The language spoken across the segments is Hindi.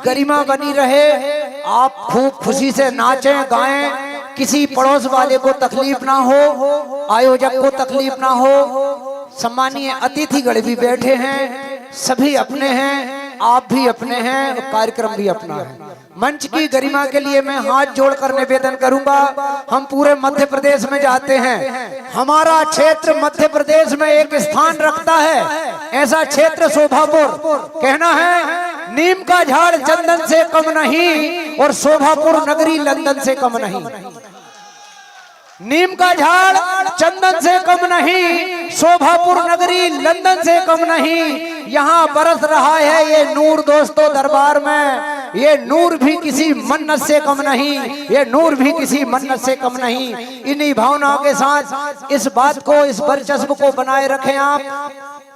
गरिमा बनी रहे, आप खूब खुशी से नाचें गाएं, किसी पड़ोस वाले को तकलीफ ना हो, आयोजक को तकलीफ ना हो। सम्मानीय अतिथिगण भी बैठे हैं, सभी अपने हैं, आप भी अपने हैं, कार्यक्रम भी अपना है। मंच की गरिमा के लिए मैं हाथ जोड़कर निवेदन करूंगा। हम पूरे मध्य प्रदेश में जाते हैं, हमारा क्षेत्र मध्य प्रदेश में एक स्थान रखता है, ऐसा क्षेत्र शोभापुर। कहना है नीम का झाड़ चंदन से कम नहीं और शोभापुर नगरी लंदन से कम नहीं। नीम का झाड़ चंदन से कम नहीं, शोभापुर नगरी लंदन से कम नहीं। यहाँ बरस रहा है ये नूर दोस्तों दरबार में, ये नूर भी किसी मन्नत से कम नहीं, ये नूर भी किसी मन्नत से कम नहीं। इन्हीं भावनाओं के साथ इस बात को, इस दिलचस्प को बनाए रखें आप।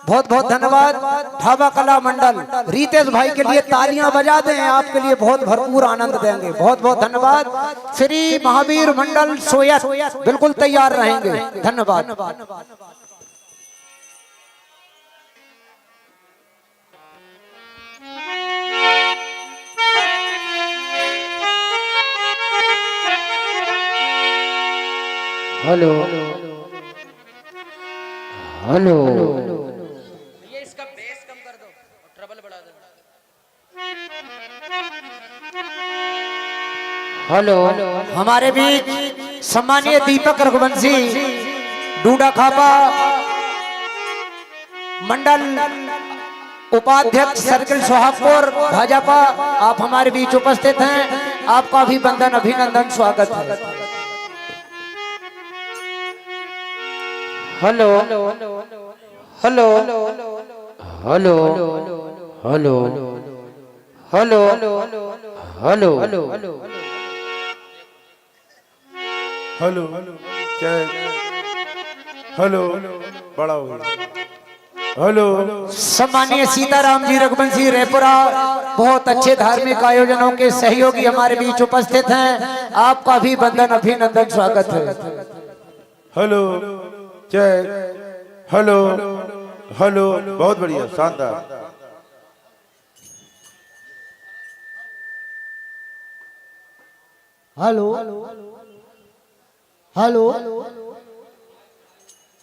बहुत बहुत धन्यवाद। ढाबा कला मंडल रितेश भाई के लिए तालियां बजा दें, आपके लिए बहुत भरपूर आनंद देंगे। बहुत बहुत धन्यवाद। श्री महावीर मंडल सोयत बिल्कुल तैयार रहेंगे। धन्यवाद। हेलो हेलो, ये इसका बेस कम कर दो और ट्रबल बढ़ा दो। हेलो, हमारे बीच सम्मानीय दीपक रघुवंशी डूडा खापा मंडल उपाध्यक्ष सर्किल सोहागपुर भाजपा, आप हमारे बीच उपस्थित हैं। आपका अभिवंदन अभिनंदन स्वागत है। Hello hello hello hello hello hello hello hello hello बड़ा हो हेलो। सम्मानीय सीताराम जी रघुवंशी रेपुरा बहुत अच्छे धार्मिक आयोजनों के सहयोगी हमारे बीच उपस्थित हैं। आपका भी अभिवंदन अभिनंदन स्वागत है। हेलो चेक हेलो हेलो, बहुत बढ़िया शानदार। Hello hello hello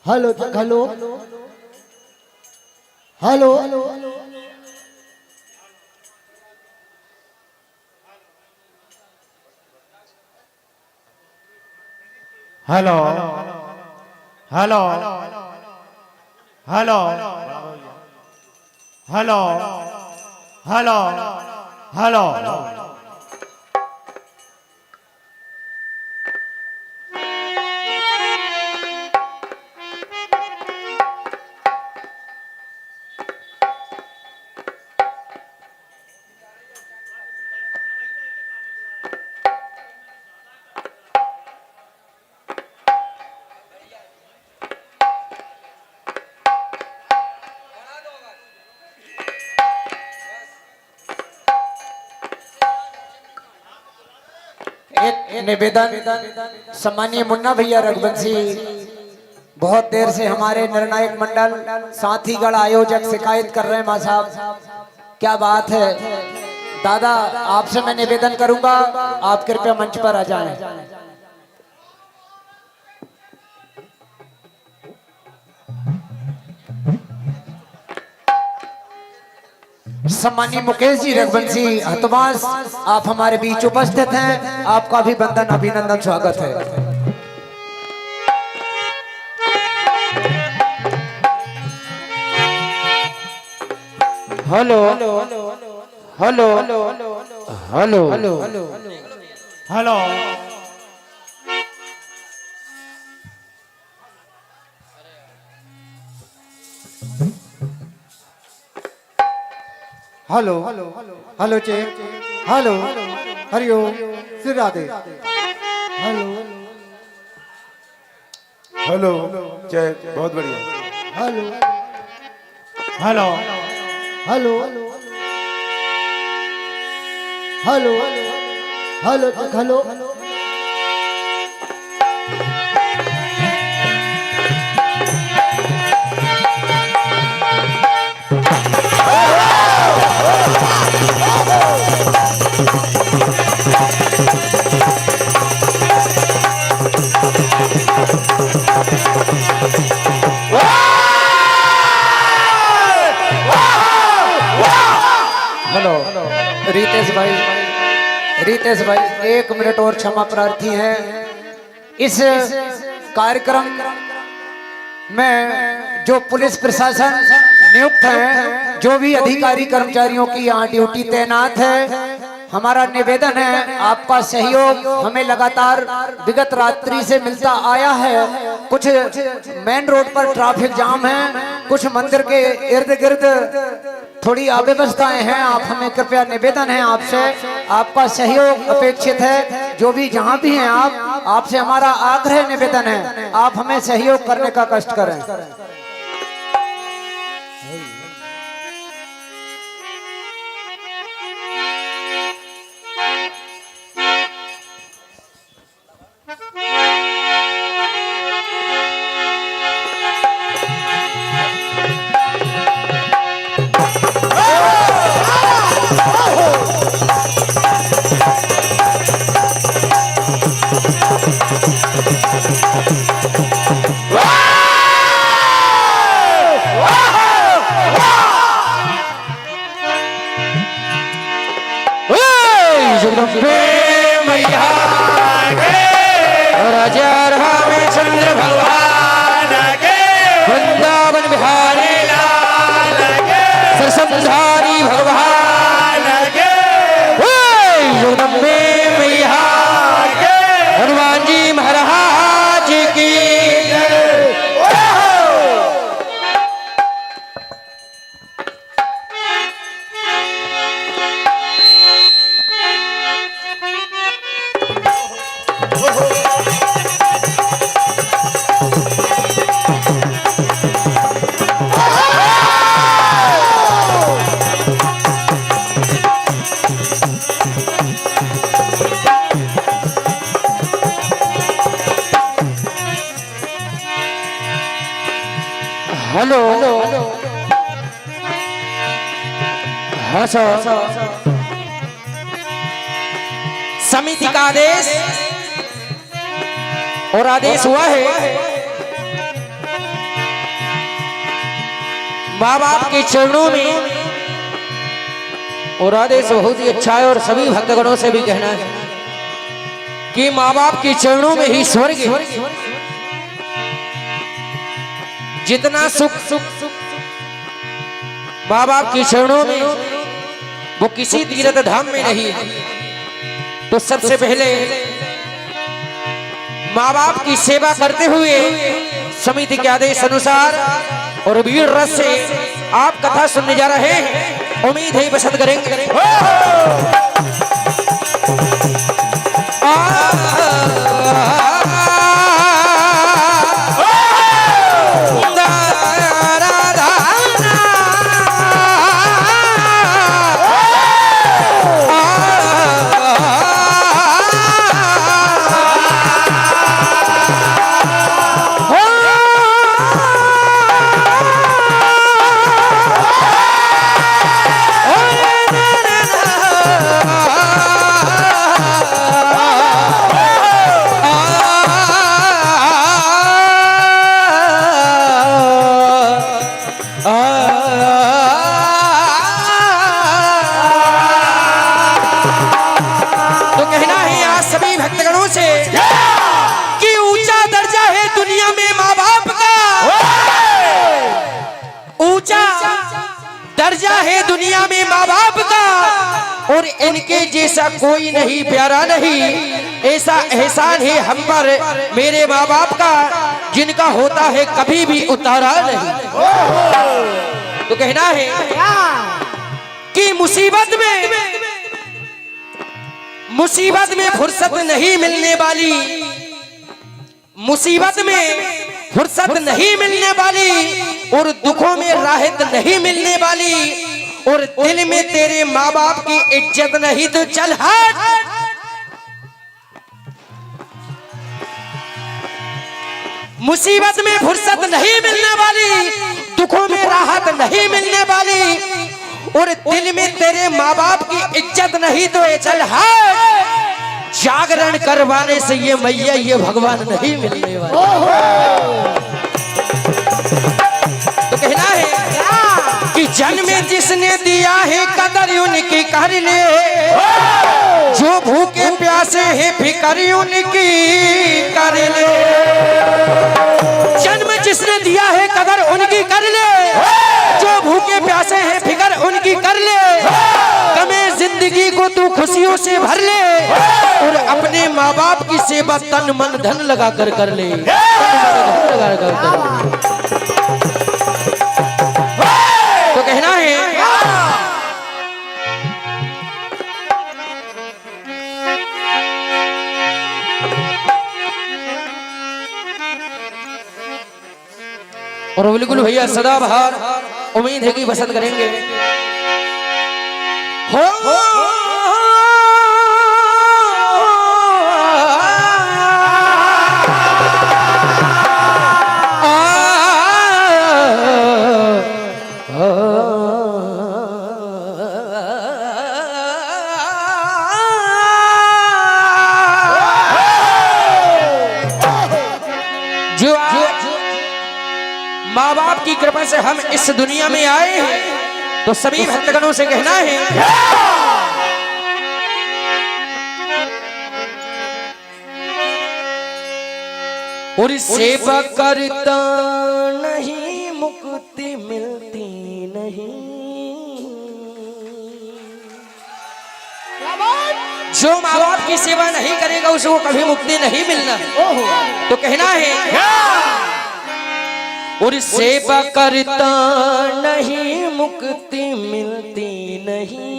hello hello hello hello hello hello hello hello. एक निवेदन, सम्मानीय मुन्ना भैया रघुवंशी बहुत देर से हमारे निर्णायक मंडल साथीगढ़ आयोजक शिकायत कर रहे हैं। मां साहब क्या बात है दादा, आपसे मैं निवेदन करूंगा आप कृपया मंच पर आ जाएं। सम्मानीय मुकेश जी रघुवंशी हतवास, आप हमारे बीच उपस्थित हैं। आपका अभिवंदन अभिनंदन स्वागत है। Hello hello hello hello hello hello hello check hello Hariom Shri Radhe hello hello check बहुत बढ़िया। Hello hello hello hello hello hello hello Ritesh भाई 1 मिनट और क्षमा प्रार्थी हैं। इस कार्यक्रम में जो पुलिस प्रशासन नियुक्त है, जो भी अधिकारी कर्मचारियों की यहाँ ड्यूटी तैनात है, हमारा निवेदन है आपका सहयोग हमें लगातार विगत रात्रि से मिलता आया है। कुछ मेन रोड पर ट्रैफिक जाम है, कुछ मंदिर के इर्द गिर्द थोड़ी अव्यवस्थाएं हैं। आप हमें कृपया निवेदन है आपसे, आपका सहयोग अपेक्षित है। जो भी जहां भी हैं आप, आपसे हमारा आग्रह निवेदन है, आप हमें सहयोग करने का कष्ट करें। चंद्र भगवान के, वृंदावन बिहारी लाल के, सरसबधारी भगवान के, जगदम्बे मैया के, हनुमान जी महाराज की। हेलो हाँ सर, समिति का आदेश और आदेश हुआ है माँ बाप के चरणों में, और आदेश बहुत ही अच्छा है। और सभी भक्तगणों से भी कहना है कि माँ बाप के चरणों में ही स्वर्ग है। जितना सुख माँ बाप के चरणों में, वो किसी तीर्थ धाम में नहीं है। तो सबसे पहले माँ बाप की सेवा करते हुए समिति के आदेश अनुसार और वीर रस से आप कथा सुनने जा रहे हैं। उम्मीद है पसंद करेंगे। दर्जा है दुनिया में माँ बाप का, और इनके जैसा कोई नहीं, प्यारा नहीं। ऐसा एहसान है हम पर मेरे माँ बाप का, जिनका होता है कभी भी उतारा नहीं। तो कहना है कि मुसीबत में फुर्सत नहीं मिलने वाली, मुसीबत में फुर्सत नहीं मिलने वाली, और दुखों में राहत नहीं मिलने वाली, और दिल में तेरे माँ बाप की इज्जत नहीं तो चल हट। मुसीबत में फुर्सत नहीं मिलने वाली, दुखों में राहत नहीं मिलने वाली, और दिल में तेरे माँ बाप की इज्जत नहीं तो चल हट। जागरण करवाने से ये मैया ये भगवान नहीं मिलने वाले। तो कहना है कि कि जन्म जिसने दिया है कदर उनकी कर ले, जो भूखे प्यासे हैं फिक्र उनकी कर ले। जन्म जिसने दिया है कदर उनकी कर ले, जो भूखे प्यासे हैं फिक्र उनकी कर ले। कमे जिंदगी को तू खुशियों से भर ले, और अपने माँ बाप की सेवा तन मन धन लगा कर ले। तो कहना है और बिल्कुल भैया सदाबहार उम्मीद है कि पसंद करेंगे। हो जो माँ बाप की कृपा से हम इस दुनिया में आए हैं, तो सभी भक्तगणों से कहना है और सेवा करता नहीं मुक्ति मिलती नहीं। जो माँ बाप की सेवा नहीं करेगा उसको कभी मुक्ति नहीं मिलना। तो कहना है और सेवा करता नहीं मुक्ति मिलती नहीं।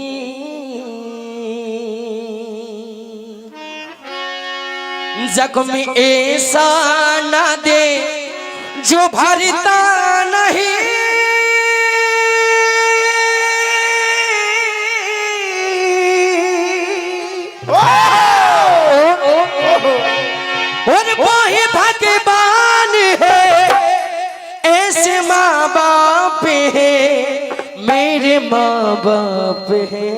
जख्म ऐसा ना दे जो भरता नहीं, और वही भगवान है ऐसे माँ बाप है, मेरे माँ बाप है।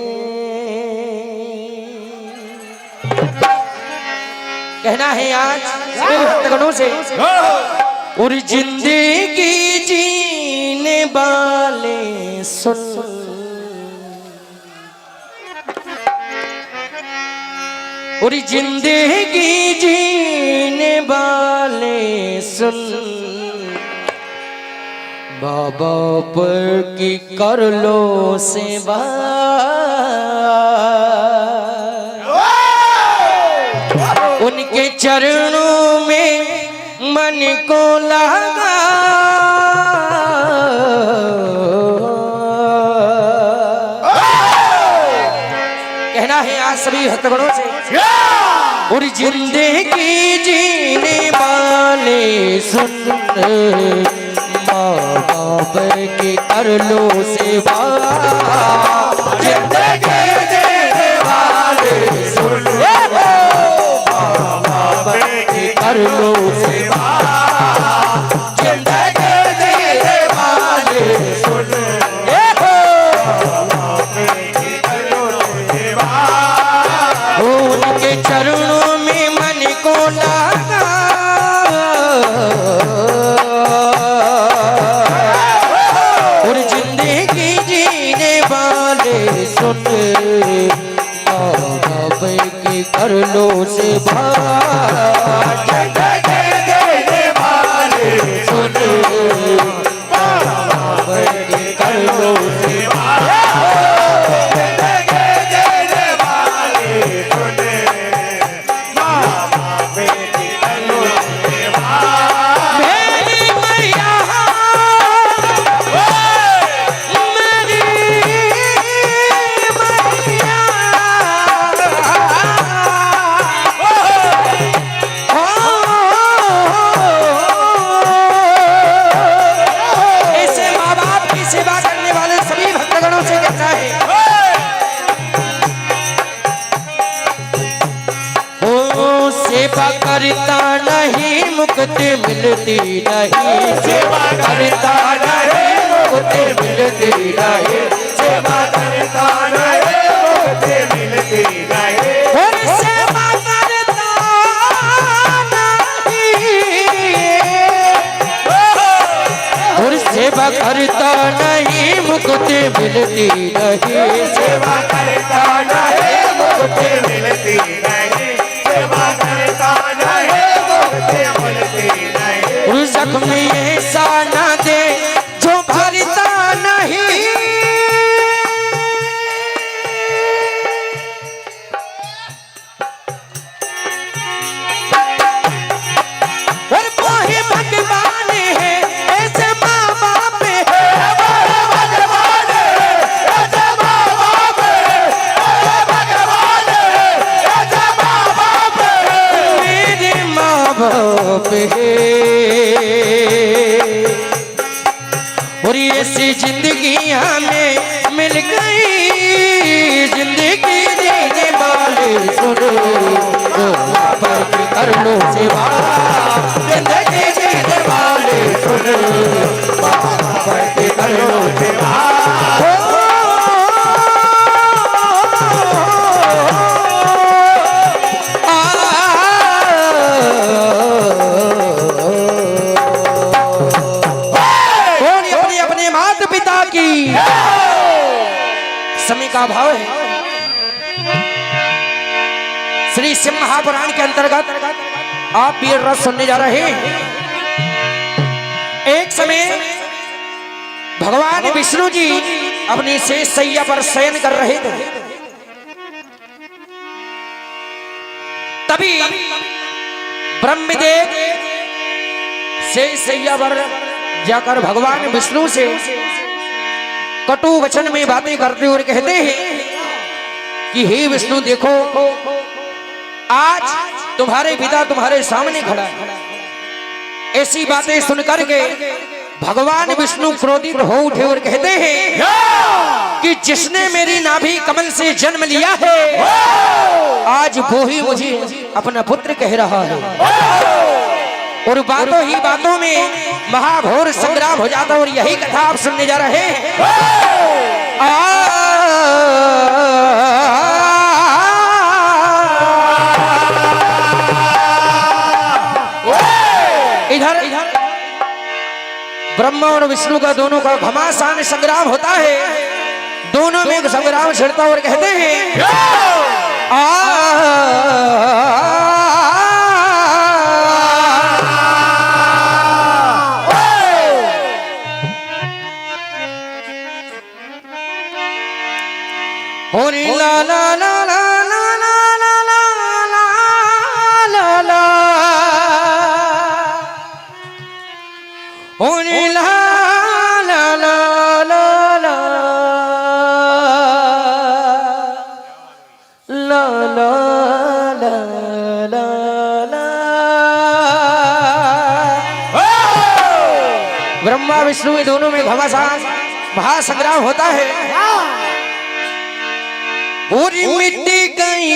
कहना है आज सभी भक्तगणों से और जिंदगी जीने वाले सुन, और जिंदगी जीने वाले सुन, माँ बाप की कर लो सेवा, उनके चरणों में मन को लगा। कहना है आज सभी भक्तगणों से और जिंदगी जीने वाले सुन, माँ बाप की कर लो सेवा, जिंदगी जीने वाले सुन, माँ बाप की कर लो सेवा, जिंदगी जीने वाले सुन, उनके चरणों में मन को लगा। और जिंदगी जीने वाले सुन, माँ बाप की कर लो सेवा, जिंदगी जीने वाले सुन, माँ बाप की कर लो सेवा। सेवा करता नहीं मुक्ति मिलती नहीं, सेवा करता नहीं मुक्ति मिलती नहीं, सेवा करता नहीं मुक्ति मिलती नहीं, और सेवा करता नहीं, और सेवा करता नहीं मुक्ति मिलती नहीं, सेवा करता नहीं मुक्ति मिलती नहीं, सेवा करता नहीं मुक्ति मिलती नहीं। जख्मी ऐसा न दे जो भरता नहीं, और वही भगवान है ऐसे माँ बाप है, भगवान ऐसे माँ बाप, भगवान ऐसे माँ बाप, मेरे माँ बाप है। और ऐसी जिंदगी हमें मिल गई, जिंदगी देने वाले सुनो, पर कर लो सेवा, जिंदगी देने वाले सुनो, पर कर लो सेवा। समय का भाव है। श्री शिव महापुराण के अंतर्गत आप वीर रस सुनने जा रहे हैं। एक समय भगवान विष्णु जी अपनी शेष सैया पर शयन कर रहे थे, तभी ब्रह्मदेव शेष सैया पर जाकर भगवान विष्णु से कटु वचन में बातें करते हुए कहते हैं कि हे विष्णु देखो, आज तुम्हारे पिता तुम्हारे सामने खड़ा है। ऐसी बातें सुनकर के भगवान विष्णु क्रोधित हो उठे और कहते हैं कि जिसने मेरी नाभि कमल से जन्म लिया है, आज वो ही मुझे अपना पुत्र कह रहा है। और बातों ही बातों में महाघोर संग्राम हो जाता, और यही कथा आप सुनने जा रहे हैं। इधर ब्रह्मा और विष्णु का दोनों का घमासान संग्राम होता है। दोनों में संग्राम छिड़ता और कहते हैं होरी ला ला ला ला ला ला ला ला ला, होरी ला ला ला ला ला ला ला ला ला। ब्रह्मा विष्णु के दोनों में घमासान महासंग्राम होता है। पूरी मिट्टी गई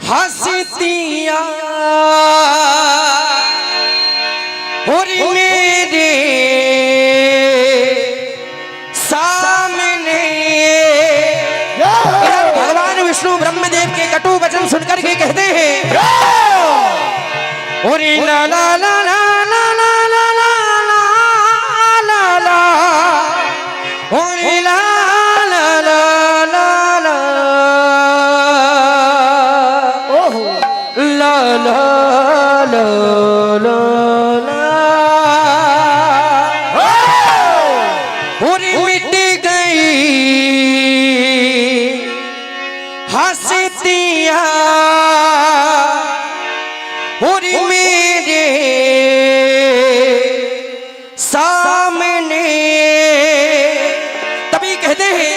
हंसतियां, पूरी मेरे सामने। भगवान विष्णु ब्रह्मदेव के कटु वचन सुनकर के कहते हैं पूरी ला ला ला ला ला ला ला ला ला ला, होरी ला ला ला ला ला, ओहो ला ला ला ला ला। होरी मिट गई हंसतियां, होरी मेरे सामने। कहते हैं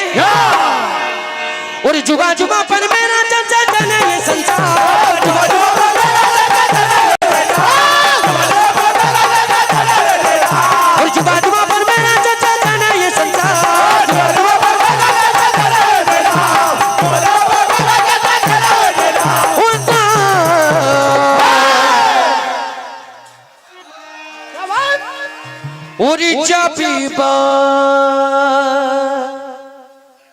और जुगा जुगा पर मेरा चर्चा चले ये संसार, जुगा जुगा पर और जुगा जुगा पर मेरा चर्चा चले ये संसार, जुगा जुगा और चापी बा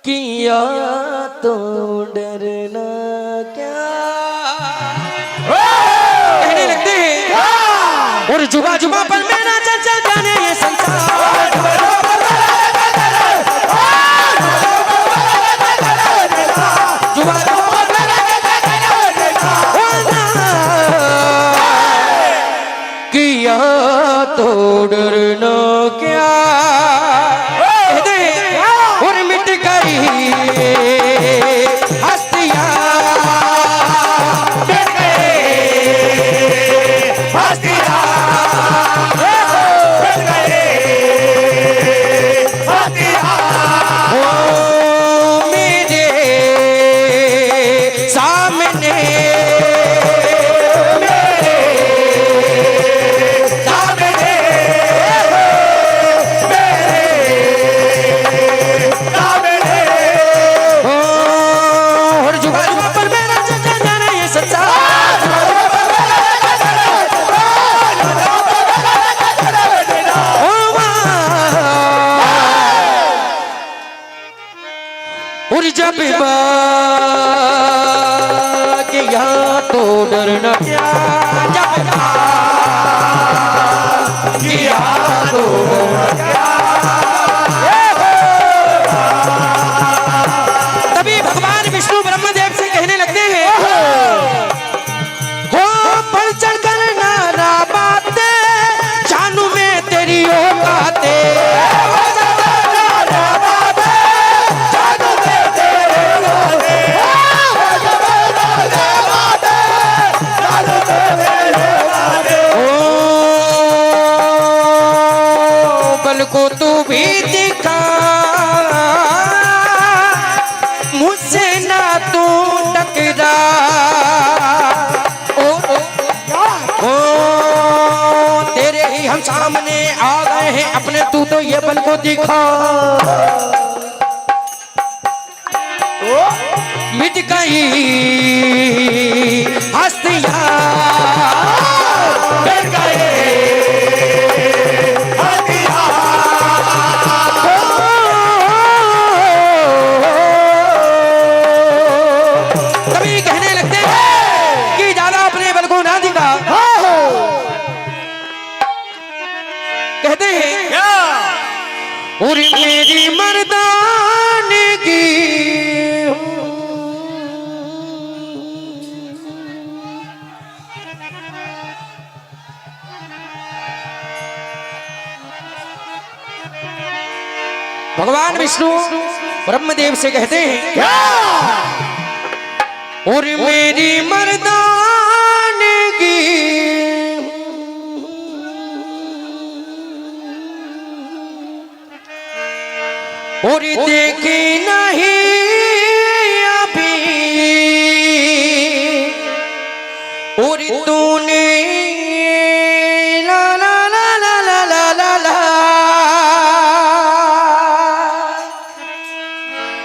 किया तो डरना क्या, कहने लगते हैं और जुबा जुबा पर मेरा चर्चा जाने ये और जब बाग यहाँ तो डरना क्या, जब बाग यहाँ तो डरना क्या। तभी भगवान विष्णु ब्रह्मदेव से कहने लगते हैं, हो बढ़ चढ़ कर नारा बातें, जानू मैं तेरी औकाते। को तू भी दिखा, मुझसे ना तू टकरा। ओ तेरे ही हम सामने आ गए हैं अपने, तू तो ये बल को दिखा। मिट गई हस्तियां, मिट गई और मेरी मर्दानगी। भगवान विष्णु ब्रह्मदेव से कहते हैं, और मेरी मर्दानगी और देखी नहीं अभी, और तूने ला ला ला ला ला ला ला ला,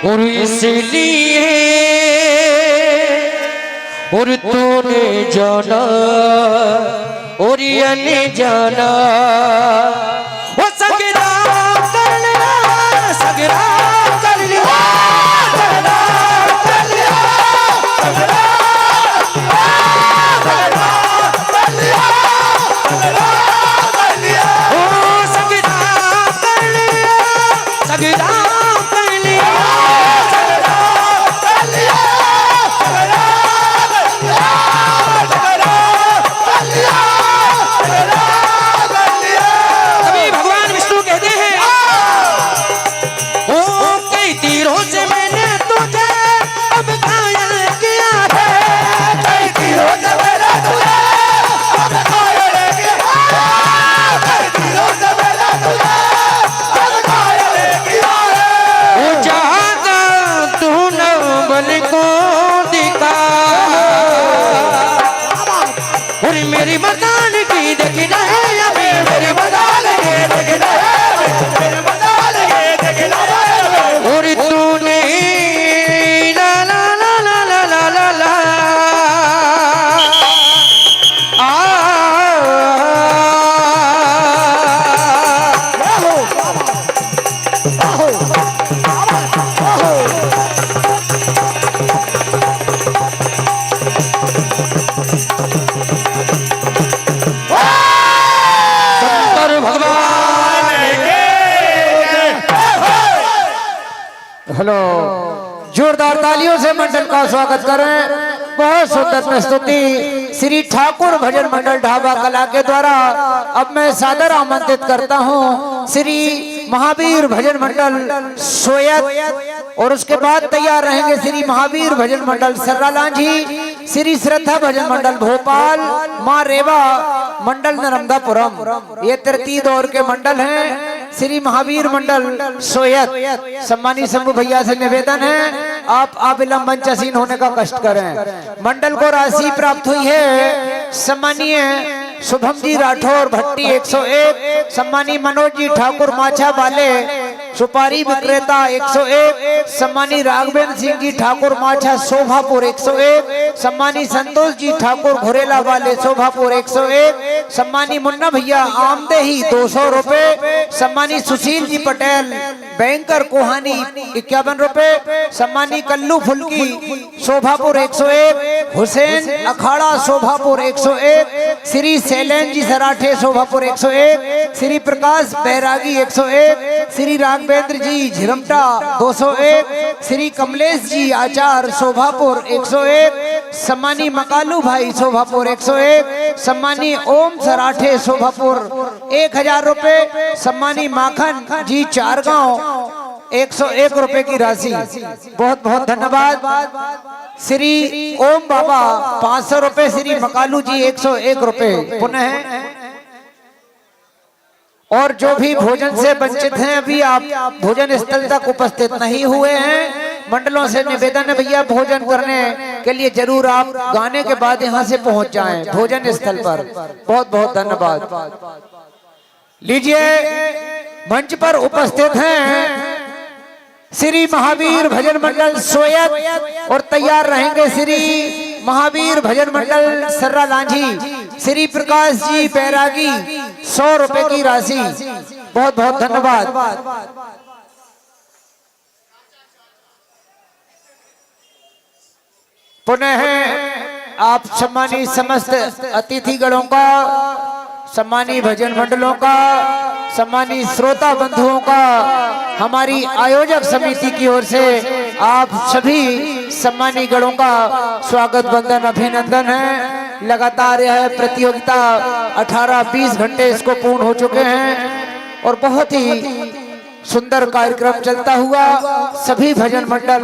और इसलिए और तूने जाना और ये जाना, वो सगरा कर लिया, सगरा कर लिया, सगरा कर लिया, सगरा कर लिया, सगरा कर लिया, ओ सगरा कर लिया, सगरा कर लिया, सगरा कर लिया, सगरा कर लिया, सगरा कर लिया, सगरा कर लिया। तभी भगवान विष्णु कहते हैं, तीरों से मैंने तुझे अब घायल किया है, कई तीरों से मैंने तुझे अब घायल किया है, कई तीरों से मैंने तुझे अब घायल किया है। वो चाहता तू न बल को दिखा, और मेरी मदान की देखना है, अभी मेरी मदान की देखना है, मेरी मदान की देखना है, और तूने ला ला ला ला ला ला ला ला आ शंकर भगवान हेलो, जोरदार तालियों से मंडल का स्वागत करें। बहुत सुंदर प्रस्तुति श्री ठाकुर भजन मंडल ढाबा कला के द्वारा। अब मैं सादर आमंत्रित करता हूं श्री महावीर भजन मंडल सोयत, और उसके बाद तैयार रहेंगे श्री महावीर भजन मंडल सर्रा लांझी, श्री श्रद्धा भजन मंडल भोपाल, माँ रेवा मंडल नर्मदापुरम। ये तृतीय दौर के मंडल हैं। श्री महावीर मंडल सोयत, सम्मानी शंभू भैया से निवेदन है आप अविलंब मंचासीन होने का कष्ट करें। मंडल को राशि प्राप्त हुई है सम्मानीय शुभम जी राठौर भट्टी 101, सम्मानी मनोज जी ठाकुर माछा वाले सुपारी विक्रेता 101, सम्मानी राघवेंद्र सिंह जी ठाकुर माछा शोभापुर 101, सम्मानी संतोष जी ठाकुर घुरेला वाले शोभापुर 101, सम्मानी मुन्ना भैया आमदेही 200 रुपए, सम्मानी सुशील जी पटेल बैंकर कोहानी 51 रुपए, सम्मानी कल्लू फुल्की शोभापुर 101, हुसैन अखाड़ा शोभापुर 101, श्री शैलेंद्र जी सराठे शोभापुर 101, श्री प्रकाश बैरागी 101, श्री राघवेंद्र जी झिरमटा 201, श्री कमलेश जी आचार शोभापुर 101, सम्मानी मकालू भाई शोभापुर 101, सम्मानी ओम सराठे शोभापुर 1000 रुपए, सम्मानी माखन जी चारगांव 101 रुपए की राशि। बहुत बहुत धन्यवाद। श्री ओम बाबा 500 रुपए, श्री मकालू जी 101 रुपए पुनः। और जो भी भोजन से वंचित हैं, अभी आप भोजन स्थल तक उपस्थित नहीं हुए हैं, मंडलों से निवेदन है भैया भोजन करने के लिए जरूर आप गाने के बाद यहाँ से पहुंच जाएं भोजन स्थल पर। बहुत बहुत धन्यवाद। लीजिए मंच पर उपस्थित हैं श्री महावीर भजन मंडल सोयत और तैयार रहेंगे श्री महावीर भजन मंडल सर्रा लांझी, श्री प्रकाश जी बैरागी 100 रुपए की राशि। बहुत बहुत धन्यवाद। पुनः आप सम्मानित समस्त अतिथिगणों का, सम्मानित भजन मंडलों का, सम्मानित श्रोता बंधुओं का हमारी आयोजक समिति की ओर से आप सभी सम्मानित गणों का स्वागत वंदन अभिनंदन है। लगातार यह प्रतियोगिता 18-20 घंटे इसको पूर्ण हो चुके हैं और बहुत ही सुंदर कार्यक्रम चलता हुआ सभी भजन मंडल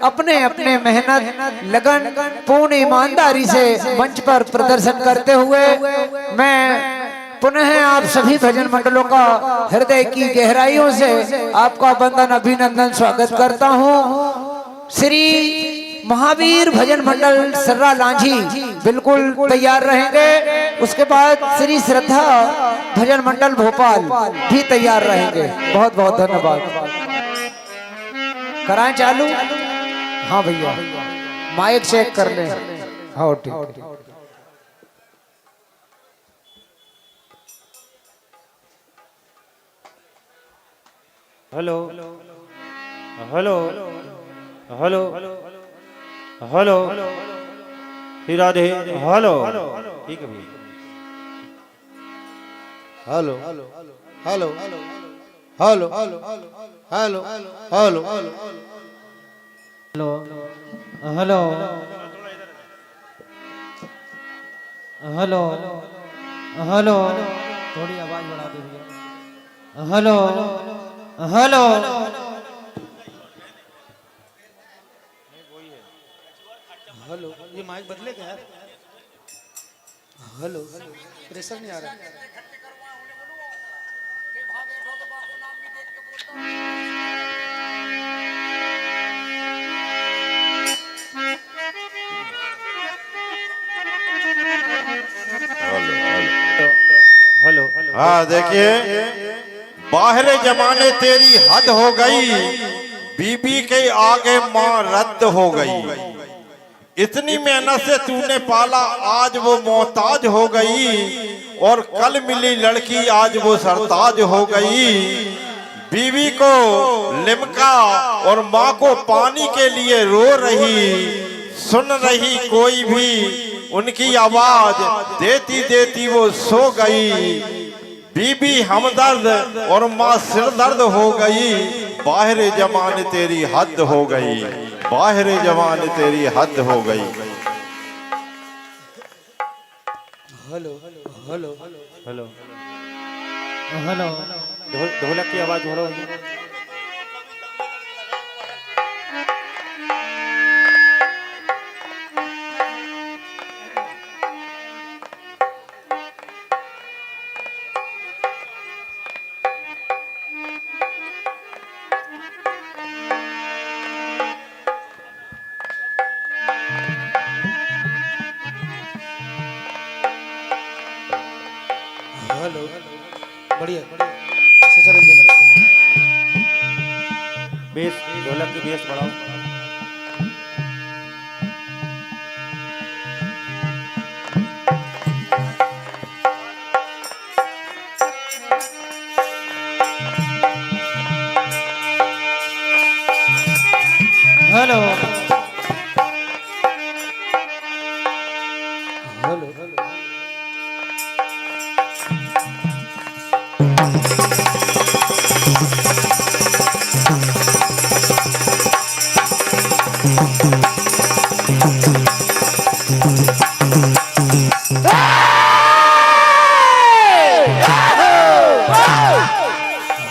अपने अपने मेहनत लगन पूर्ण ईमानदारी से मंच पर प्रदर्शन करते हुए मैं पुनः आप सभी भजन मंडलों का हृदय की गहराइयों से आपका वंदन अभिनंदन स्वागत करता हूं। श्री महावीर भजन मंडल सर्रा लांझी बिल्कुल तैयार रहेंगे। उसके बाद श्री श्रद्धा भजन मंडल भोपाल भी तैयार रहेंगे। बहुत बहुत धन्यवाद। कराएं चालू? हाँ भैया माइक चेक कर ले। हाँ ठीक। Hello hello hello hello Shri Radhe. Hello ठीक है भैया। Hello hello hello hello hello hello hello hello hello hello थोड़ी आवाज बढ़ा दो भैया। हेलो हेलो हेलो ये माइक बदले क्या यार? हेलो प्रेशर नहीं आ रहा। हेलो हाँ देखिए, बाहरे जमाने तेरी हद हो गई, बीबी के आगे माँ रद्द हो गई। इतनी मेहनत से तूने पाला, आज वो मोहताज हो गई, और कल मिली लड़की आज वो सरताज हो गई। बीवी को लिमका और माँ को पानी के लिए रो रही, सुन रही कोई भी उनकी आवाज, देती देती वो सो गई। बीबी हमदर्द और माँ सिरदर्द हो गई, बाहरे जमाने तेरी हद हो गई, बाहरे जमाने तेरी हद हो गई। हेलो हेलो हेलो हेलो ढोलक की आवाज बढ़ो। हेलो बढ़िया ऐसे चलेंगे। बेस ढोलक की बेस बढ़ाओ। हेलो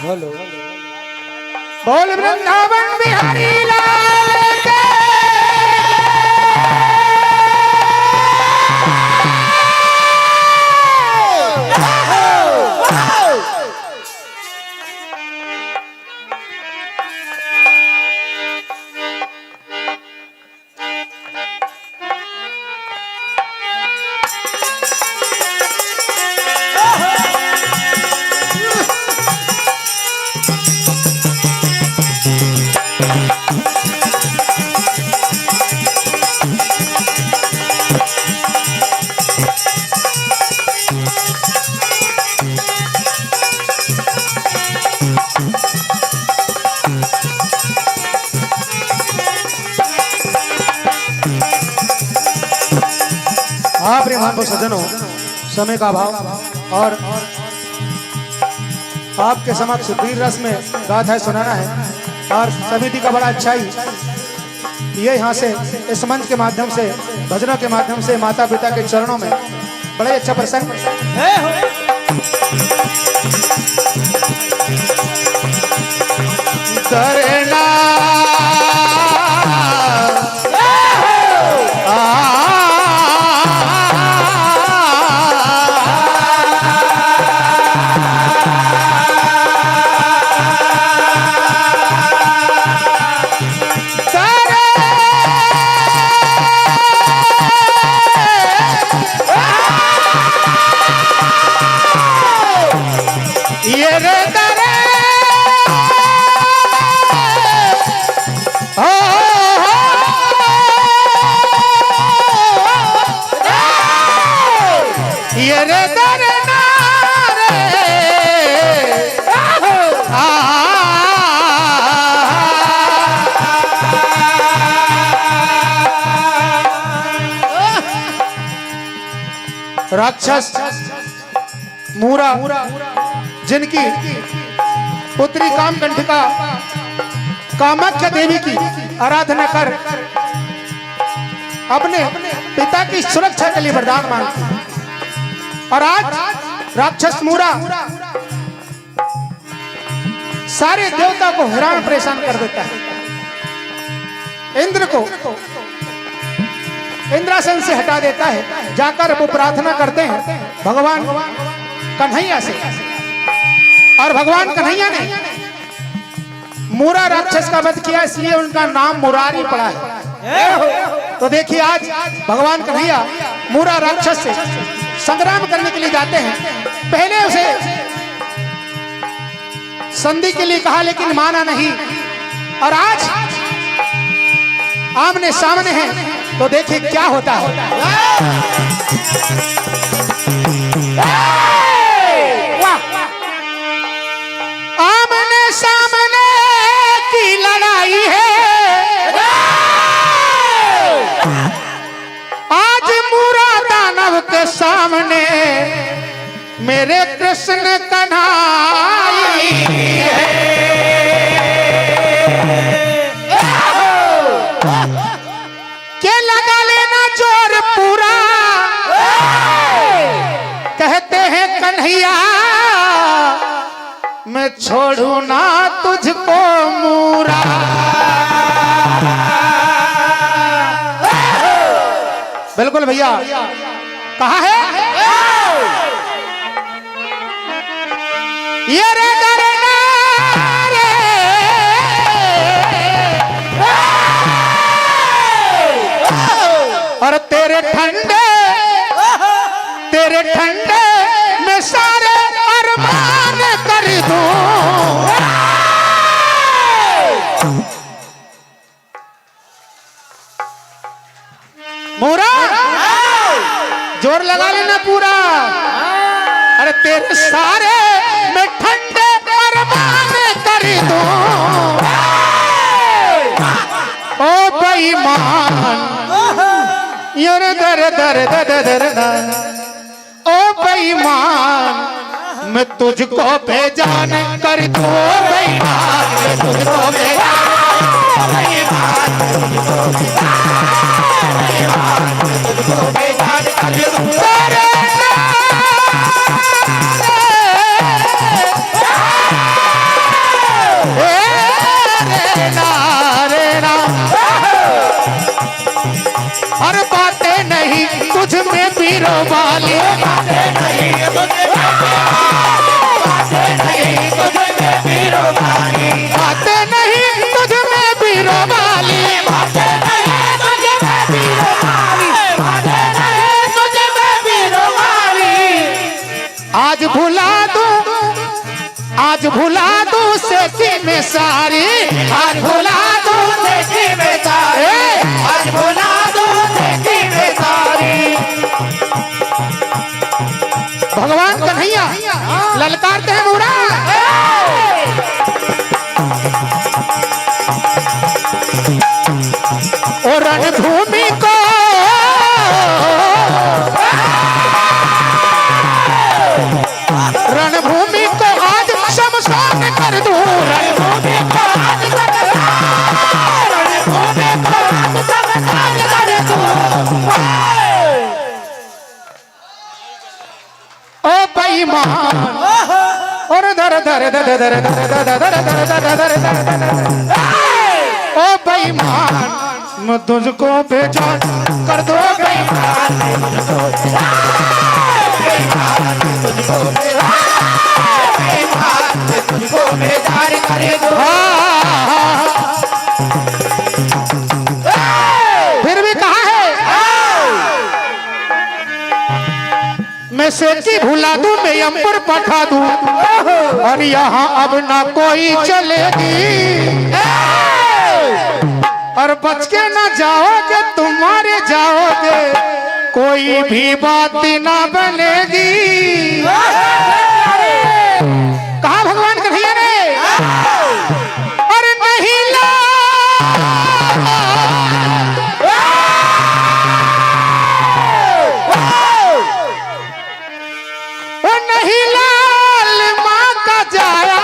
हेलो बोल वृंदावन बिहारी लाल के। हाँ प्रेमान को सज्जनों, समय का अभाव और आपके समक्ष वीर रस में गाथा है सुनाना है और समिति का बड़ा अच्छा ही ये यहाँ से इस मंच के माध्यम से भजनों के माध्यम से माता पिता के चरणों में बड़ा अच्छा प्रसंग करना ये रे दरे हो ये रे दरे नारे राक्षस मूरा जिनकी पुत्री कामकंठिका कामाख्या देवी की आराधना कर अपने पिता की सुरक्षा के लिए वरदान मांगती और आज राक्षस मूरा सारे देवता को हैरान परेशान कर देता है। इंद्र को इंद्रासन से हटा देता है। जाकर वो प्रार्थना करते हैं भगवान कन्हैया से और भगवान कन्हैया ने मूरा राक्षस का वध किया, इसलिए उनका नाम मुरारी पड़ा है। तो देखिए आज भगवान कन्हैया मूरा राक्षस से संग्राम करने के लिए जाते हैं। पहले उसे संधि के लिए कहा लेकिन माना नहीं और आज आमने सामने हैं। तो देखिए क्या होता है। आमने सामने की लड़ाई है आज मूरा दानव के सामने मेरे कृष्ण कन्हैया के लगा लेना जोर पूरा कहते हैं कन्हैया मैं छोड़ू ना तुझको मूरा। बिल्कुल भैया कहा है ये रे डरना रे और तेरे ठंडे में सारे अरमान कर दूं। मूरा जोर लगा लेना पूरा। अरे तेरे सारे मैं ठंडे अरमान कर दूं। ओ बेईमान यार दर दर दर दर दर ओ बेईमान मैं तुझको बेजान कर दूं बेईमान मैं तुझको बेजान कर दूं और बातें नहीं तुझ में पीरो वाली बातें नहीं तुझ में पीरो वाली बातें नहीं तुझ में पीरो वाली बातें नहीं तुझ में पीरो वाली बातें नहीं तुझ में पीरो वाली आज भुला दूं सेठी में सारी आज भुला दूं सेठी में सारी आज भुला दूं सेठी में सारी भगवान कन्हैया ललकारते हैं मुरा और रणभूमि को रणभूमि को आज शमशान कर दूं रणभूमि को आज रणभूमि को आज शमशान कर दूं ओ बेईमान और दर दर दर दर दर दर दर ओ बेईमान मैं तुझको बेजान कर दो बेईमान तुझको बेजार कर दो फिर भी कहा है मैं सेठी भुला दूं मैं अंबर पठा दूं और यहाँ अब ना कोई चलेगी और बच के ना जाओगे तुम्हारे जाओगे कोई भी बात ना बनेगी कहा भगवान कन्हैया ने अरे नहीं नहीं लाल माँ का जाया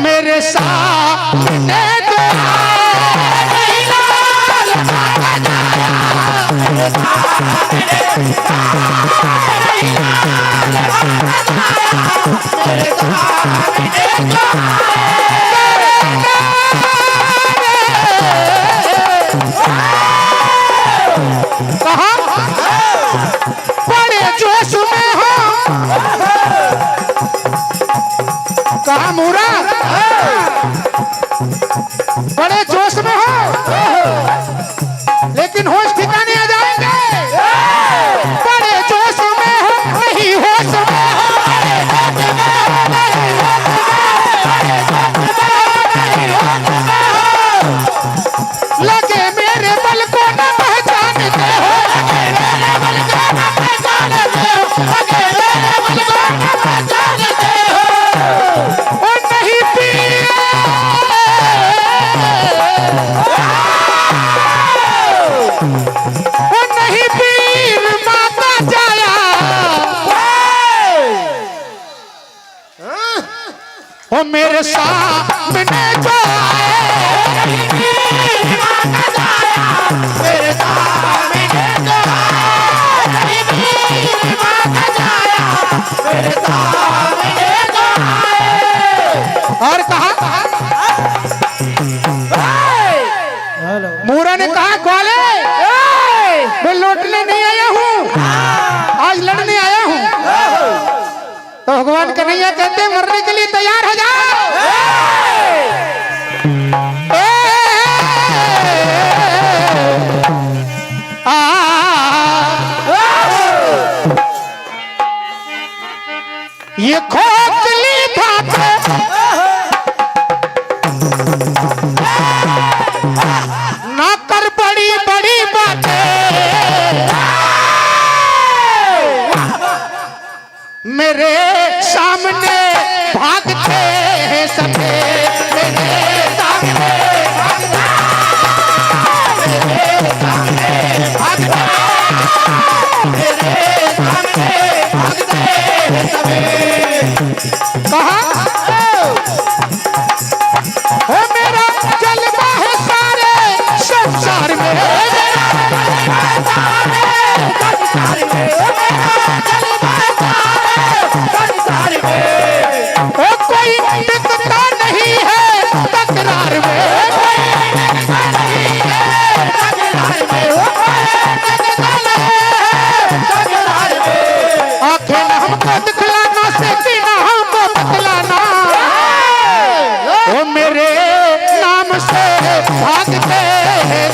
मेरे सामने तो नहीं लाल माँ का जाया मेरे सामने कहा बड़े जोश में हो कहा मुरा बड़े जोश में हो लेकिन होश ठिकाने आ जाएंगे बड़े जोश में हो नहीं होश में हो लगे मेरे बल को न पहचानते हो लगे मेरे बल को न पहचानते हो लगे मेरे बल को न पहचानते हो ओ नहीं ओ नहीं पीर माता जाया ओ मेरे सामने जो आए मेरे सामने जो आए मेरे सामने जो आए और कहा मूरा ने कहा ग्वाले मैं लौटने नहीं आया हूँ आज लड़ने आया हूँ तो भगवान कन्हैया कहते हैं मरने के लिए तैयार हो जाओ ये खोखली बातें ना कर बड़ी बड़ी बातें मेरे सामने भागते हैं सब भागते हैं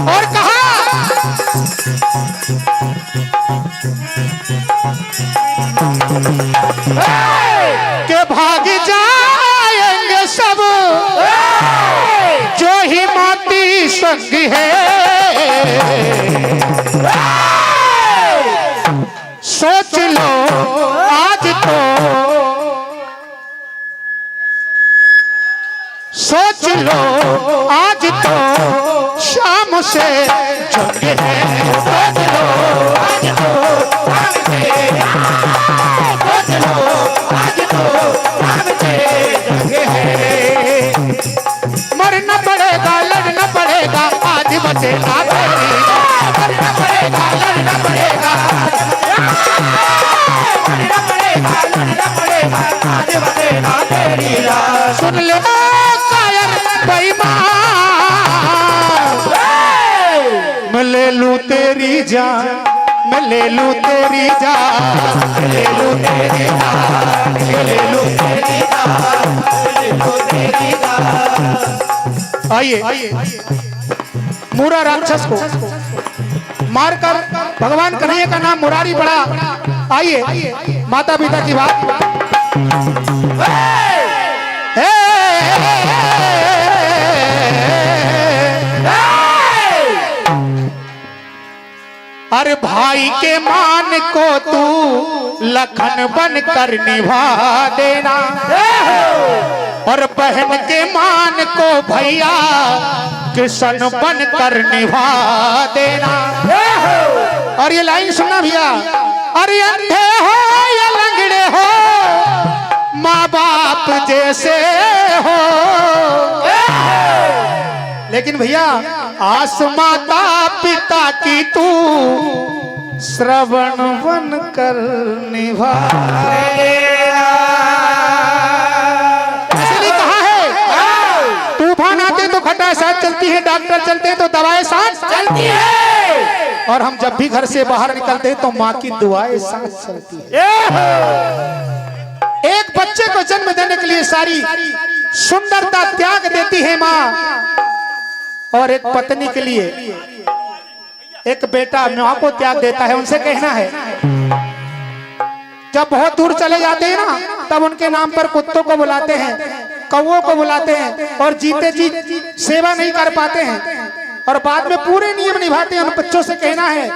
और कहा के भाग जाएंगे सब जो ही माटी संग है, सोच लो आज तो, सोच लो आज तो शाम से जंग है, सोच लो आज तो शाम से, सोच लो आज तो शाम से जंग है। मरना पड़ेगा लड़ना पड़ेगा आज बचेगा तेरी, मरना पड़ेगा लड़ना पड़ेगा, मरना पड़ेगा लड़ना पड़ेगा आज बचेगा तेरी। सुन ले कायर बेईमान, मैं ले लूं तेरी जान, मैं ले लूं तेरी जान, मैं ले लूं तेरी जान, मैं ले लूं तेरी जान, मैं ले लूं तेरी जान। आइए मूरा राक्षस को मारकर भगवान कन्हैया का नाम मुरारी पड़ा। आइए माता पिता की बात, अरे भाई के मान को तू लखन बन कर निभा देना, और बहन के मान को भैया कृष्ण बन कर निभा देना। और ये लाइन सुनना भैया, अरे अंधे हो या लंगड़े हो माँ बाप जैसे हो, लेकिन भैया आस माता पिता की तू श्रवण बन कर निभा देना। इसलिए कहा है तूफान आते तो खटा साथ चलती है, डॉक्टर चलते हैं तो दवाएं साथ चलती है, और हम जब भी घर से बाहर निकलते हैं तो माँ की दुआएं साथ चलती है। एक बच्चे को जन्म देने के लिए सारी सुंदरता त्याग देती है माँ, और एक पत्नी के लिए एक बेटा माँ को त्याग देता है। उनसे कहना है जब बहुत दूर चले जाते हैं ना, तब उनके नाम पर कुत्तों को बुलाते हैं, कौओं को बुलाते हैं, और जीते जी सेवा नहीं कर पाते हैं, और बाद में पूरे नियम निभाते हैं। उन बच्चों से कहना है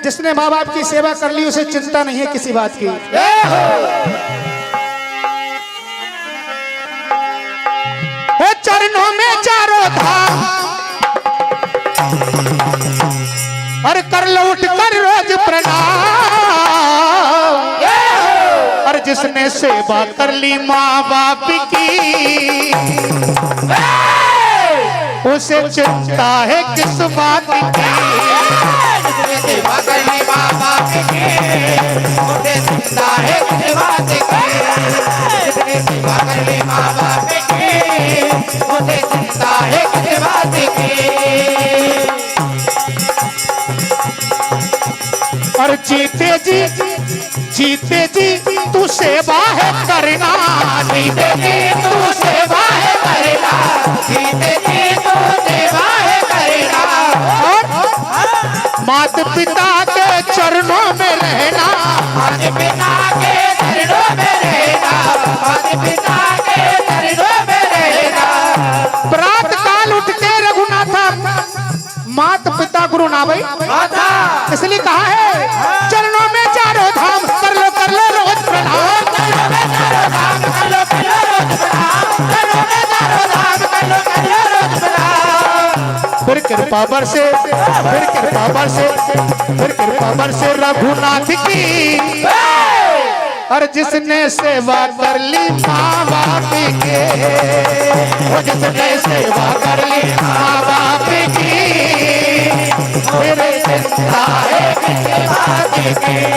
जिसने माँ बाप की सेवा कर ली उसे चिंता नहीं है किसी बात की। चरणों में चारों धाम, और कर लो उठ कर रोज प्रणाम, और जिसने सेवा कर ली माँ बाप की उसे चिंता है किस बात की। जिसने सेवा कर ली माँ बाप की उसे चिंता है किस बात की, जिसने सेवा कर ली माँ बाप की उसे चिंता है किस बात की। और जीते जी तू सेवा है करना, जीते जी तू सेवा है करना, जीते जी तू सेवा है करना, और माता पिता के चरणों में रहना, माता पिता के चरणों में रहना, माता पिता के चरणों में रहना। प्रात काल उठ के रघुनाथा माता पिता गुरु ना भाई, इसलिए कहा है चरणों में चारों धाम, कर लो रोज प्रणाम, चरणों में चारों धाम, कर लो रोज प्रणाम, चरणों में चारों धाम, कर लो रोज प्रणाम। फिर कृपा बरसे, फिर कृपा बरसे, फिर कृपा बरसे रघुनाथ की, और जिसने सेवा कर ली माँ बाप के, वो जिसने सेवा कर ली माँ बाप की, मेरे चिंता है किसी बात की।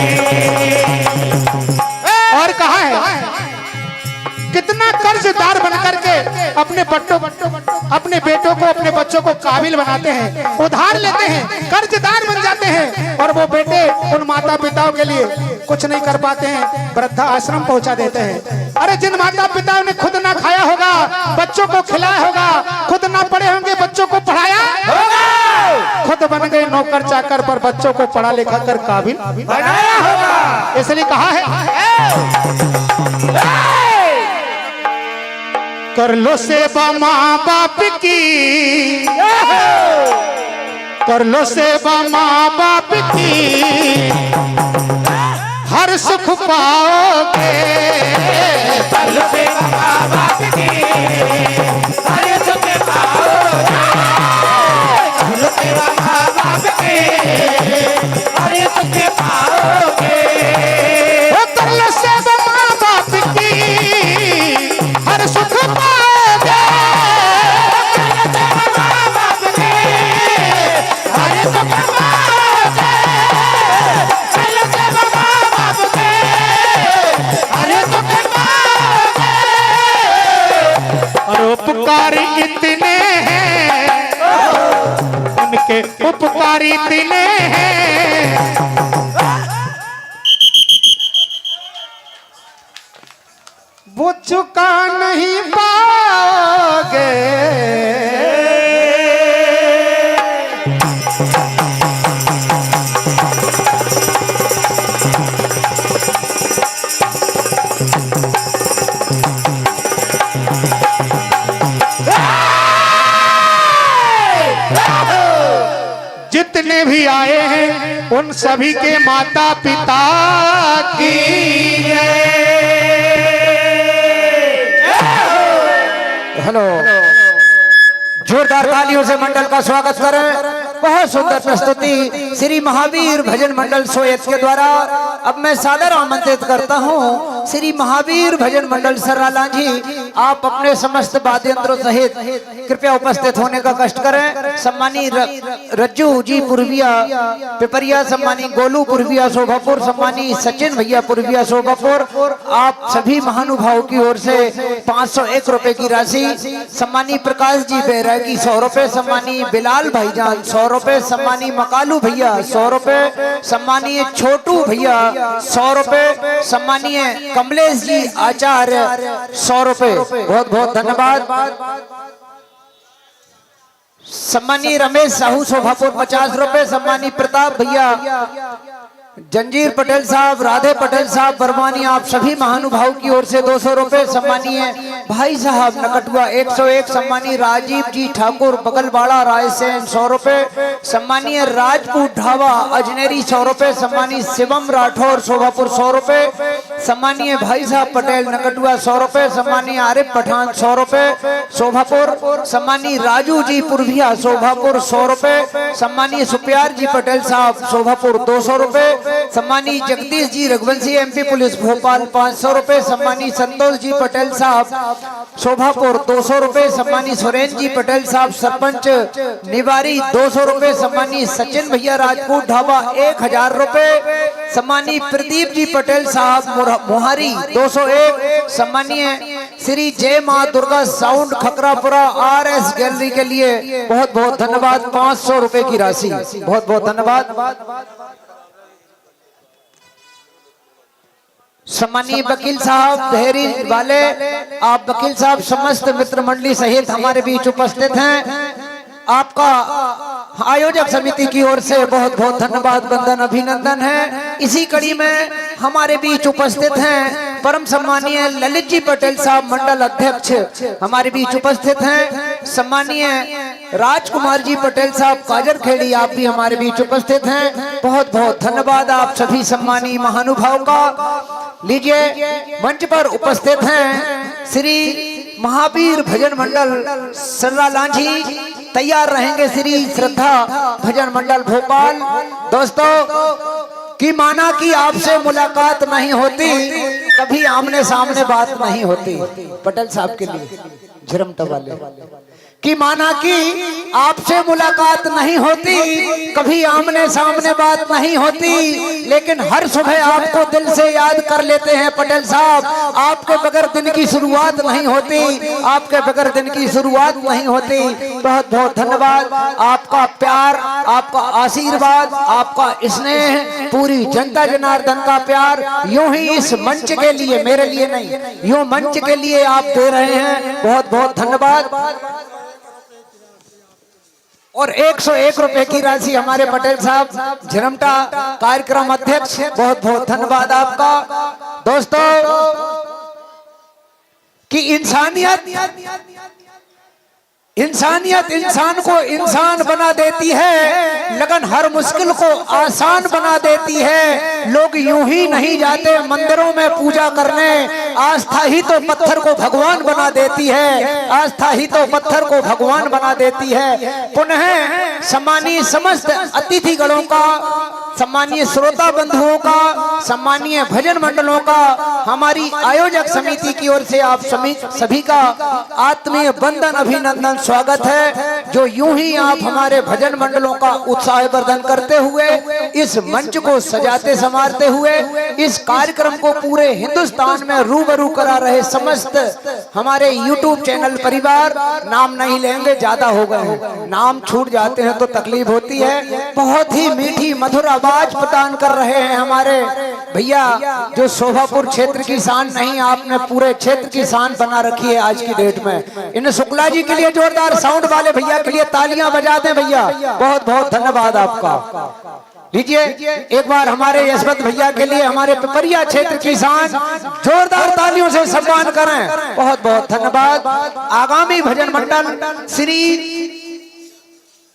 और कहा है कितना कर्जदार बनकर के अपने बेटों को अपने बच्चों को काबिल बनाते हैं, उधार लेते हैं, कर्जदार बन जाते हैं, और और वो बेटे उन माता पिताओं के लिए कुछ नहीं कर पाते हैं, वृद्धा आश्रम पहुंचा देते हैं। अरे जिन माता पिताओं ने खुद ना खाया होगा, बच्चों को खिलाया होगा, खुद ना पढ़े होंगे, बच्चों को पढ़ाया होगा, खुद बन गए नौकर चाकर पर बच्चों को पढ़ा लिखा कर काबिल बनाया होगा। इसलिए कहा है कर लो सेवा माँ बाप की, कर लो सेवा माँ बाप की, हर सुख पाओगे। कर लो सेवा माँ बाप की, हर सुख पाओगे। कर लो सेवा माँ बाप की, हर सुख पाओगे। कर लो सेवा माँ बाप की, हर सुख पाओगे। उपकार इतने हैं, उनके उपकार इतने हैं, वो चुका नहीं पाओगे। जितने भी आए हैं उन सभी के माता पिता की हेलो, जोरदार तालियों से मंडल का स्वागत करें। बहुत सुंदर प्रस्तुति श्री महावीर भजन मंडल सोयत के द्वारा। अब मैं सादर आमंत्रित करता हूं श्री महावीर भजन मंडल सर्राला जी, आप अपने समस्त वाद्य यंत्रों सहित कृपया उपस्थित होने का कष्ट करें। सम्मानी रज्जू जी पुरविया पिपरिया, सम्मानी गोलू पुरविया शोभापुर, सम्मानी सचिन भैया पुरविया शोभापुर, आप सभी महानुभावों की ओर से 501 रुपए की राशि, सम्मानी प्रकाश जी बैरागी 100 रुपए, सम्मानी बिलाल भाईजान 100 रुपए, सम्मानी मकालू भैया 100 रुपए, सम्मानीय छोटू भैया 100 रुपए, सम्मानीय कमलेश जी आचार्य 100 रुपए। बहुत बहुत धन्यवाद। सम्मानीय रमेश साहू शोभापुर 50 रुपए, सम्मानीय प्रताप भैया जंजीर पटेल साहब, राधे पटेल साहब बरवानी, आप सभी महानुभाव की ओर से 200 रुपए, सम्मानीय भाई साहब नकटुआ 101, सम्मानीय राजीव जी ठाकुर बगलवाड़ा रायसेन 100 रुपए, सम्मानीय राजपूत ढाबा अजनेरी 100 रुपए, सम्मानीय शिवम राठौर शोभापुर 100 रुपए, सम्मानीय भाई साहब पटेल नकटुआ 100 रुपए, सम्मानीय आरिफ पठान 100 रुपए शोभापुर, सम्मानीय राजू जी पुरभिया शोभापुर 100 रुपए, सम्मानीय सुप्यार जी पटेल साहब शोभापुर 200 रुपए, सम्मानी जगदीश जी रघुवंशी एमपी पुलिस भोपाल 500 रुपए, सम्मानी संतोष जी पटेल साहब शोभापुर 200 रुपए, सम्मानी सुरेंद्र जी पटेल साहब सरपंच निवारी 200 रुपए, सम्मानी सचिन भैया राजपूत ढाबा 1000 रुपए, सम्मानी प्रदीप जी पटेल साहब मोहारी 201, सम्मानीय श्री जय मां दुर्गा साउंड खकरापुरा RS गैलरी के लिए बहुत बहुत धन्यवाद, 500 रुपए की राशि। बहुत बहुत धन्यवाद। सम्मानीय वकील साहब धैर्य वाले, आप वकील साहब समस्त मित्र मंडली सहित हमारे बीच उपस्थित हैं। आपका आयोजक समिति की ओर से बहुत बहुत धन्यवाद, वंदन अभिनंदन है। इसी कड़ी में हमारे बीच उपस्थित हैं परम सम्मानीय ललित जी पटेल साहब मंडल अध्यक्ष हमारे बीच उपस्थित हैं। सम्मानीय राजकुमार जी पटेल साहब काजरखेड़ी, आप भी हमारे बीच उपस्थित हैं। बहुत बहुत धन्यवाद आप सभी सम्मानीय महानुभाव का। लीजिए मंच पर उपस्थित हैं श्री महावीर भजन मंडल सर्राला जी, तैयार रहेंगे श्री श्रद्धा भजन मंडल भोपाल। दोस्तों कि माना कि आपसे मुलाकात नहीं होती, कभी आमने सामने बात नहीं होती। पटेल साहब के लिए झरमटा वाले कि माना कि आपसे मुलाकात नहीं होती, कभी आमने सामने बात नहीं होती, लेकिन हर सुबह आपको दिल से याद कर लेते हैं पटेल साहब। आपके बगैर दिन की शुरुआत नहीं होती, आपके बगैर दिन की शुरुआत नहीं होती। बहुत बहुत धन्यवाद, आपका प्यार, आपका आशीर्वाद, आपका स्नेह, पूरी जनता जनार्दन का प्यार यूं ही इस मंच के लिए, मेरे लिए नहीं, यूं मंच के लिए आप दे रहे हैं। बहुत बहुत धन्यवाद। और 101 रुपए की राशि हमारे पटेल साहब झरमटा कार्यक्रम अध्यक्ष, बहुत बहुत धन्यवाद आपका। दोस्तों कि इंसानियत इंसान को इंसान बना देती है, लगन हर मुश्किल को आसान बना देती है। लोग यूं ही नहीं जाते मंदिरों में पूजा करने, आस्था ही तो पत्थर को भगवान बना देती है, आस्था ही तो पत्थर को भगवान बना देती है। पुनः सम्मानीय समस्त अतिथिगणों का, सम्मानीय श्रोता बंधुओं का, सम्मानीय भजन मंडलों का, हमारी आयोजक समिति की ओर से आप सभी का आत्मीय वंदन अभिनंदन स्वागत है। जो यूं ही आप हमारे भजन मंडलों का उत्साहवर्धन करते हुए, इस मंच को सजाते संवारते हुए, इस कार्यक्रम को पूरे हिंदुस्तान में रूबरू करा रहे समस्त हमारे YouTube चैनल परिवार, नाम नहीं लेंगे, ज्यादा हो गए, नाम छूट जाते हैं तो तकलीफ होती है। बहुत ही मीठी मधुर आवाज प्रदान कर रहे हैं हमारे भैया, जो शोभापुर क्षेत्र की शान नहीं, आपने पूरे क्षेत्र की शान बना रखी है आज की डेट में। इन शुक्ला जी के लिए जोरदार साउंड वाले भैया के लिए तालियां बजा दें भैया, बहुत बहुत धन्यवाद आपका। लीजिए एक बार हमारे यशवंत भैया के लिए, हमारे पिपरिया क्षेत्र की शान, जोरदार तालियों से सम्मान करें, बहुत बहुत धन्यवाद। आगामी भजन मंडल श्री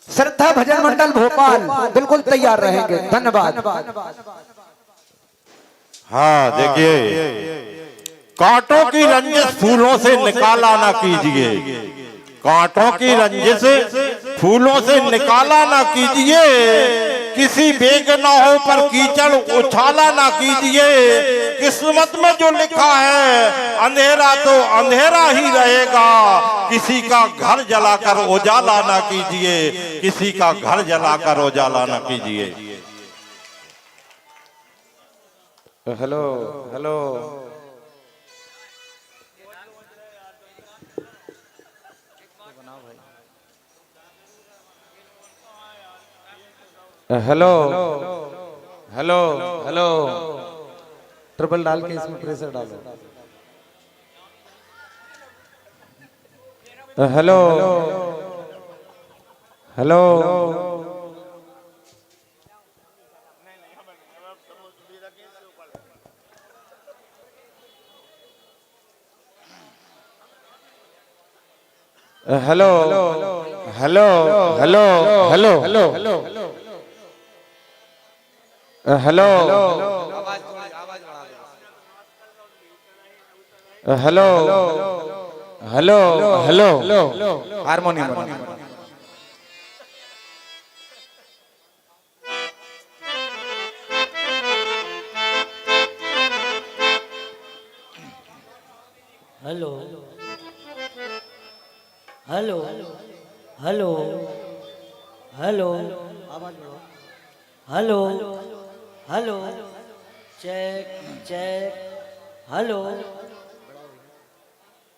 श्रद्धा भजन मंडल भोपाल बिल्कुल तैयार रहेंगे, धन्यवाद। हाँ देखिए, कांटों की रंजिश फूलों से निकाला ना कीजिए, कांटों की रंजिश फूलों से निकाला ना कीजिए, किसी बेगुनाहों पर कीचड़ उछाला ना कीजिए। किस्मत में जो लिखा है अंधेरा तो अंधेरा ही रहेगा, किसी का घर जलाकर उजाला ना कीजिए, किसी का घर जलाकर उजाला ना कीजिए। Hello hello hello hello hello, triple डाल के इसमें प्रेशर डालो। Hello hello hello hello hello hello hello hello hello hello hello harmonium hello hello hello hello hello hello, check check, hello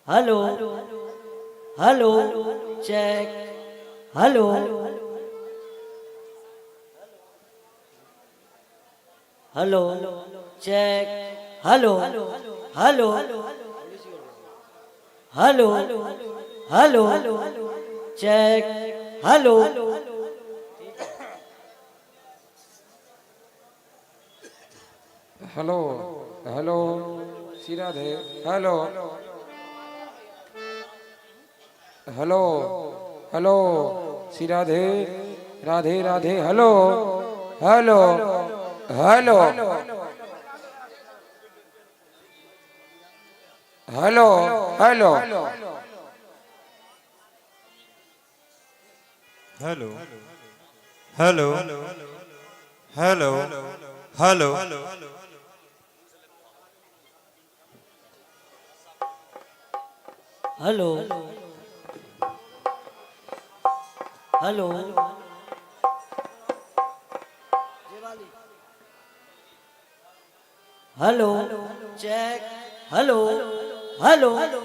hello hello, check, hello hello, check, hello hello hello hello, check, hello hello hello Shri Radhe, hello hello hello Shri Radhe Radhe Radhe, hello hello hello hello hello hello hello hello hello hello hello hello check hello hello hello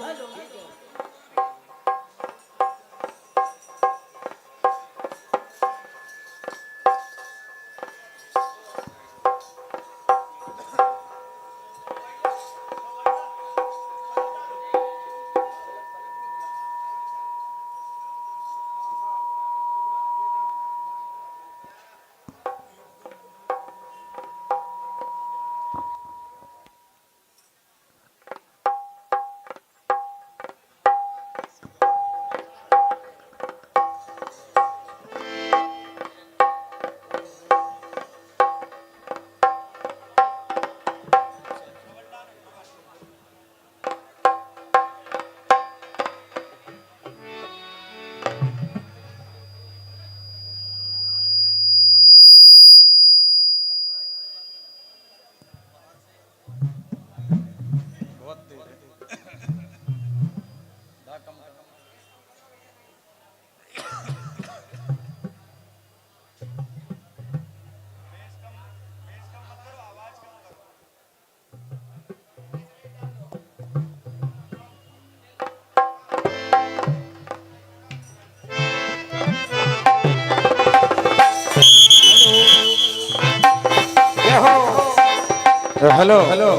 hello hello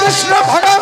Krishna भगवान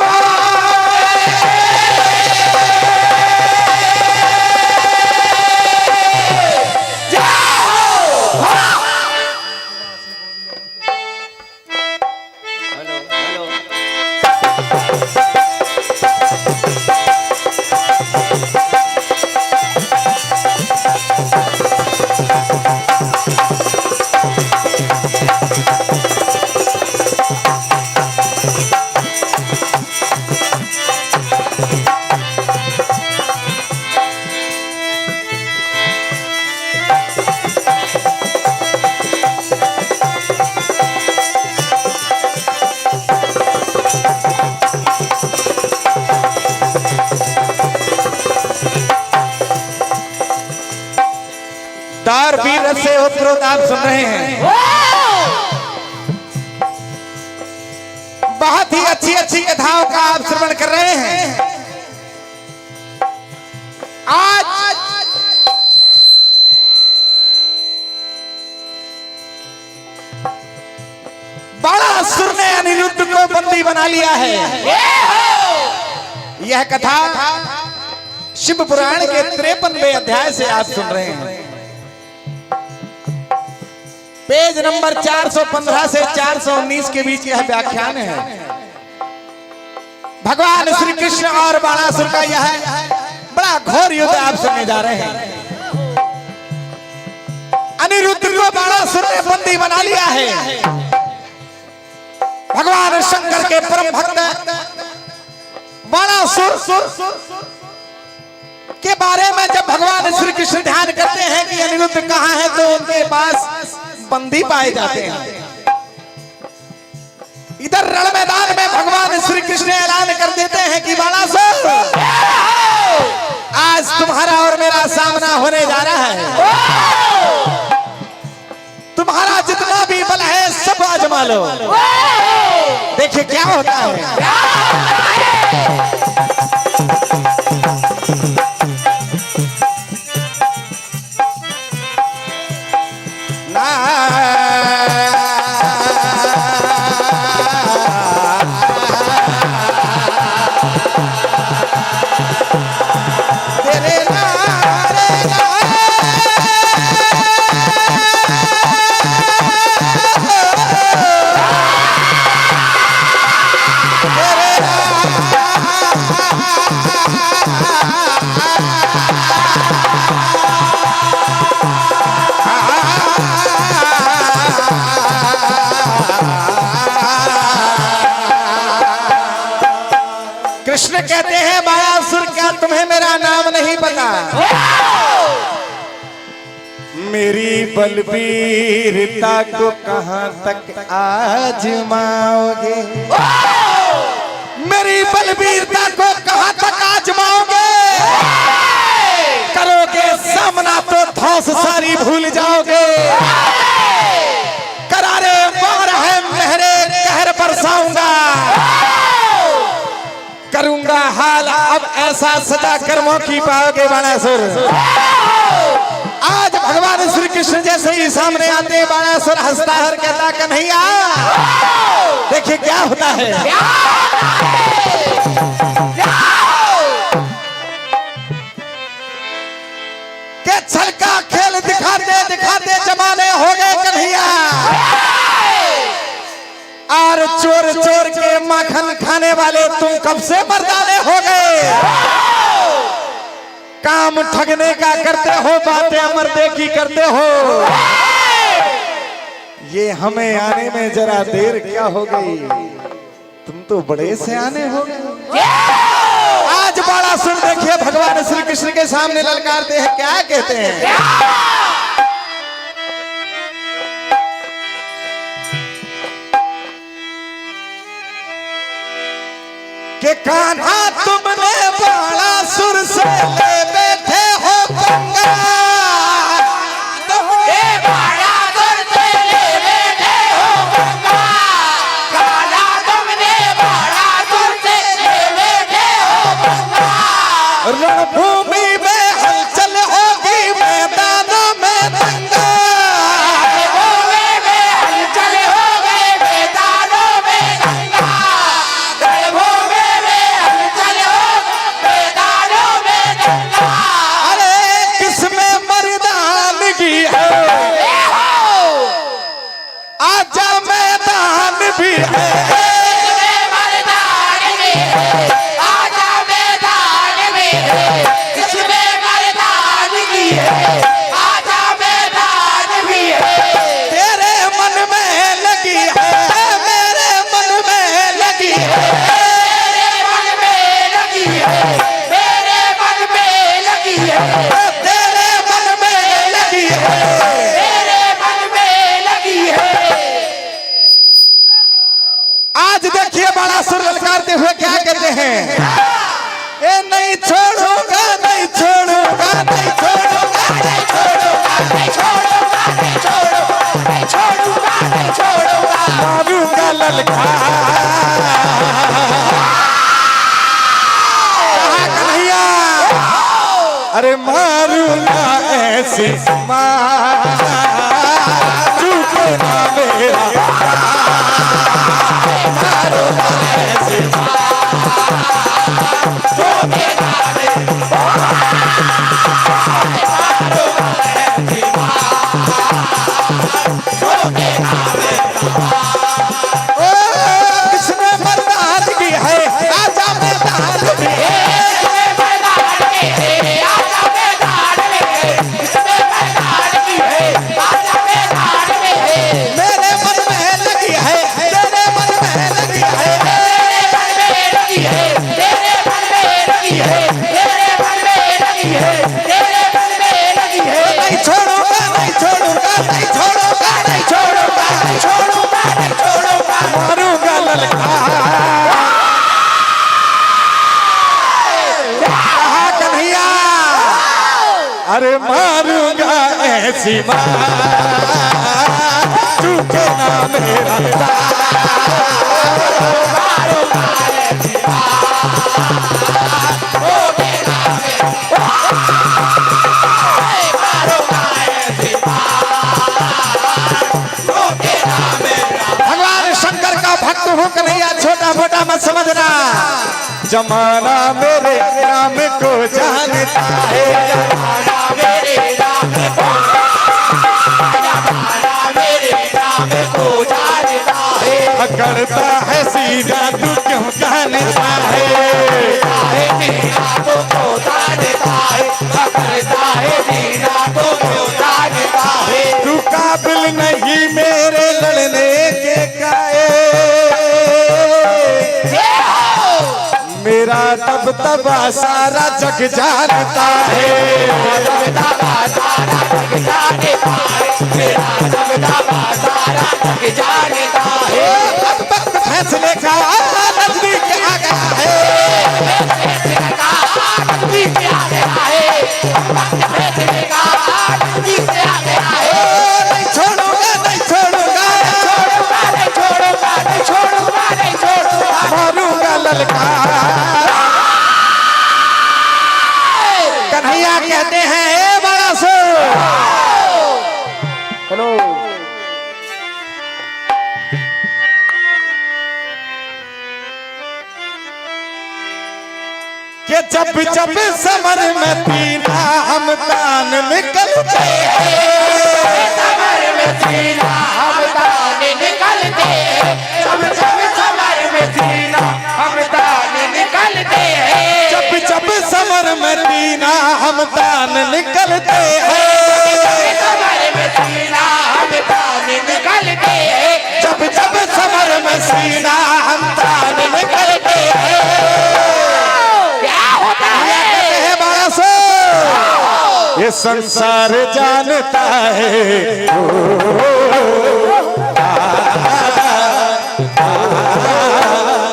दार वीर से उपरोक्त आप सुन रहे हैं। बहुत ही अच्छी अच्छी कथाओं का आप श्रवण कर रहे हैं। आज बाणासुर ने अनिरुद्ध को बंदी बना लिया है। यह कथा शिव पुराण के 53वें अध्याय से आप सुन रहे हैं। पेज नंबर 415 से 419 के बीच यह व्याख्यान है। भगवान श्री कृष्ण और बाणासुर का यह बड़ा घोर युद्ध आप सुनने जा रहे हैं। अनिरुद्ध को बाणासुर ने बंदी बना लिया है। भगवान शंकर के परम भक्त बाणासुर के बारे में जब भगवान श्री कृष्ण ध्यान करते हैं कि अनिरुद्ध कहाँ है, तो उनके पास बंदी पाए जाते हैं। इधर रण मैदान में भगवान श्री कृष्ण ऐलान कर देते हैं कि बाणासुर, आज तुम्हारा और मेरा सामना होने जा रहा है। तुम्हारा जितना भी बल है सब आजमा लो, देखिए क्या होता है। कृष्ण कहते हैं बाणासुर का क्या तुम्हें मेरा नाम नहीं पता? मेरी बलबीरता को कहां तक आजमाओगे? मेरी बलबीरता को कहां तक आजमाओगे? करोगे सामना तो धौंस सारी भूल जाओगे। करारे वार है मेहरे कहर बरसाऊंगा, करूंगा हाल अब ऐसा सजा कर्मों की पाओगे बाणासुर। आज भगवान श्री कृष्ण जैसे ही सामने आते हैं, बाणासुर हंसता है और कहता कन्हैया देखिए क्या होता है। के छल का खेल दिखाते दिखाते जमाने हो गए कन्हैया, और चोर चोर के माखन खाने वाले तुम कब से मर्दाने हो गए। काम ठगने का करते हो, बातें अमरदे की करते हो। ये हमें आने में जरा देर क्या हो गई, तुम तो बड़े सियाने हो गए। आज बाणासुर देखिए भगवान श्री कृष्ण के सामने ललकारते हैं, क्या कहते हैं? कि कान्हा तुमने बाणासुर से ले बैठे हो पंगा, तुमने बाणासुर से ले बैठे हो पंगा, कान्हा तुमने बाणासुर से ले बैठे हो पंगा। रणभूमि में हलचल होगी, मैदानों में दंगा, रणभूमि में हलचल होगी, मैदानों में दंगा, भी है इसमें मर्दान भी है, आजा मैदान भी है, इसमें मर्दान भी है, आजा मैदान भी है। तेरे मन में लगी है, मेरे मन में लगी है, तेरे मन में लगी है, मेरे मन में लगी है, तेरे मन में लगी है, मेरे मन में लगी है। आज देखिए बाणासुर ललकारते हुए क्या कहते हैं? ए नहीं छोड़ूंगा, नहीं छोड़ूंगा, नहीं छोड़ूंगा, नहीं छोड़ूंगा, नहीं छोड़ूंगा, नहीं छोड़ूंगा, नहीं छोड़ूंगा, नहीं छोड़ूंगा, मारूंगा ललकार। कहा कन्हैया, अरे मारूंगा ऐसी मार चूके ना मेरा, किसने मर्दान की है, आजा मैदान भी है, मैदान की है, आजा मैदान में है, इसमें मैदान की है, आजा मैदान में है। मेरे मन में लगी है, तेरे मन में लगी है, तेरे मन में लगी है, तेरे मन में लगी है, तेरे मन में लगी है, तेरे मन में लगी है। नहीं छोड़ूंगा, नहीं छोड़ूंगा, नहीं छोड़ूंगा, नहीं छोड़ूंगा, नहीं छोड़ूंगा, नहीं छोड़ूंगा, मारूंगा ललकार। कहा कन्हैया, अरे मारूंगा ऐसी मार चूके ना मेरा, मारूंगा ऐसी भगवान शंकर का भक्त हूँ कन्हैया, छोटा मोटा मत समझना। जमाना मेरे नाम को जानता है, जमाना मेरे नाम को, जमाना मेरे नाम को जानता है, पकड़ता है सीधा तू क्यों जानता है, सीधा को जानता है, पकड़ता है सीधा को जानता है। तू काबिल नहीं मेरे लड़ने के काए, मेरा तब तबा सारा जग जानता है। अब वक्त फैसले का नजदीक आ गया है। नहीं छोड़ूंगा, नहीं छोड़ूंगा, मारूंगा ललकार। कन्हैया कहते हैं ए बड़ा सो हेलो कि जब जब समर में पीना हम तान निकलते हैं। समर में पीना हम तान निकलते हैं। जब जब समर में पीना हम तान निकलते हैं। जब जब समर में पीना हम तान निकलते हैं। समर में पीना हम तान निकलते हैं। जब जब समर में सीना हम तान निकलते हैं। ये संसार जानता है।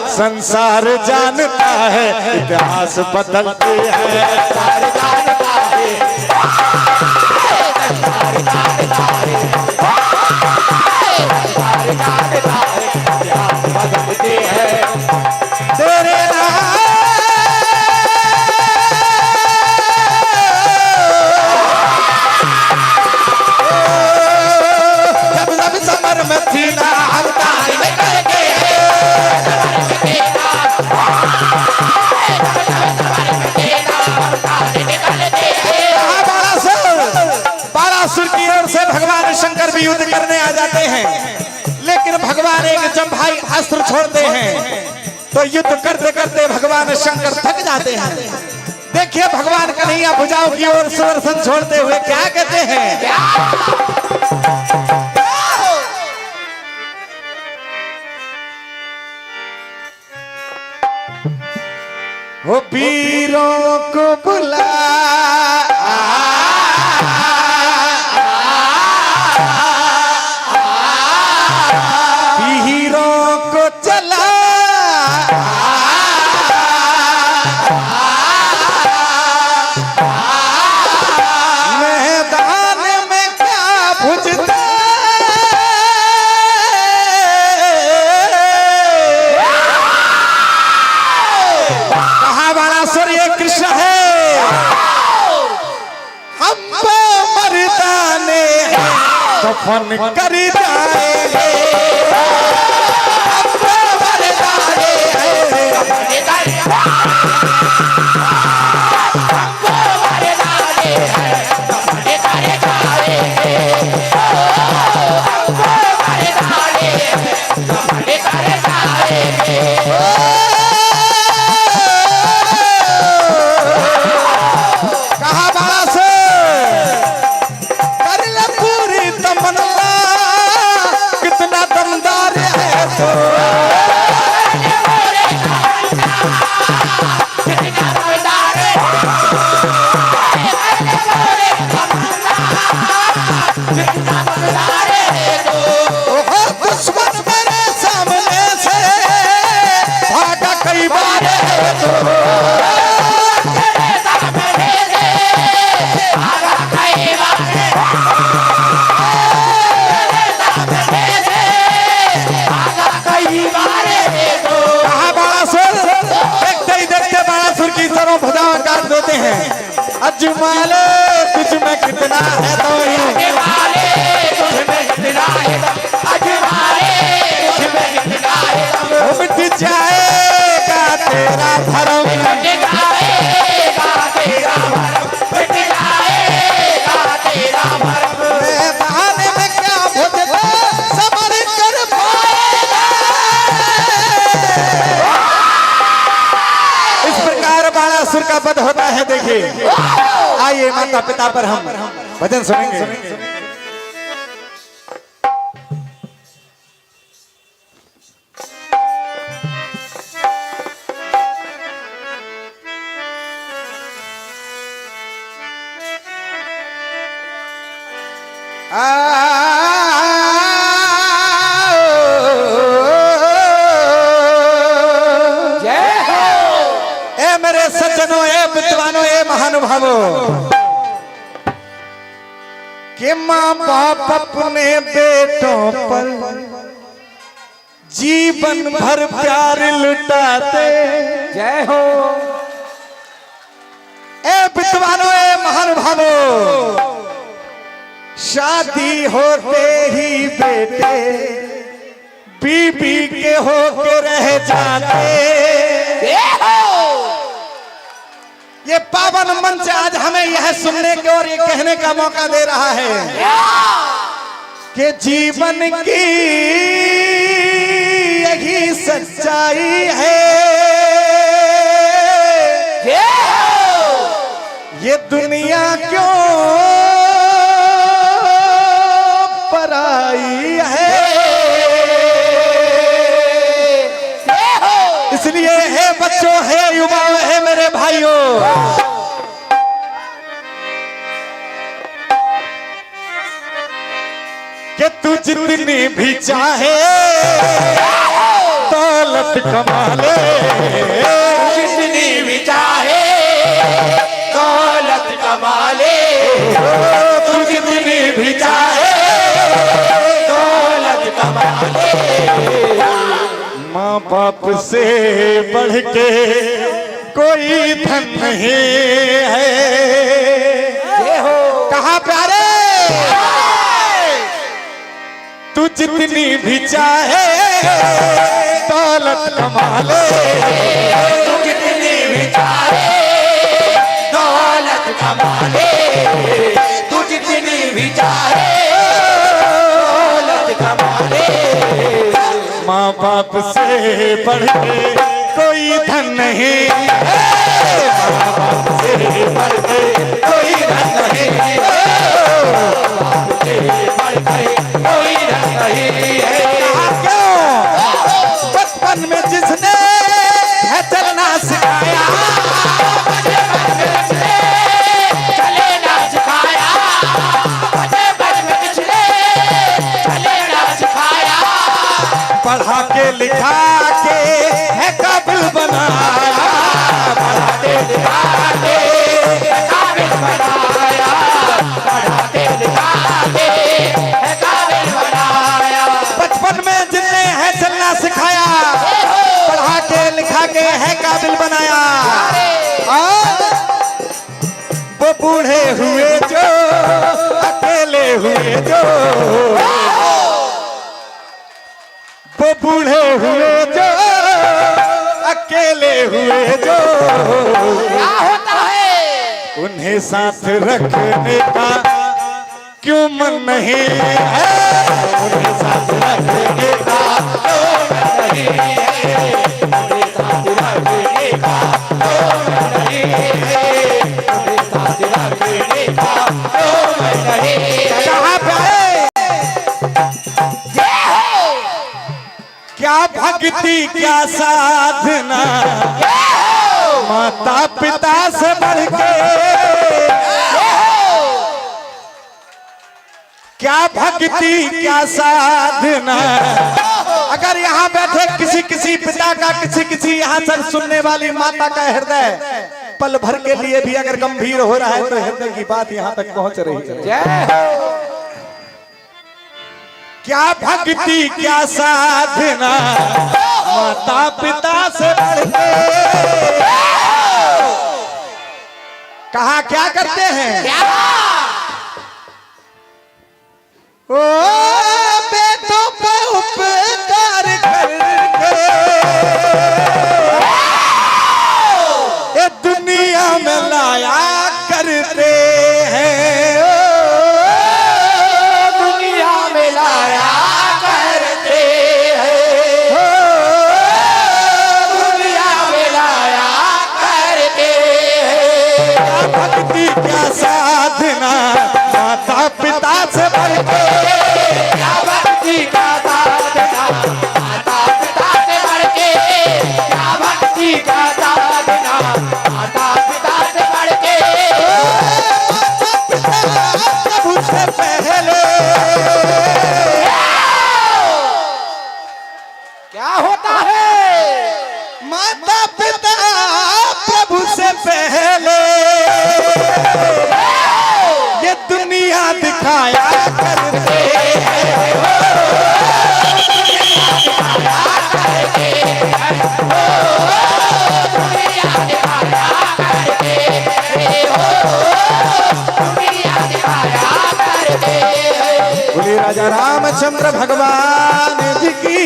संसार जानता है, इतिहास बदलते हैं। संसार जानता है, संसार जानता है, संसार जानता है, इतिहास बदलते हैं। तेरे में सीना हम तान निकलते हैं। बारासुर की ओर से भगवान शंकर भी युद्ध करने आ जाते हैं, लेकिन भगवान एक जब भाई अस्त्र छोड़ते हैं तो युद्ध करते करते भगवान शंकर थक जाते हैं। देखिए भगवान कन्हैया भुजाओं की ओर सुदर्शन छोड़ते हुए क्या कहते हैं। वो वीरों को बुला वीरों को चला मैदान में क्या भुजता कृष्ण है। हम मर्दाने दफन कर जाएंगे। हम मर्दाने दुश्मन मेरे सामने से भागा कई बार भुजाएं काट देते हैं। अजमाले तुझ में कितना है तो अजमाले तुझ में कितना है, अजमाले तुझ में कितना है, मिट जाएगा तेरा धर्म, मिट जाएगा तेरा भरम, मिट जाएगा तेरा भरम। मैदान में क्या भुजता समर कर पाएगा। इस प्रकार बाणासुर का वध होता है। देखिए आइए माता पिता पर हम भजन सुनेंगे। ए मेरे सज्जनों, ए विद्वानों, ए महानुभावों, कि माँ बाप अपने बेटों पर जीवन भर प्यार लुटाते। जय हो। ए विद्वानों, ए महानुभावों, शादी होते ही बेटे बीबी के होके रह जाते। ये पावन मंच आज हमें यह सुनने के और ये कहने का मौका दे रहा है कि जीवन की यही सच्चाई है। ये दुनिया क्यों पराई है। इसलिए है बच्चों, है युवाओं, है मेरे भाइयों, कि तू जितनी भी चाहे दौलत कमा ले, जितनी भी चाहे दौलत कमा ले, तू जितनी भी चाहे दौलत कमा ले। माँ बाप से बढ़ के कोई धन नहीं है। कहा प्यारे, तू जितनी भी चाहे दौलत कमा ले, तू जितनी भी चाहे दौलत कमा ले, तू जितनी भी चाहे दौलत कमा ले। माँ बाप से बढ़ के कोई धन नहीं है, माँ बाप से बढ़ के कोई धन नहीं है, माँ बाप से बढ़ के कोई धन नहीं है। क्यों? बचपन में जिसने है चलना सिखाया, चले ना सिखाया, बचपन में जिसने चले ना सिखाया, पढ़ा के लिखा के है काबिल बनाया, पढ़ा के लिखा के है काबिल बनाया, पढ़ा के लिखा के है काबिल बनाया। बचपन में जिसने है चलना सिखाया, पढ़ा के लिखा के है काबिल बनाया, और वो बूढ़े हुए जो अकेले हुए जो, वो बूढ़े हुए जो अकेले हुए जो, क्या होता है उन्हें साथ रखने का क्यों मन नहीं है, उन्हें साथ रखने का क्यों मन नहीं है, उन्हें साथ रखने का क्यों मन नहीं है, उन्हें साथ रखने का क्यों मन नहीं है। कहाँ पे आए? क्या भक्ति क्या साधना, माता पिता से बढ़ के, क्या भक्ति क्या साधना। अगर यहाँ बैठे किसी पिता का, किसी यहाँ सर सुनने वाली माता का हृदय पल भर के लिए भी अगर गंभीर हो रहा है तो हृदय की बात यहाँ तक पहुंच रही है। क्या भक्ति क्या साधना, माता पिता से बढ़ के। कहा क्या करते हैं? ओ बेटों पे उपकार करके ये दुनिया में लाया करते हैं, दुनिया में लाया करते हैं, दुनिया में लाया करते हैं। भक्ति क्या साधना, माता पिता से बढ़ के, क्या भक्ति का साधना, माता पिता से बढ़ के, क्या भक्ति का साधना, माता पिता से बढ़ के। प्रभु से पहले बोला रामचंद्र भगवान जी की।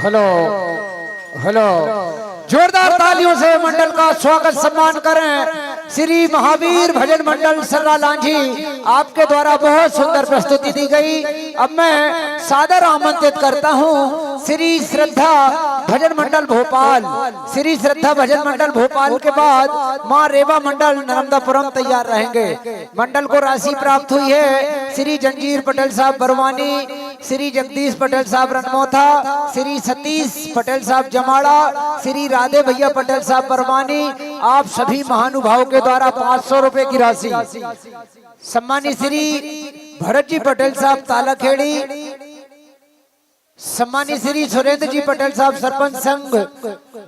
हेलो हेलो, जोरदार तालियों से मंडल का स्वागत सम्मान करें। श्री महावीर भजन मंडल सर्रा लांझी, आपके द्वारा बहुत सुंदर प्रस्तुति दी गई। अब मैं सादर आमंत्रित करता हूं श्री श्रद्धा भजन मंडल भोपाल। श्री श्रद्धा भजन मंडल भोपाल के बाद मां रेवा मंडल नर्मदापुरम तैयार रहेंगे। मंडल को राशि प्राप्त हुई है श्री जंजीर पटेल साहब बरवानी, श्री जगदीश पटेल साहब रनमौथा, श्री सतीश पटेल साहब जमाड़ा, श्री राधे भैया पटेल साहब बरवानी। आप सभी महानुभावों के द्वारा 500 रुपए की राशि। सम्मानित श्री भरत जी पटेल साहब तालाखेड़ी, सम्मानित श्री सुरेंद्र जी पटेल साहब सरपंच संघ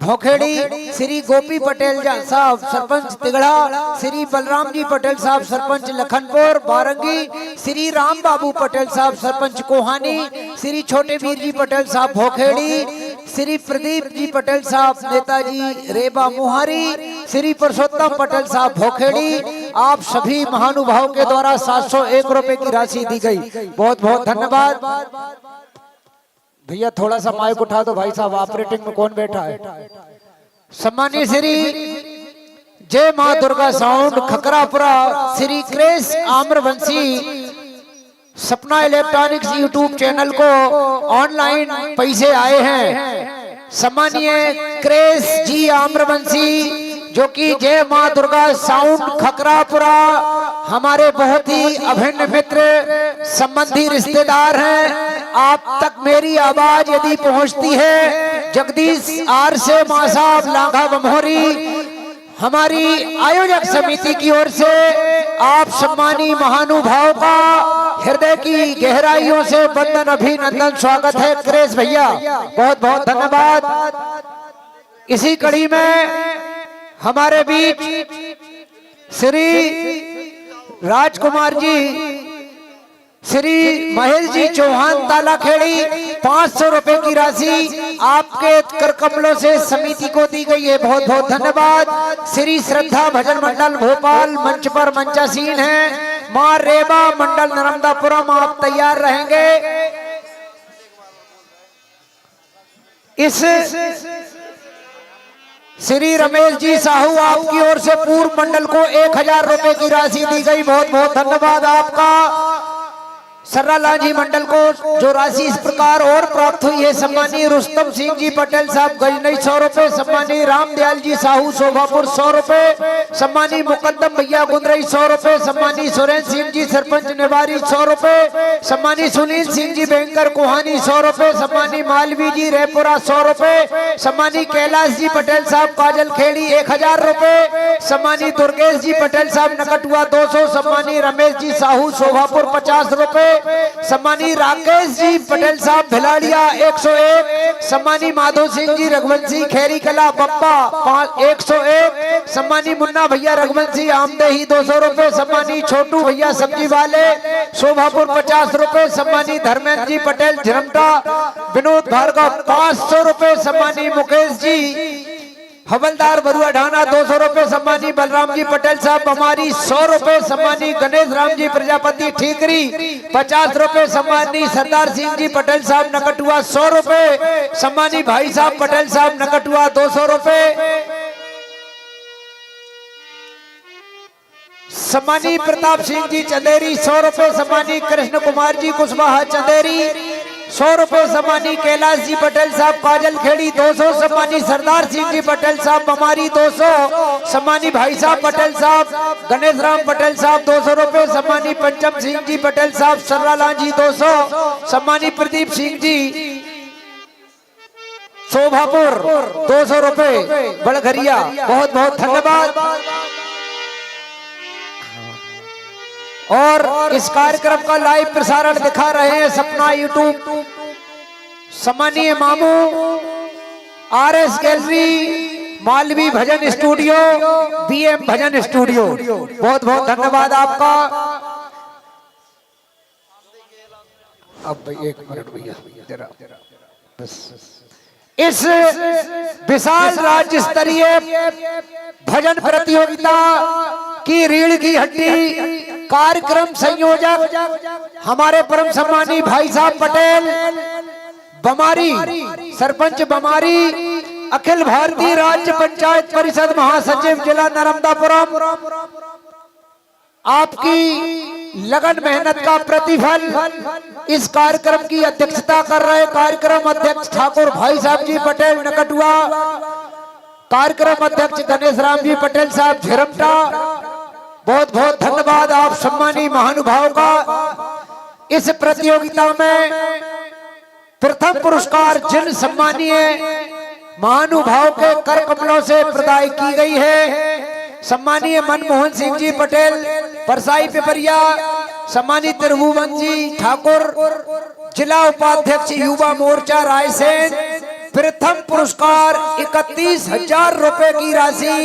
भोखेड़ी, श्री गोपी पटेल साहब सरपंच तिगड़ा, श्री बलराम जी पटेल साहब सरपंच लखनपुर बारंगी, श्री राम बाबू पटेल साहब सरपंच कोहानी, श्री छोटे वीर जी पटेल साहब भोखेड़ी, श्री प्रदीप जी पटेल साहब नेताजी रेबा मुहारी, श्री पुरुषोत्तम पटेल साहब भोखेड़ी। आप सभी महानुभावों के द्वारा 701 रुपए की राशि दी गई। बहुत बहुत धन्यवाद। भैया थोड़ा सा माइक उठा दो भाई साहब, ऑपरेटिंग में कौन बैठा है। सम्मानित श्री जय मां दुर्गा साउंड खकरापुरा, श्री क्रेस आम्रवंशी सपना इलेक्ट्रॉनिक्स यूट्यूब चैनल को ऑनलाइन पैसे आए हैं। सम्मानीय क्रेस जी आम्रवंशी जो कि जय मां दुर्गा साउंड खकरापुरा हमारे बहुत ही अभिन्न मित्र संबंधी रिश्तेदार हैं। आप तक मेरी आवाज यदि पहुंचती है, जगदीश आर से मां साहब लांघा बमोरी हमारी आयोजक समिति की ओर से आप सम्मानी महानुभाव का हृदय की गहराइयों से वंदन अभिनंदन स्वागत है। क्रेस भैया बहुत बहुत धन्यवाद। इसी कड़ी में हमारे बीच श्री राजकुमार जी, श्री महेश जी चौहान तालाखेड़ी 500 रुपए की राशि आपके कर कमलों से समिति को दी गई है। बहुत बहुत धन्यवाद। श्री श्रद्धा भजन मंडल भोपाल मंच पर मंचासीन है। मां रेवा मंडल नर्मदापुरम आप तैयार रहेंगे। इस श्री रमेश जी साहू आपकी ओर से पूर्व मंडल को 1000 रुपए की राशि दी गई। बहुत बहुत धन्यवाद आपका। सर्रा लांझी मंडल को जो राशि इस प्रकार और प्राप्त हुई है, सम्मानीय रुस्तम सिंह जी पटेल साहब गजनई 100 रुपए, सम्मानीय रामदयाल जी साहू शोभापुर 100 रुपए, सम्मानीय मुकद्दम भैया गुंदरई 100 रुपए, सम्मानीय सुरेंद्र सिंह जी सरपंच निवारी 100 रुपए, सम्मानीय सुनील सिंह जी बैंकर कोहानी 100 रुपए, सम्मानीय मालवी जी रेपुरा 100 रुपए, सम्मानीय कैलाश जी पटेल साहब काजल खेड़ी 1000 रुपए, सम्मानीय दुर्गेश जी पटेल साहब नकटुआ 200, सम्मानीय रमेश जी साहू शोभापुर 50 रुपए, सम्मानीय राकेश जी पटेल साहब भिलाड़िया 101, सम्मानीय माधो सिंह जी रघुवंशी खेरी कला बप्पा 101, सम्मानीय मुन्ना भैया रघुवंशी आमदेही 200 रुपए, सम्मानीय छोटू भैया सब्जी वाले शोभापुर 50 रुपए, सम्मानीय धर्मेंद्र जी पटेल झरमटा विनोद भार्गव 500 रुपए, सम्मानीय मुकेश जी हवलदार बरुआ ढाना 200 रुपए, सम्मानीय बलराम जी पटेल साहब हमारी 100 रुपए, सम्मानीय गणेश राम जी प्रजापति ठीकरी 50 रुपए, सम्मानीय सरदार सिंह जी पटेल साहब नकटुआ 100 रुपए, सम्मानीय भाई साहब पटेल साहब नकटुआ 200 रुपए, सम्मानीय प्रताप सिंह जी चंदेरी 100 रुपए, सम्मानीय कृष्ण कुमार जी कुशवाहा चंदेरी 100 रुपए, सम्मानीय कैलाश जी पटेल साहब काजल खेड़ी 200, सम्मानीय सरदार सिंह जी पटेल साहब बमारी 200, सम्मानीय भाई साहब पटेल साहब गणेश राम पटेल साहब 200 रुपए, सम्मानीय पंचम सिंह जी पटेल साहब सर्रा लांझी 200, सम्मानीय प्रदीप सिंह जी शोभापुर 200 रुपए बड़घरिया। बहुत बहुत धन्यवाद। और इस कार्यक्रम का लाइव प्रसारण दिखा रहे हैं सपना यूट्यूब। सम्मानीय मामू RS गैलरी, मालवी भजन स्टूडियो, BM भजन स्टूडियो, बहुत बहुत धन्यवाद आपका। अब भाई 1 मिनट भैया जरा बस। इस विशाल राज्य स्तरीय भजन प्रतियोगिता की रीढ़ की हड्डी कार्यक्रम संयोजक हमारे परम सम्मानी भाई साहब पटेल बमारी, सरपंच बमारी, अखिल भारतीय राज्य पंचायत परिषद महासचिव जिला नर्मदापुरम। आपकी लगन मेहनत का प्रतिफल इस कार्यक्रम की अध्यक्षता कर रहे कार्यक्रम अध्यक्ष ठाकुर भाई साहब जी पटेल नकटुआ, कार्यक्रम अध्यक्ष गणेश राम जी पटेल साहब झिरमटा, बहुत बहुत धन्यवाद आप सम्मानी महानुभाव का। इस प्रतियोगिता में प्रथम पुरस्कार जिन सम्मानीय महानुभाव के कर कमलों से प्रदान की गई है, सम्मानीय मनमोहन सिंह जी पटेल परसाई पिपरिया, सम्मानित त्रिभुवन जी ठाकुर जिला उपाध्यक्ष युवा मोर्चा रायसेन। प्रथम पुरस्कार 31,000 रुपए की राशि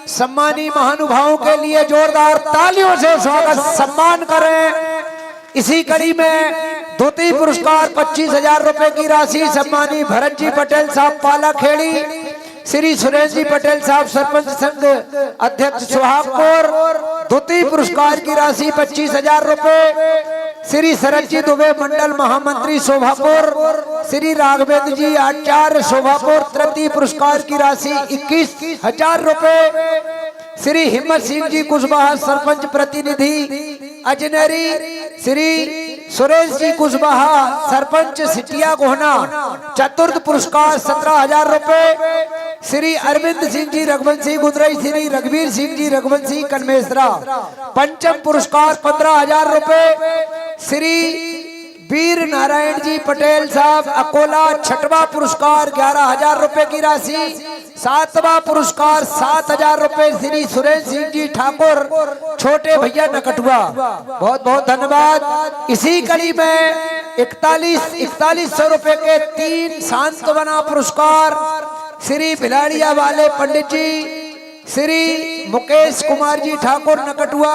सम्मानी महानुभावों के लिए जोरदार तालियों से स्वागत सम्मान करें। इसी कड़ी में द्वितीय पुरस्कार 25,000 रुपए की राशि सम्मानी भरत जी पटेल साहब पाला खेड़ी, श्री सुरेश जी पटेल साहब सरपंच संघ अध्यक्ष सुहागपुर। द्वितीय पुरस्कार की राशि 25,000 रुपए श्री शरद जी दुबे मंडल महामंत्री शोभापुर, श्री राघवेंद्र जी आचार्य शोभापुर। तृतीय पुरस्कार की राशि 21,000 रुपए श्री हिम्मत सिंह जी कुशवाहा सरपंच प्रतिनिधि अजनरी, श्री सुरेश जी कुशवाहा सरपंच सिटिया गोहना। चतुर्थ पुरस्कार 17,000 रुपए श्री अरविंद सिंह जी रघुवंशी गुदरई, श्री रघुवीर सिंह जी रघुवंशी कन्मेसरा। पंचम पुरस्कार 15,000 रुपए श्री वीर नारायण जी पटेल साहब अकोला। छठवां पुरस्कार 11,000 रुपए की राशि। सातवां पुरस्कार 7,000 रुपए श्री सुरेश सिंह जी ठाकुर छोटे भैया नकटुआ, बहुत बहुत धन्यवाद। इसी कड़ी में 41,000 रुपए के 3 सांत्वना पुरस्कार श्री भिलाड़िया वाले पंडित जी, श्री मुकेश कुमार जी ठाकुर नकटुआ,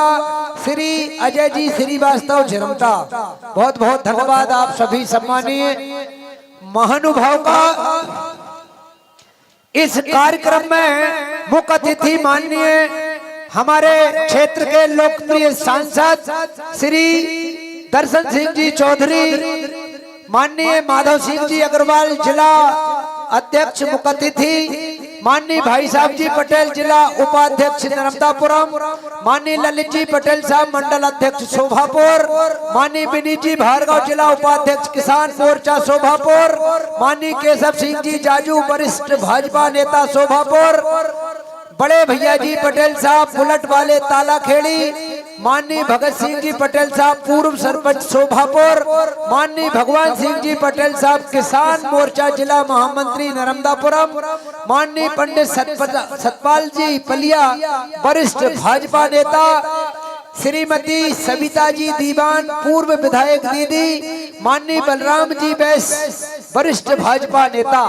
श्री अजय जी श्रीवास्तव झिरमटा, बहुत बहुत धन्यवाद आप सभी सम्मानीय महानुभाव का। इस कार्यक्रम में मुख्य अतिथि माननीय हमारे क्षेत्र के लोकप्रिय सांसद श्री दर्शन सिंह जी चौधरी, माननीय माधव सिंह जी अग्रवाल जिला अध्यक्ष मुख्य अतिथि, माननीय भाई साहब जी पटेल जिला उपाध्यक्ष नर्मदापुरम, माननीय ललित जी पटेल साहब मंडल अध्यक्ष शोभापुर, माननीय विनीत जी भार्गव जिला उपाध्यक्ष किसान मोर्चा शोभापुर, माननीय केशव सिंह जी जाजू वरिष्ठ भाजपा नेता शोभापुर, बड़े भैया जी पटेल साहब बुलेट वाले ताला खेड़ी, माननीय भगत सिंह जी पटेल साहब पूर्व सरपंच शोभापुर, माननीय भगवान सिंह जी पटेल साहब किसान मोर्चा जिला महामंत्री नर्मदापुरम, माननीय पंडित सतपाल जी पलिया वरिष्ठ भाजपा नेता, श्रीमती सविता जी दीवान पूर्व विधायक दीदी, माननीय बलराम जी बैस वरिष्ठ भाजपा नेता।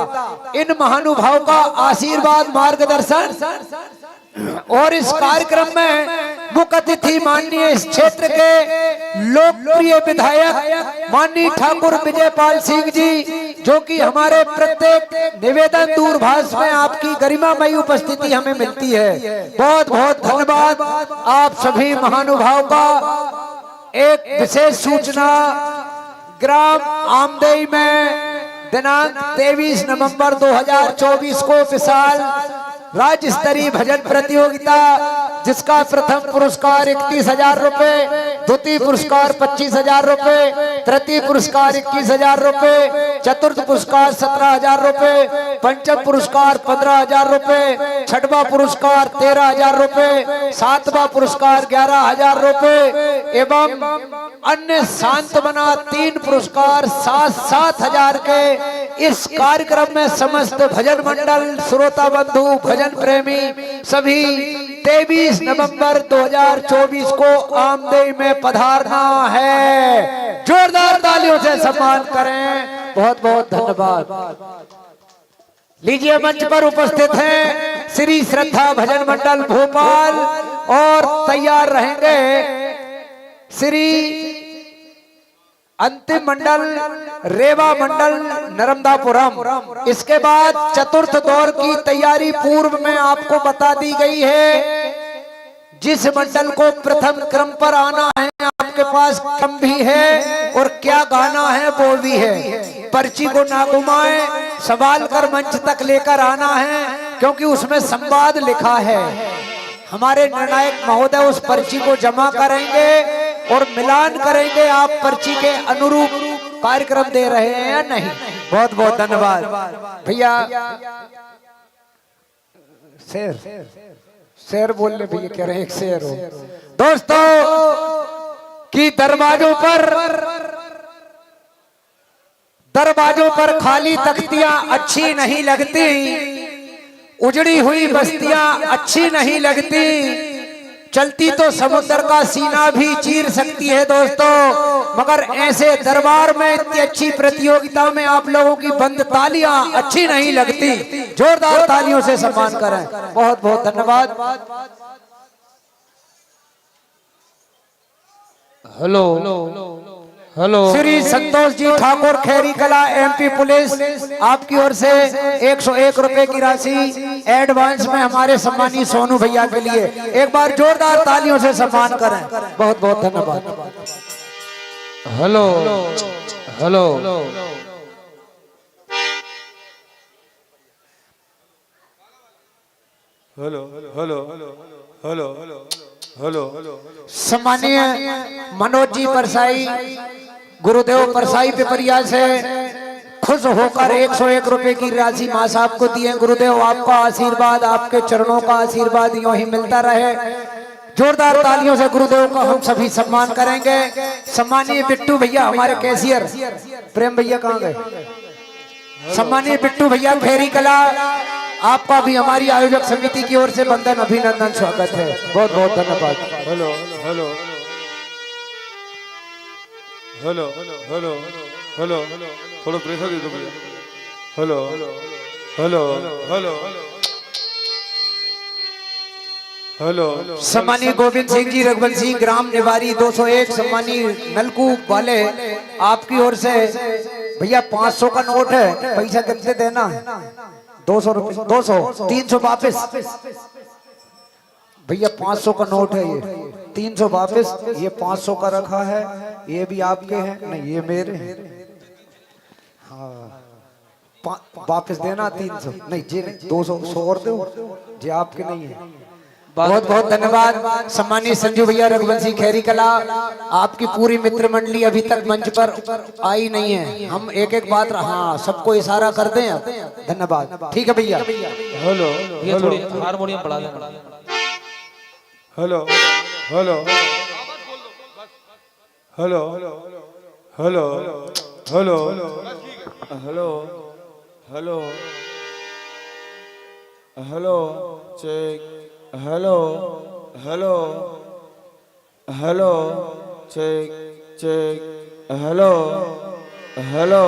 इन महानुभाव का आशीर्वाद मार्गदर्शन और इस कार्यक्रम में मुख्य अतिथि माननीय इस क्षेत्र के लोकप्रिय विधायक माननीय ठाकुर विजयपाल सिंह जी, जो कि हमारे प्रत्येक निवेदन दूरभाष में आपकी गरिमामयी उपस्थिति हमें मिलती है। बहुत बहुत धन्यवाद आप सभी महानुभाव का। एक विशेष सूचना, ग्राम आमदई में दिनांक 23 नवंबर 2024 को विशाल राज्य स्तरीय भजन प्रतियोगिता, जिसका प्रथम पुरस्कार 31,000 रुपए, द्वितीय पुरस्कार 25,000 रुपए, तृतीय पुरस्कार 21,000 रुपए, चतुर्थ पुरस्कार 17,000 रुपए, पंचम पुरस्कार 15,000 रुपए, छठवां पुरस्कार 13,000 रुपए, सातवां पुरस्कार 11,000 रुपए एवं अन्य सांत्वना 3 पुरस्कार 7,000 के इस कार्यक्रम में समस्त भजन मंडल, श्रोता बंधु, भजन प्रेमी सभी 23 नवंबर 2024 को आमदई में पधारना है। जोरदार तालियों से सम्मान करें। बहुत बहुत धन्यवाद। लीजिए मंच पर उपस्थित हैं श्री श्रद्धा भजन मंडल भोपाल और तैयार रहेंगे श्री अंतिम मंडल रेवा मंडल नर्मदापुरम। इसके बाद चतुर्थ दौर की तैयारी पूर्व में आपको बता दी गई है। जिस मंडल को प्रथम क्रम पर आना है आपके पास क्रम भी है और क्या गाना है वो भी है। पर्ची को ना घुमाएं, सवाल कर मंच तक लेकर आना है क्योंकि उसमें संवाद लिखा है। हमारे निर्णायक महोदय उस पर्ची को जमा करेंगे और मिलान करेंगे आप पर्ची के अनुरूप कार्यक्रम दे रहे हैं या नहीं। बहुत बहुत धन्यवाद भैया। शेर बोल ले भैया, कह रहे हैं एक शेर हो। दोस्तों की दरवाजों पर खाली तख्तियां अच्छी नहीं लगती, उजड़ी हुई बस्तियां अच्छी नहीं लगती, चलती तो समुद्र का सीना भी चीर सकती है दोस्तों, मगर ऐसे दरबार में इतनी अच्छी प्रतियोगिता में आप लोगों की बंद तालियां अच्छी नहीं लगती। जोरदार तालियों से सम्मान करें। बहुत बहुत धन्यवाद। हेलो हेलो श्री संतोष जी ठाकुर खैरी कला एमपी पुलिस आपकी ओर से 101 रुपए की राशि एडवांस में हमारे सम्मानी सोनू भैया के लिए एक बार जोरदार तालियों से सम्मान करें। बहुत बहुत धन्यवाद। Hello hello hello hello hello hello सम्मानीय मनोज जी परसाई गुरुदेव परसाई पिपरिया से खुश होकर 101 रुपए की राशि मां साहब को दिए। गुरुदेव आपका आशीर्वाद, आपके चरणों का आशीर्वाद यूं ही मिलता रहे। जोरदार तालियों से गुरुदेव का हम सभी सम्मान करेंगे। सम्मानीय बिट्टू भैया हमारे कैशियर, प्रेम भैया कहाँ गए? सम्मानीय बिट्टू भैया खैरी कला, आपका भी हमारी आयोजक समिति की ओर से बंधन अभिनंदन स्वागत है। बहुत बहुत धन्यवाद। Hello hello hello hello hello थोड़ा प्रेशर दे दो भैया। हेलो हेलो हेलो हेलो सम्मानीय गोविंद सिंह जी रघुवंशी ग्राम निवारी 201 सम्मानीय नलकूप वाले आपकी ओर से भैया 500 का नोट है। पैसा कितने देना? 200 रुपए, 200, 300 वापिस भैया। 500 का नोट है ये, 300 वापिस। ये 500 का रखा है, ये भी आपके हैं, नहीं ये मेरे हैं। हाँ वापिस देना 300 नहीं जी, 200 100 और दो जी, आपके नहीं है। बहुत बहुत धन्यवाद। सम्मानीय संजू भैया रघुवंशी खैरी कला, आपकी पूरी मित्र मंडली अभी तक मंच पर आई नहीं है। हम एक एक बात हाँ सबको इशारा कर दें। धन्यवाद। ठीक है भैया। हेलो ये थोड़ी हारमोनियम बढ़ा लेना। Hello hello hello hello hello hello hello hello check hello hello hello check check hello hello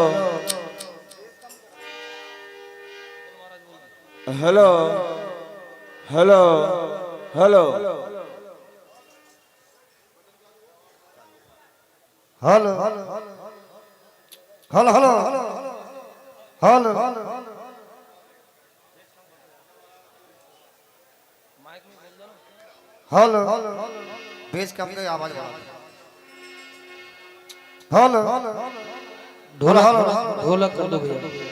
hello hello hello hello hello hello hello hello bass कम के आवाज हेलो ढोलक ढोलक कर दो भैया।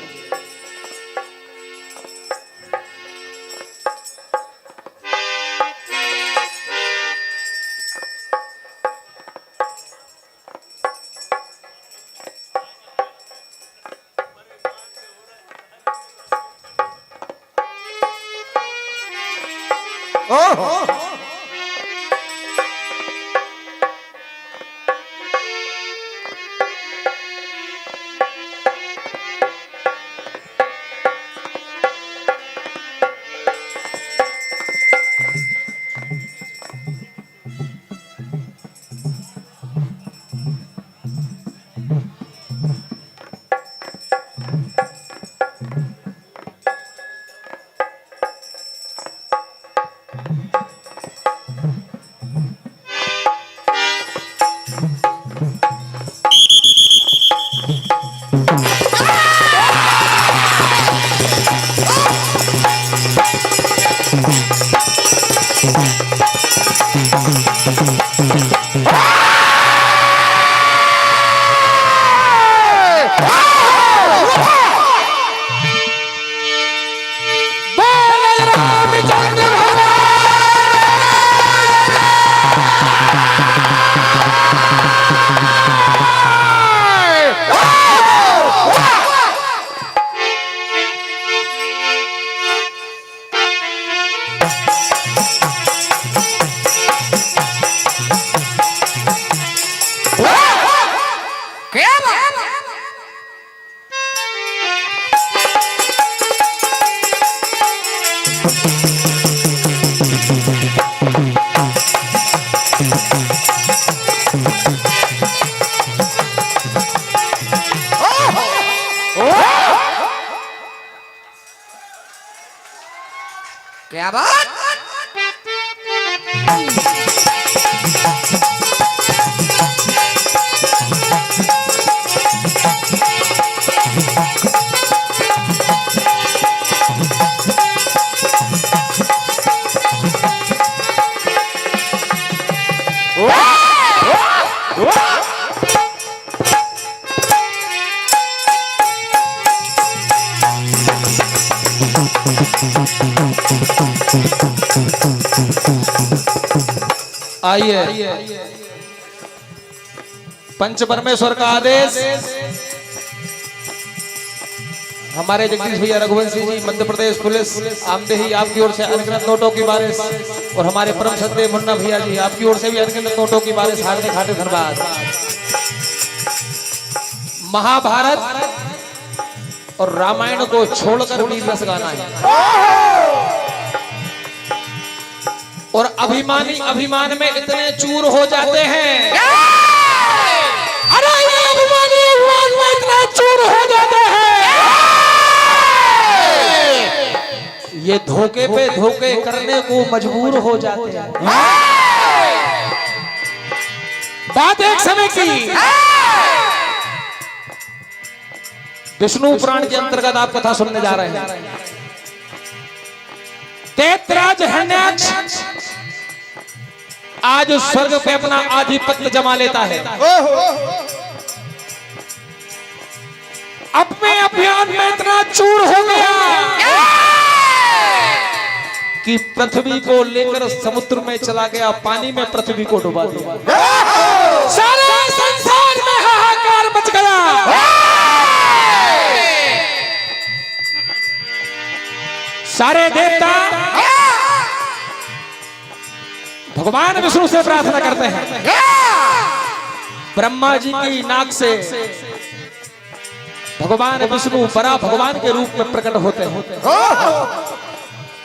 क्या बात। आइए, पंच परमेश्वर का आदेश। हमारे जगदीश भैया रघुवंशी जी, मध्य प्रदेश पुलिस आमदेही, आपकी ओर से अनगिनत नोटों की बारिश, और हमारे परम श्रद्धेय मुन्ना भैया जी, आपकी ओर से भी अनगिनत नोटों की बारिश। हार्दिक हार्दिक धन्यवाद। महाभारत और रामायण को छोड़कर वीर रस गाना है, और अभिमानी अभिमान में इतने चूर हो जाते हैं। अरे ये अभिमानी अभिमान में इतना चूर हो जाते हैं, ये धोखे पे धोखे करने को मजबूर हो जाते हैं। बात एक समय की, विष्णु पुराण के अंतर्गत आप कथा सुनने जा रहे हैं। दैत्यराज हिरण्याक्ष आज स्वर्ग पे अपना आधिपत्य जमा लेता है। अपने अभियान में इतना चूर हो गया कि पृथ्वी को लेकर समुद्र में चला गया, पानी में पृथ्वी को डुबा दिया। सारे संसार में हाहाकार मच गया। सारे देवता भगवान विष्णु से प्रार्थना करते हैं। ब्रह्मा जी की नाक से भगवान विष्णु बड़ा भगवान के रूप में प्रकट होते हैं।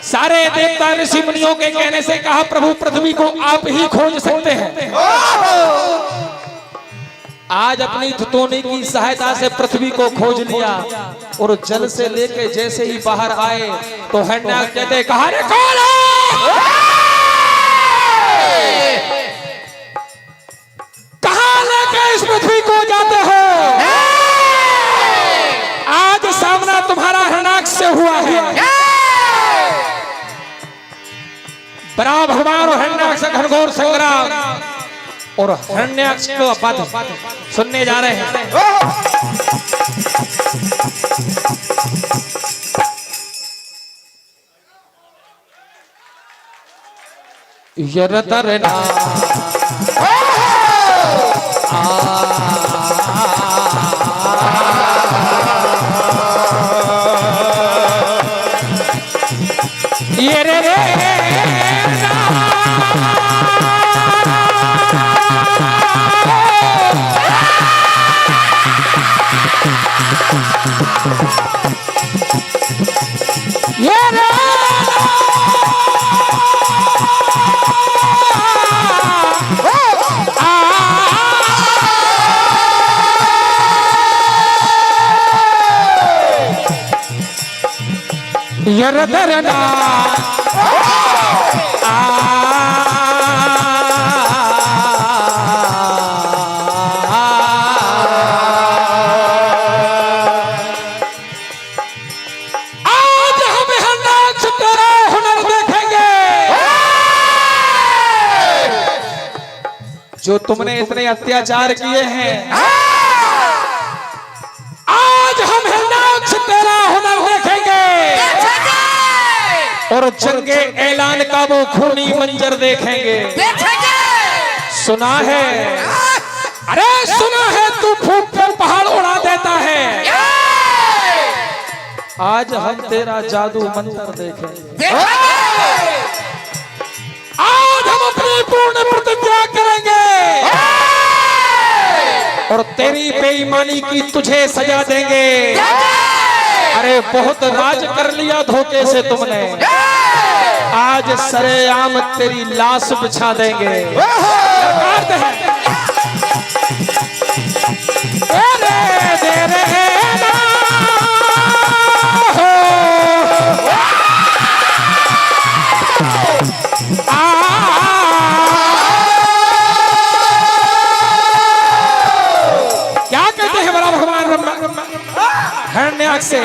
सारे देवता ऋषि मुनियों के कहने से कहा, प्रभु पृथ्वी को आप ही खोज सकते हैं। आज अपनी थुतोनी की सहायता से पृथ्वी को खोज लिया, और जल से लेके जैसे ही बाहर आए तो हिरण्याक्ष कहते, कहा रे कौन है? कहां लेके इस पृथ्वी को जाते हो? आज सामना तुम्हारा हिरण्याक्ष से हुआ है। बड़ा भगवान और हिरण्याक्ष का घनघोर संग्राम, और हिरण्याक्ष को बात सुनने जा रहे हैं। यरतरना ये रे रे यरदरना जो तुमने इतने अत्याचार किए हैं, आज हम हिरण्याक्ष तेरा हुनर देखेंगे, और जंगे ऐलान का वो खूनी मंजर देखेंगे। सुना है, अरे सुना है तू फूंक कर पहाड़ उड़ा देता है। आज हम तेरा जादू मंत्र देखेंगे। आज हम अपनी पूर्ण प्रतिज्ञा करेंगे, और तेरी बेईमानी की तुझे सजा देंगे। अरे बहुत राज कर लिया धोखे से तुमने, आज सरेआम तेरी लाश बिछा देंगे। क्या कहते हैं बड़ा भगवान हिरण्याक्ष से?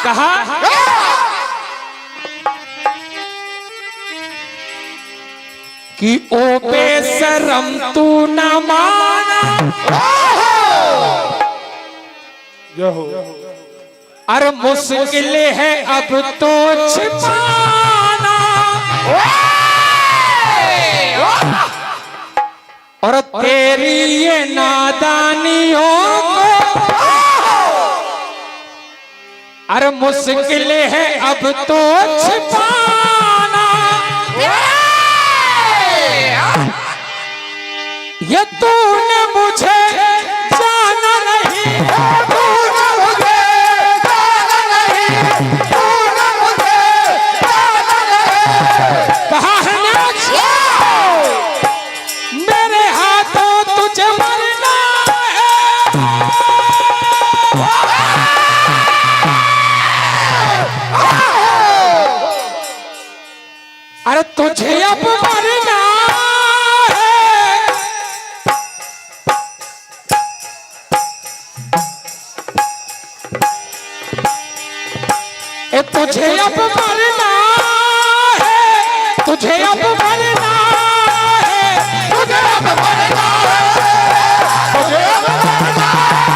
कहा कि ओ बेशरम तू न माना, अरे मुश्किल है अब तो छिपाना, और तेरी ये नादानियों को अरे मुश्किल है अब तो छिपाना। ये तूने मुझे जाना नहीं, तूने मुझे जाना नहीं, तूने मुझे जाना नहीं। कहा है मेरे हाथों तुझे मरना है। अरे तुझे अब मरना है, तुझे अब मरना है, तुझे अब मरना है, तुझे अब मरना है, तुझे अब मरना है,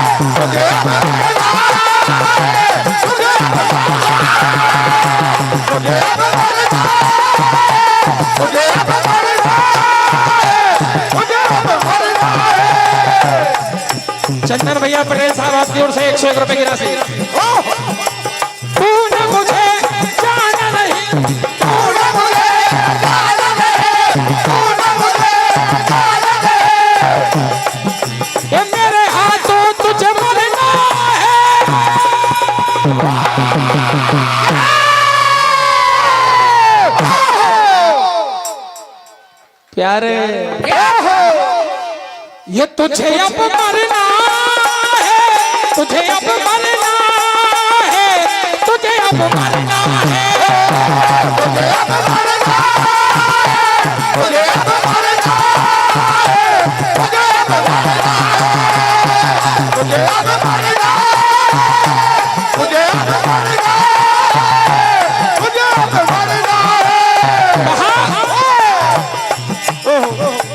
तुझे अब मरना है, तुझे अब मरना है, तुझे अब मरना है, तुझे अब मरना है, तुझे अब मरना है। चंदन भैया पटेल साहब आपकी ओर से 101 रुपए की राशि। तूने मुझे जाना नहीं, तूने मुझे जाना नहीं, तूने मुझे जाना नहीं, ये मेरे हाथों तुझे मरना है। प्यारे ये तुझे अब मरना है, तुझे अब मरना है, तुझे अब मरना है, तुझे अब मरना है, तुझे अब मरना है, तुझे अब मरना है, तुझे अब मरना है, तुझे अब मरना है, तुझे अब मरना है।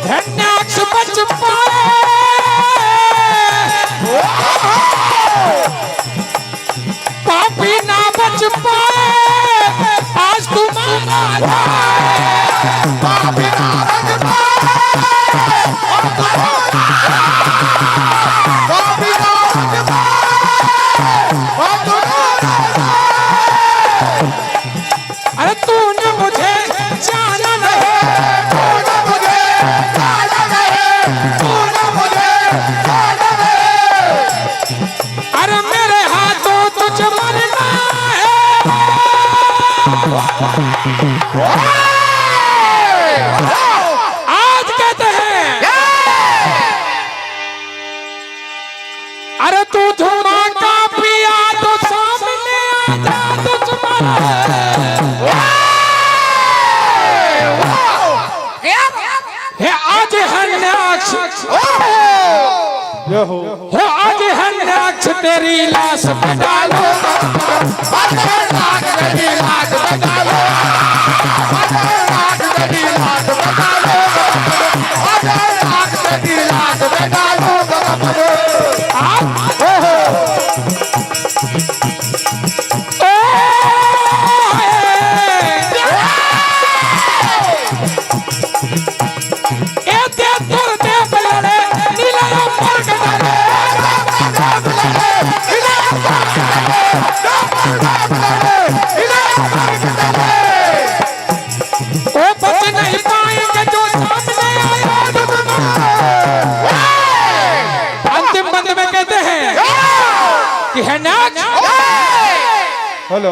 हिरण्याक्ष बच पाए, पापी ना बच पाए, आज तुम्हारा जाए। पापी ना बच पाए, पापी ना बच पाए, अरे तूने मुझे जाना नहीं, तूने मुझे जाना नहीं, तूने मुझे जाना नहीं, अरे मेरे हाथों तुझे मरना है। आज कहते हैं अरे तू धमाका पिया तो सामने आजा दुश्मन है। आज हिरण्याक्ष हो, आज हिरण्याक्ष तेरी लाश पे डालो, तेरी लाश पे डालो, तेरी लाश पे डालो, तेरी लाश पे डालो। हेलो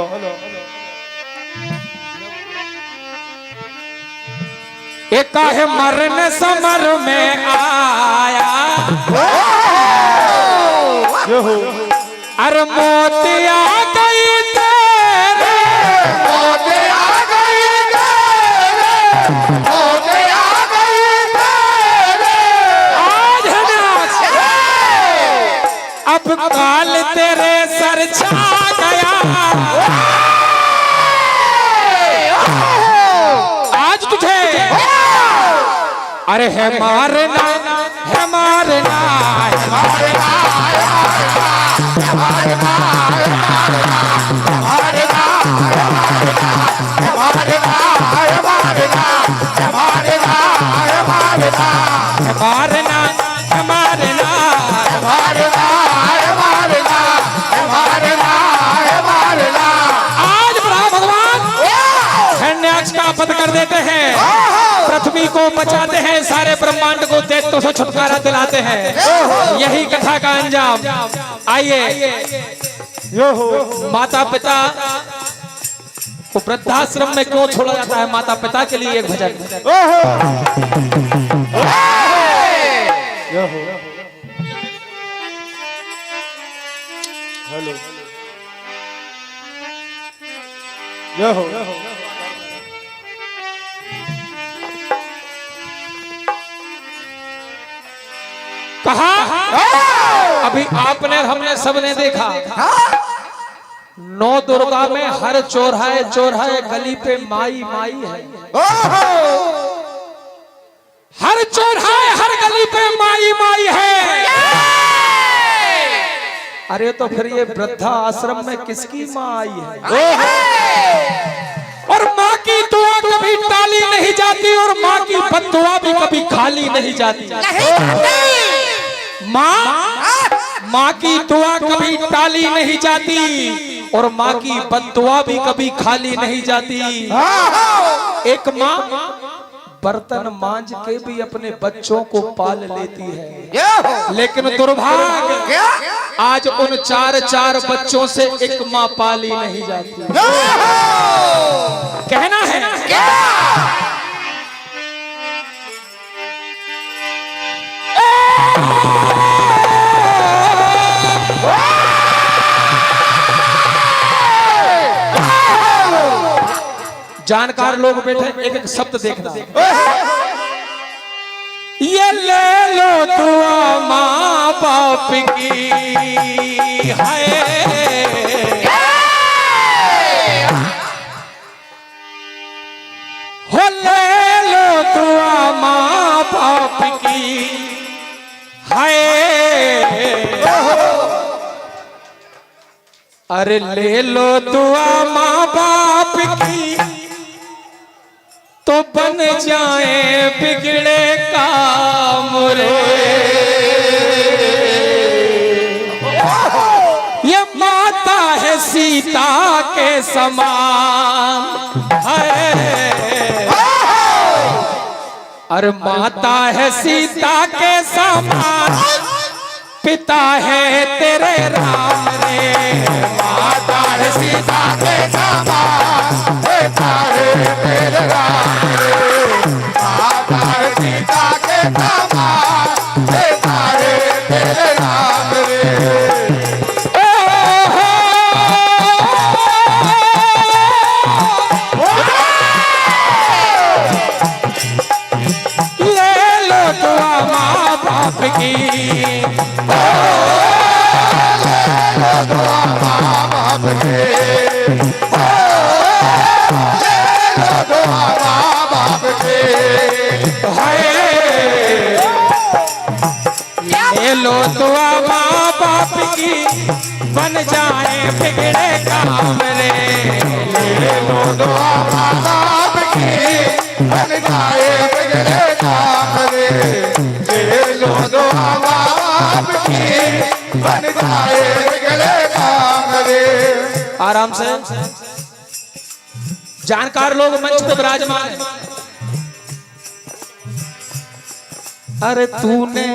एक काहे मरने समर में आया, ये हो अरे मोती आ गई तेरे, मोती आ गई तेरे, मोती आ गई तेरे, आज है नाच, अब काल तेरे सर छा गया, आज तुझे अरे है मारना, है मारना, है मारना, है मारना, है मारना, है मारना, है मारना, है मारना, है मारना, है मारना, है मारना, है मारना, है मारना, है मारना, है मारना। आज ब्रह्मा भगवान हिरण्याक्ष का वध कर देते हैं, पृथ्वी को बचाते हैं, सारे ब्रह्मांड को दैत्यों से छुटकारा दिलाते हैं। यही कथा का अंजाम। आइए, ये हो माता पिता को वृद्धाश्रम में क्यों छोड़ा जाता है, माता पिता के लिए एक भजन। ये हो हेलो ये हो कहा अभी आपने हमने सबने देखा, नौ दुर्गा में हर चौराहे चौराहे गली पे माई माई है, हर चौराहे हर गली पे माई माई है। अरे तो फिर ये वृद्धा आश्रम में किसकी माँ आई है? और माँ की दुआ कभी टाली नहीं जाती और माँ की बद्दुआ भी कभी खाली नहीं जाती। माँ की दुआ कभी टाली नहीं जाती और माँ की बद्दुआ भी कभी खाली नहीं जाती। एक माँ बर्तन मांज के भी अपने बच्चों को पाल लेती है, लेकिन दुर्भाग्य आज उन चार चार बच्चों से एक माँ पाली नहीं जाती। कहना है जानकार लोग बैठे, एक एक शब्द देखना। ये ले लो दुआ माँ बाप की है, हो ले लो दुआ माँ बाप की है, अरे ले लो दुआ माँ बाप की तो बन जाए बिगड़े काम रे। ये माता है सीता के समान है, अरे माता है सीता के समान, पिता है तेरे राम रे। माता है सीता के समान, पिता है तेरे राम रे। माता है सीता के समान, पिता है तेरे राम रे। ले लो दुआ माँ बाप की, दुआ माँ बाप के, दुआ माँ बाप के, ले लो दुआ माँ बाप की, बन जाए बिगड़े काम रे। ले लो दुआ माँ बाप की, बन जाए बिगड़े काम रे। ले लो दुआ माँ बाप की, बन जाए बिगड़े काम रे। आराम से जानकार लोग मंच पे विराजमान है। अरे तूने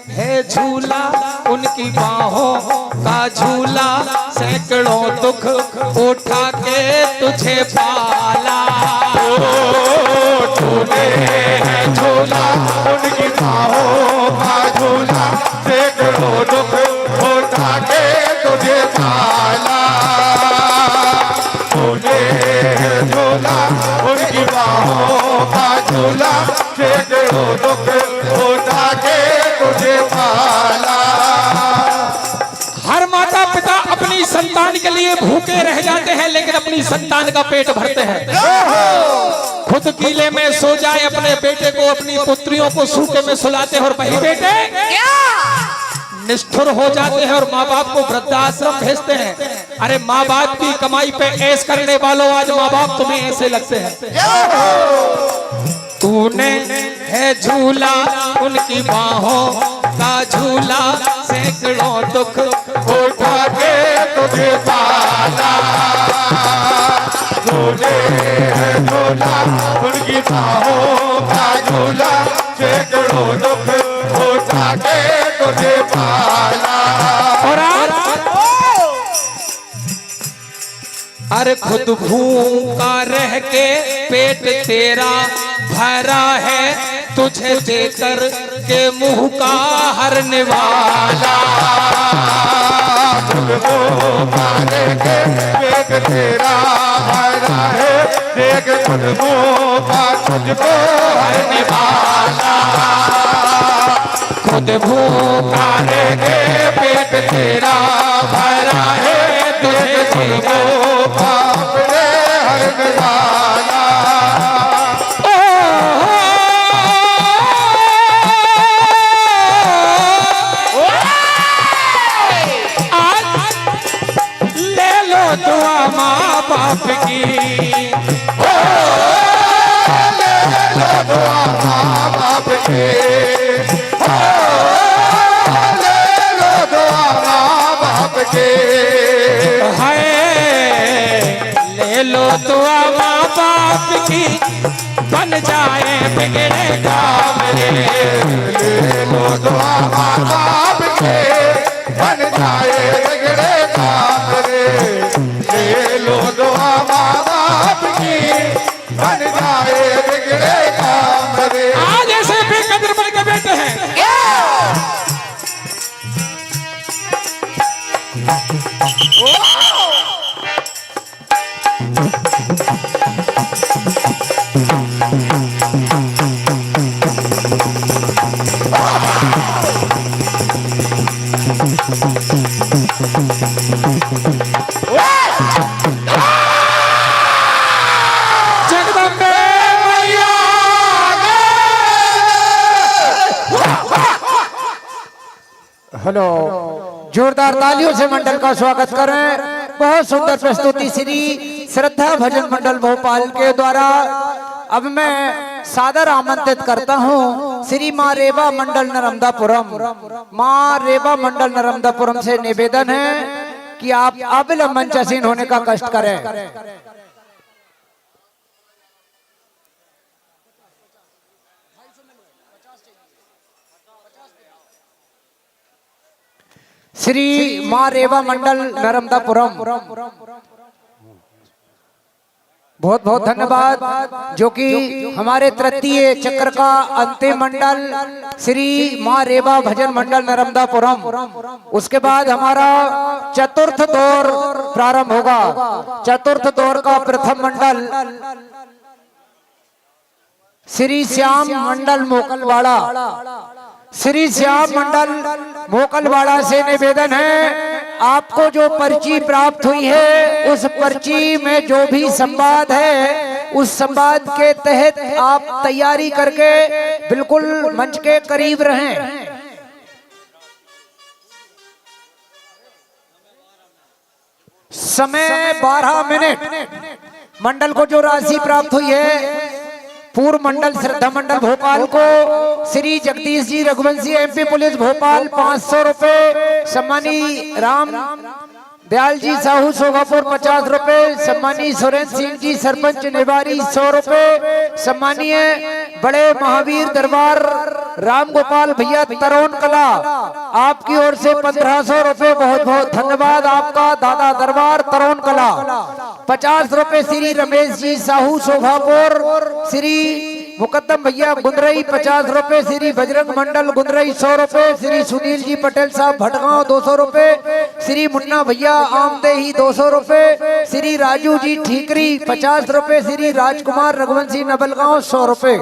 है झूला उनकी बाहों का झूला, सैकड़ों दुख उठा के तुझे पाला। तूने है झूला उनकी बाहों का झूला, सैकड़ों दुख उठा के तुझे पाला। तूने है झूला उनकी बाहों का झूला, सैकड़ों दुख उठा के तुझे पाला। हर माता पिता अपनी संतान के लिए भूखे रह जाते हैं, लेकिन अपनी संतान का पेट भरते हैं। खुद किले में सो जाए अपने बेटे को, अपनी पुत्रियों को सूखे में सुलाते हैं, और वही बेटे निष्ठुर हो जाते हैं और माँ बाप को वृद्धाश्रम भेजते हैं। अरे माँ बाप की कमाई पे ऐश करने वालों, आज माँ बाप तुम्हें ऐसे लगते हैं। तूने है झूला उनकी बाहों का झूला, सैकड़ों दुख उठा के तुझे पाला। तूने है झूला उनकी बाहों का झूला, सैकड़ों दुख उठा के तुझे पाला। और अरे खुद भूखा रह के पेट तेरा भरा है, तुझे देकर के मुंह का हरने वाला। खुद भूखा रह के पेट तेरा भरा है, देख खुद भूखा तुझको हरने वाला। खुद भूखा रह के पेट तेरा भरा है, तुझे देकर अपने हरने वाला। ले लो दुआ माँ बाप की, ले लो दुआ माँ बाप की, ले लो दुआ माँ बाप की। हाय ले लो दुआ माँ बाप की, बन जाए बिगड़े काम रे। ले लो दुआ माँ बाप की, बन जाए बिगड़े काम रे। ले लो दुआ माँ बाप की, बन जाए बिगड़े काम रे। आज ऐसे बेकदर बन के बैठे हैं। जगदम्बे मैया हेलो, जोरदार तालियों से मंडल का स्वागत करें। बहुत सुंदर प्रस्तुति श्री श्रद्धा भजन मंडल भोपाल के द्वारा। अब मैं सादर आमंत्रित करता हूं श्री माँ रेवा मंडल नर्मदापुरम। माँ रेवा मंडल नर्मदापुरम से निवेदन है कि आप अविलंब मंचासीन होने का कष्ट करें। श्री माँ रेवा मंडल नर्मदापुरम, बहुत बहुत धन्यवाद। जो कि हमारे तृतीय चक्र का अंतिम मंडल श्री माँ रेवा भजन मंडल नर्मदापुरम, उसके बाद हमारा चतुर्थ दौर प्रारंभ होगा। चतुर्थ दौर का प्रथम मंडल श्री श्याम मंडल मोकलवाड़ा। श्री श्याम मंडल मोकलवाड़ा से निवेदन है, आपको जो पर्ची प्राप्त हुई है उस पर्ची में जो भी संवाद है उस संवाद के तहत आप तैयारी करके बिल्कुल मंच के करीब रहें। समय 12 मिनट। मंडल को जो राशि प्राप्त हुई है, पूर्व मंडल श्रद्धा मंडल भोपाल को श्री जगदीश जी रघुवंशी एमपी पुलिस भोपाल 500 रुपए, सम्मानी राम दयाल जी साहू सोगापुर 50 रुपए, सम्मानी सुरेंद्र सिंह जी सरपंच निवारी 100 रुपए, सम्मानीय बड़े महावीर दरबार राम गोपाल भैया तरोन कला, आपकी ओर से 1500 रुपए, बहुत बहुत धन्यवाद आपका। दादा दरबार तरोन कला 50 रुपए, श्री रमेश जी साहू शोभापुर, श्री मुकद्दम भैया गुंदरई 50 रुपए, श्री बजरंग मंडल गुंदरई 100 रुपए, श्री सुनील जी पटेल साहब भटगांव 200 रुपए, श्री मुन्ना भैया आमदेही 200 रुपए, श्री राजू जी ठीकरी 50 रुपए, श्री राजकुमार रघुवंशी नबलगांव 100 रुपए।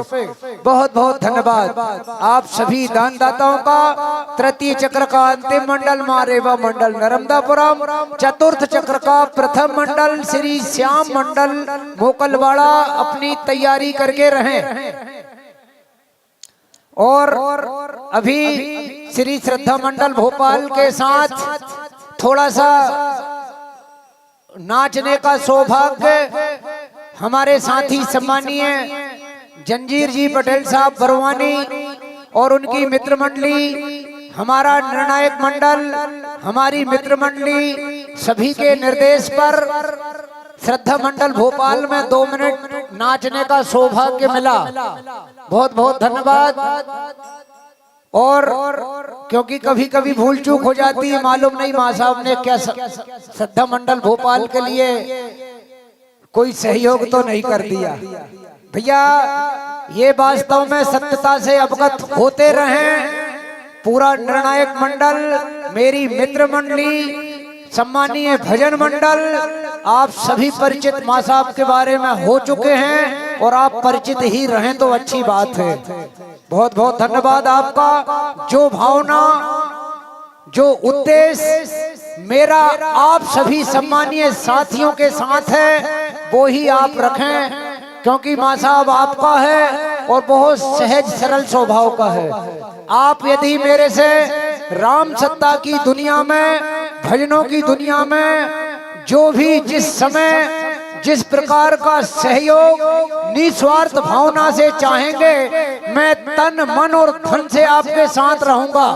बहुत बहुत धन्यवाद आप सभी दानदाताओं का। तृतीय चक्र का अंतिम मंडल माँ रेवा मंडल नर्मदापुरम, चतुर्थ चक्र का प्रथम मंडल श्री श्याम मंडल मोकलवाड़ा अपनी तैयारी करके रहें। और अभी श्री श्रद्धा मंडल भोपाल के साथ थोड़ा सा नाचने का सौभाग्य हमारे साथी सम्मानीय जंजीर जी पटेल साहब बरवानी और उनकी मित्र मंडली, हमारा निर्णायक मंडल, हमारी मित्र मंडली सभी के निर्देश पर श्रद्धा मंडल भोपाल में 2 मिनट नाचने का सौभाग्य मिला। बहुत बहुत धन्यवाद। और क्योंकि कभी कभी भूल चूक हो जाती है, मालूम नहीं माँ साहब ने क्या श्रद्धा मंडल भोपाल के लिए कोई सहयोग तो नहीं कर दिया। भैया ये वास्तव में सत्यता से अवगत होते रहें। पूरा निर्णायक मंडल, मेरी मित्र मंडली, सम्मानीय भजन मंडल, आप सभी परिचित माँ साहब के बारे में हो चुके हैं और आप परिचित ही रहें तो अच्छी बात है। बहुत बहुत धन्यवाद आपका। जो भावना, जो उद्देश्य मेरा आप सभी सम्मानीय साथियों के साथ है वो ही आप रखें, क्योंकि माँ साहब आपका है और बहुत सहज सरल स्वभाव का है। आप यदि मेरे से राम सत्ता की दुनिया में, भजनों की दुनिया में जो भी जिस समय जिस प्रकार का सहयोग निस्वार्थ भावना से चाहेंगे, मैं तन मन और धन से आपके साथ रहूंगा।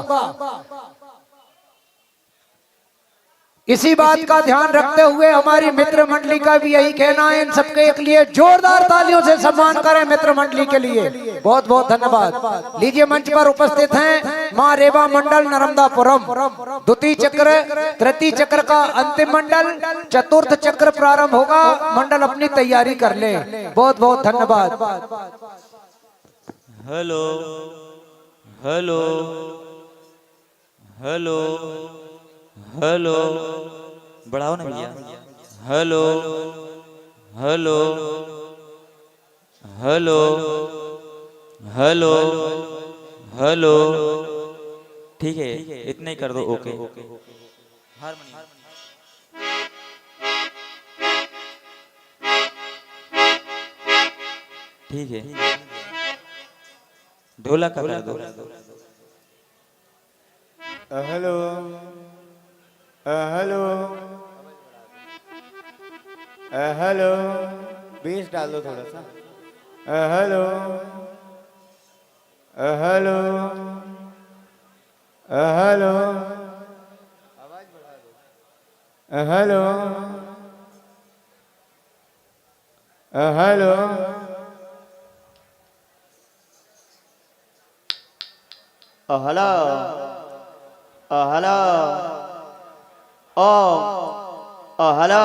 इसी बात का ध्यान रखते हुए हमारी मित्र मंडली का भी यही कहना है। इन सबके एक लिए जोरदार तालियों से सम्मान करें मित्र मंडली के लिए। बहुत बहुत धन्यवाद। लीजिए मंच पर उपस्थित हैं माँ रेवा मंडल नर्मदापुरम, द्वितीय चक्र, तृतीय चक्र का अंतिम मंडल, चतुर्थ चक्र प्रारंभ होगा। मंडल अपनी तैयारी कर ले। बहुत बहुत धन्यवाद। हेलो हेलो हेलो हेलो, बढ़ाओ ना भैया। Hello hello hello hello hello, ठीक है इतना ही कर दो। ओके हारमोनियम, ठीक है। ढोलक का कर दो। हेलो हेलो हेलो, बेस डाल दो थोड़ा सा। हेलो हेलो हेलो, आवाज बढ़ा दो। Hello hello hello hello oh hello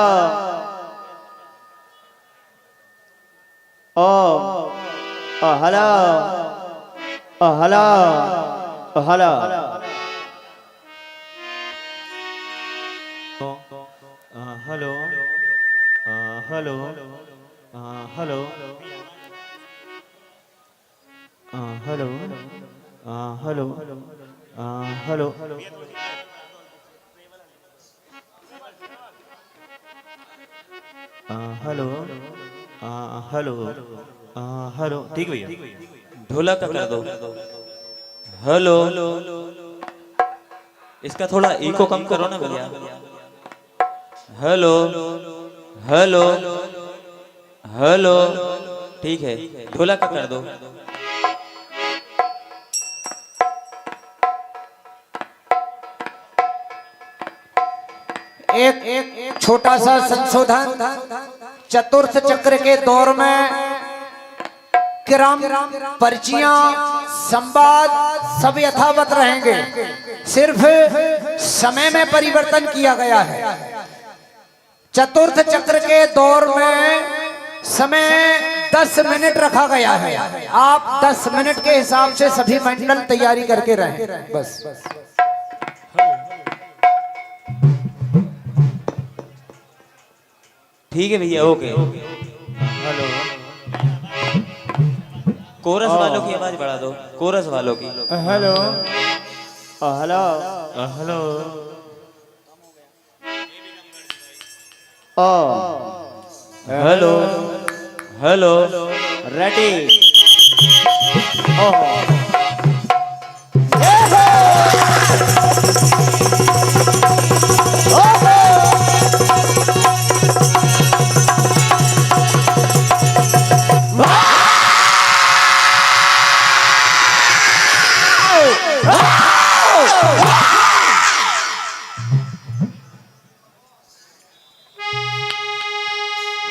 oh hello hello hello hello hello hello hello hello hello hello hello hello, ठीक भैया। ढोलक का कर दो। हेलो, इसका थोड़ा इको कम करो ना भैया। हेलो हेलो हेलो, ठीक है ढोलक का कर दो। एक छोटा सा संशोधन। चतुर्थ चक्र के दौर में क्रम, पर्चियां, संवाद सब यथावत रहेंगे। सिर्फ समय में परिवर्तन किया गया है। चतुर्थ चक्र के दौर में समय 10 मिनट रखा गया है। आप 10 मिनट के हिसाब से सभी मंडल तैयारी करके रहें बस। ठीक है भैया, ओके। हेलो कोरस वालों की आवाज बढ़ा दो, कोरस वालों की। Hello hello hello hello hello ready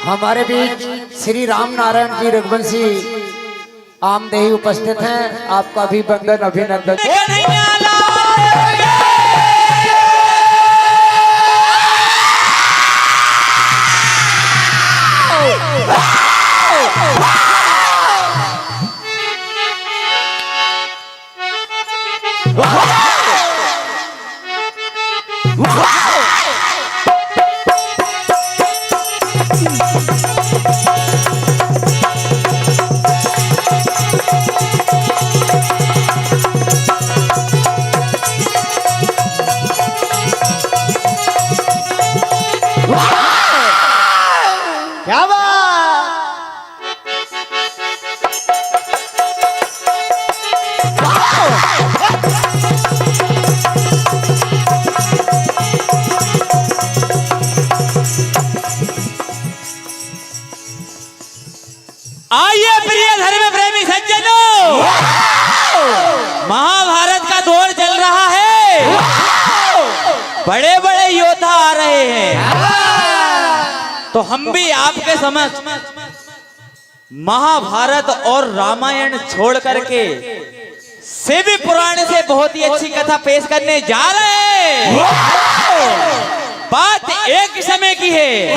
हमारे बीच श्री राम नारायण जी रघुवंशी आमदेही उपस्थित हैं। आपका अभिवंदन अभिनंदन। क्या बात। आइए प्रिय धर्म प्रेमी सज्जनों, महाभारत का दौर चल रहा है। बड़े बड़े योद्धा आ रहे हैं, तो हम भी आपके समक्ष महाभारत और रामायण छोड़ करके शिव पुराण से बहुत ही अच्छी कथा पेश करने जा रहे हैं। बात एक समय की है।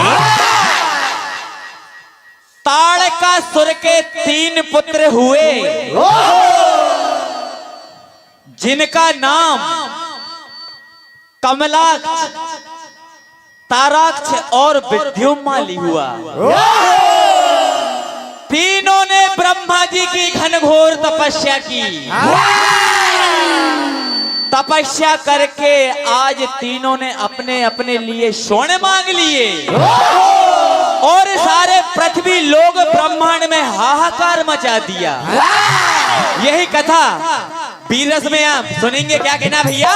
ताड़कासुर के 3 पुत्र हुए, जिनका नाम कमलाक्ष, ताराक्ष और विद्युम्माली हुआ। तीनों ने ब्रह्मा जी की घनघोर तपस्या की। तपस्या करके आज तीनों ने अपने अपने लिए स्वर्ण मांग लिए और सारे पृथ्वी लोग ब्रह्मांड में हाहाकार मचा दिया। यही कथा बीरस में आप सुनेंगे। क्या कहना भैया?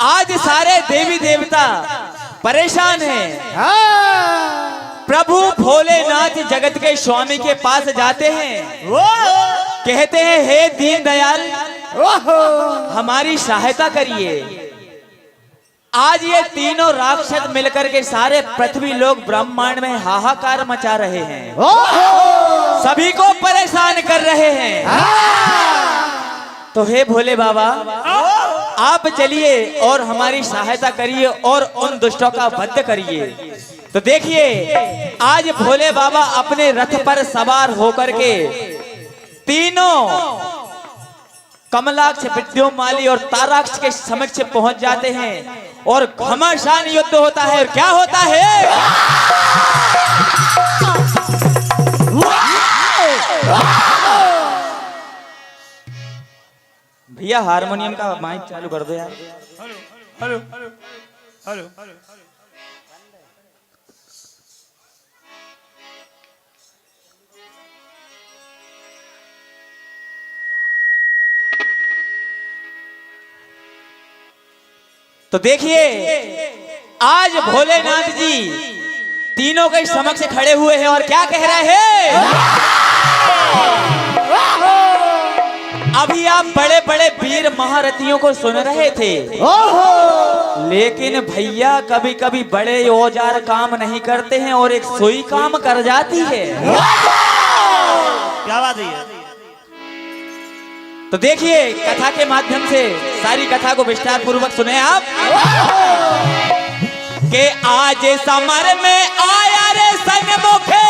आज सारे देवी देवता परेशान हैं। प्रभु भोलेनाथ जगत के स्वामी के पास जाते हैं, कहते हैं हे दीन दयाल हमारी सहायता करिए। आज ये तीनों राक्षस मिलकर के सारे पृथ्वी लोग ब्रह्मांड में हाहाकार मचा रहे हैं, सभी को परेशान कर रहे हैं। तो हे भोले बाबा आप चलिए और हमारी सहायता करिए और उन दुष्टों का वध करिए। तो देखिए आज भोले बाबा अपने रथ पर सवार होकर के तीनों कमलाक्ष, विद्युमाली और ताराक्ष के समक्ष पहुंच जाते हैं और घमासान युद्ध होता है। और क्या होता है? भैया हारमोनियम का माइक चालू कर दो यार। Hello hello hello hello. तो देखिए आज भोलेनाथ जी तीनों के समक्ष खड़े हुए हैं और क्या कह रहे हैं? अभी आप बड़े बड़े वीर महारथियों को सुन रहे थे, लेकिन भैया कभी कभी बड़े औजार काम नहीं करते हैं और एक सुई काम कर जाती है। क्या बात है? तो देखिए कथा के माध्यम से सारी कथा को विस्तार पूर्वक सुने आप। कि आज समर में आया रे सन्मुखे,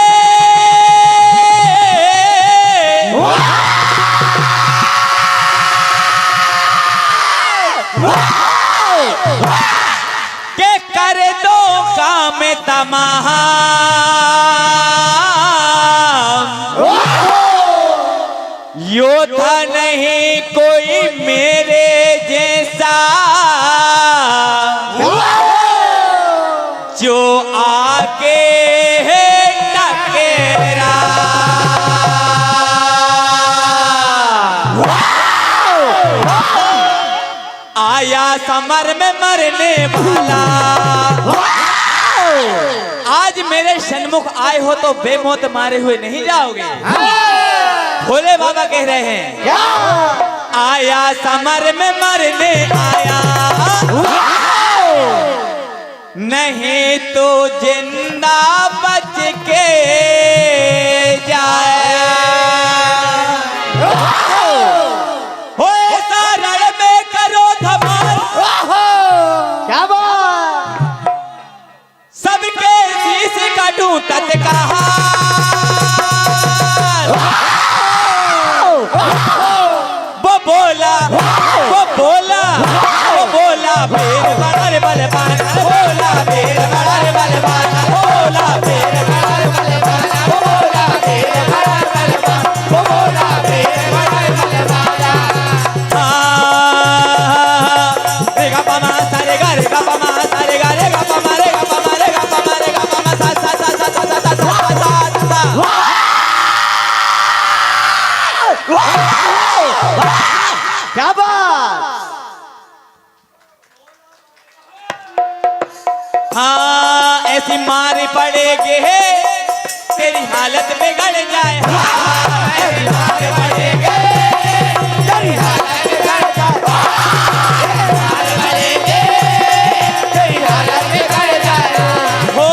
के कर दो काम तमाम, योद्धा नहीं कोई मेरे जैसा, जो आगे है टकेरा। आया समर में मरने वाला, आज मेरे सन्मुख आए हो तो बेमौत मारे हुए नहीं जाओगे। भोले बाबा कह रहे हैं आया समर में मरने आया, नहीं तो जिंदा बच के जाए। हो रण में करो धमाल, क्या बात, सबके शीश काटूं तत्काल। वो बोला बेर बड़ा रे बलवान, बोला बेर बड़ा रे बलवान, बोला बेर बड़ा रे बलवान, बोला बेर बड़ा रे बलवान, बोला बेर बड़ा रे बलवान। रे गा पा मा सा रे गा, रे गा पा मा सा रे गा, रे गा पा मा रे गा पा मा रे गा पा मा रे गा पा मा सा सा सा सा सा सा सा सा। क्या बात। हाँ ऐसी मारी पड़ेगी है तेरी हालत बिगड़ जाए। हाँ, ऐसी मारी पड़ेगी तेरी हालत बिगड़ जाए, तेरी हालत बिगड़ जाए। हो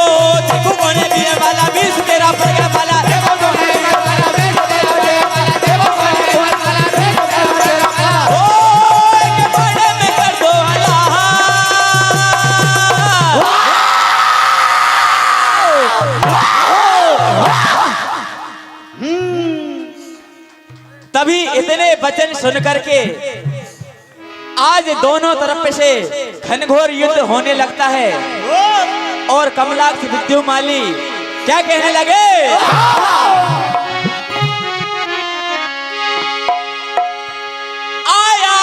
देखो कौन है बीए वाला, बीस तेरा पड़ गया वाला, देखो कौन है बीए वाला, बीस तेरा पड़ गया वाला, देखो कौन है बीए वाला, देखो कौन है बीए वाला। हो एक बड़े में कर दो अल्लाह। तभी इतने वचन सुन करके आज दोनों तरफ से घनघोर युद्ध होने लगता है और कमलाक्ष, विद्युमाली क्या कहने लगे? आया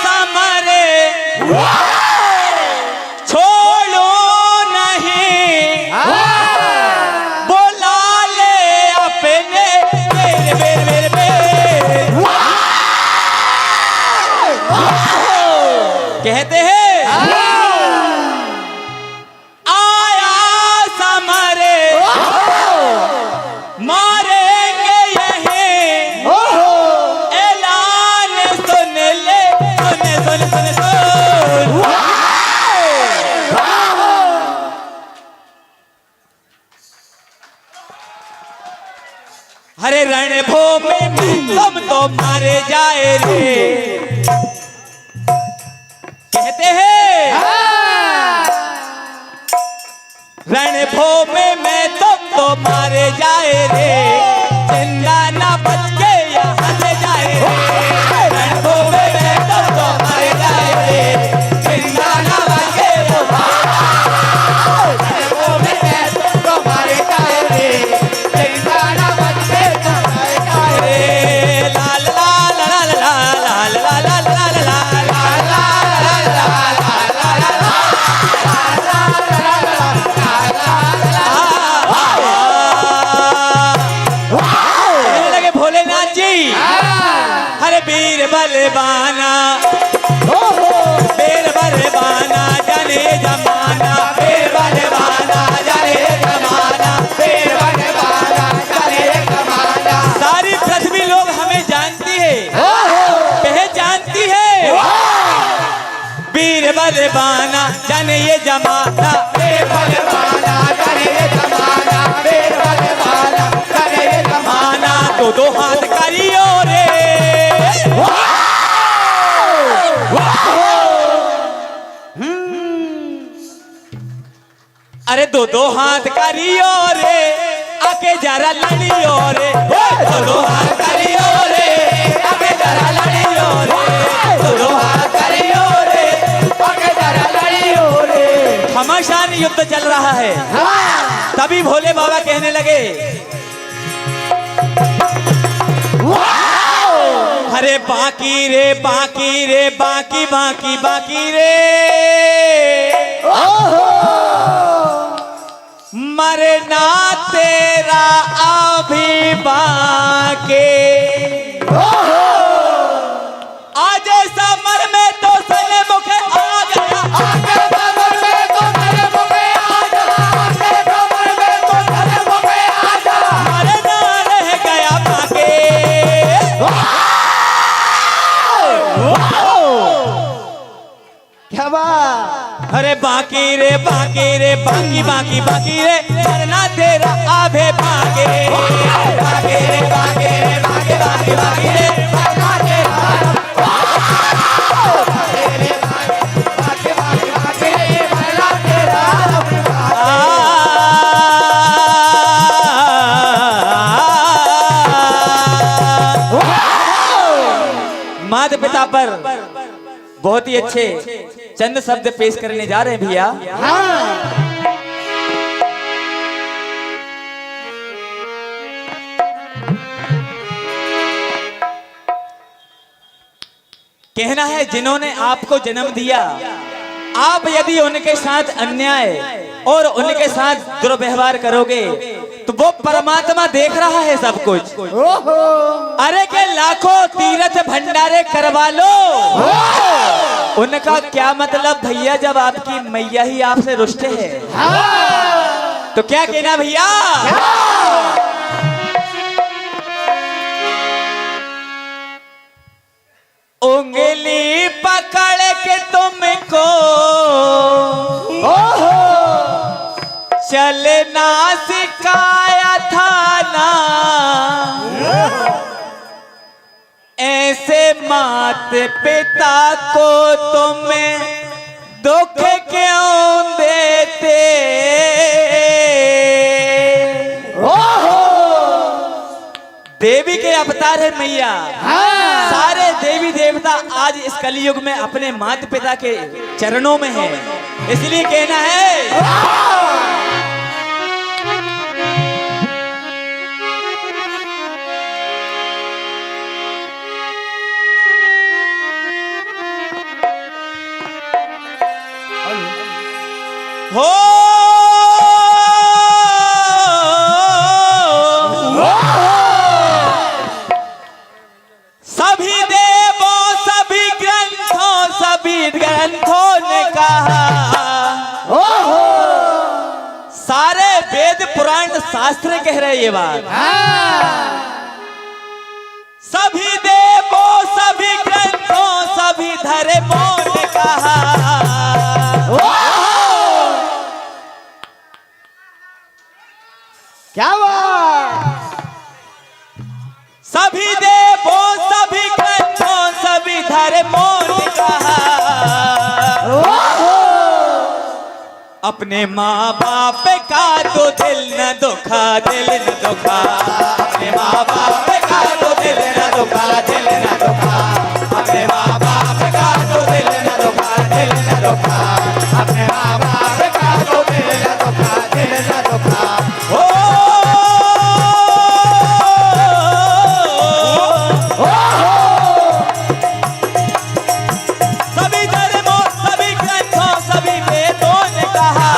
समरे छोड़ो नहीं, बोला ले अपने बेर बेर बेर बेर। कहते हैं आया समरे मारेंगे यही, ऐलान सुन ले, सुन सुन सुन सुन। हरे रणभूमि में तुम तो मारे जाए रे, कहते हैं रणभूमि में तो मारे जाए रे, जिंदा ना बच के यहाँ से जाए रे। रणभूमि में तो मारे जाए रे, जिंदा ना बच के रणभूमि में तो मारे जाए रे, जिंदा ना बच के मारे जाए रे। लाल लाल लाल लाल लाल लाल लाल लाल भोलेनाथ जी। हरे वीर बलवाना, वीर बलवाना जाने जमाना, वीर बलवाना जाने जमाना, वीर बलवाना जाने जमाना। सारी पृथ्वी लोग हमें जानती है, पहचानती है। वीर बलवाना जाने ये जमाना, वीर बलवाना जाने ये जमाना, वीर बलवाना जाने ये जमाना। दो हाथ करियो रे, अरे दो हाथ करियो रे, आके जरा लड़ियो रे। दो हाथ करियो रे, आके जरा लड़ियो रे। दो हाथ करियो रे, आके जरा लड़ियो रे। घमासान युद्ध चल रहा है। तभी भोले बाबा कहने लगे अरे बाकी रे बाकी रे बाकी बाकी बाकी रे, मरना तेरा अभी बाके। आज समर में तो सने मुखे आ गया, आज समर में तो सने मुखे आ जा, आज समर में तो सने मुखे आ जा। मरना रह गया बाके। क्या बात। अरे बाकी रे बाकी रे बाकी बाकी बाकी रे, मरना तेरा आभे भागे। बाकी रे बाकी रे बाकी बाकी बाकी रे, मरना तेरा बाकी बाकी बाकी रे, मरना तेरा। माता पिता पर बहुत ही अच्छे चंद शब्द पेश करने जा रहे हैं भैया। कहना है जिन्होंने आपको जन्म दिया, आप यदि उनके साथ अन्याय और उनके साथ दुर्व्यवहार करोगे तो वो परमात्मा देख रहा है सब कुछ। अरे के लाखों तीर्थ भंडारे करवा लो, उनका क्या मतलब भैया जब आपकी मैया ही आपसे रुष्ट है। तो क्या कहना भैया। उंगली पकड़ के तुमको चलना सिखाया था ना, ऐसे मात पिता को तुम्हें दुख क्यों देते। देवी के अवतार है मैया। सारे देवी देवता आज इस कलयुग में अपने माता पिता के चरणों में हैं, इसलिए कहना है हो सभी देवों सभी ग्रंथों ने कहा, सारे वेद पुराण शास्त्र कह रहे ये बात। सभी देवों सभी ग्रंथों सभी धर्मों ने कहा, क्या बात। सभी देवों सभी ग्रंथों सभी धर्मों ने कहा, अपने माँ बाप का तो दिल न दुखा, दिल न दुखा। अपने माँ बाप का तो दिल न दुखा, दिल न दुखा। अपने माँ बाप का तो दिल न दुखा, दिल न दुखा। अपने माँ बाप का तो दिल न दुखा, दिल न दुखा। ओ सभी धर्मों, सभी ग्रंथों, सभी वेदों ने कहा,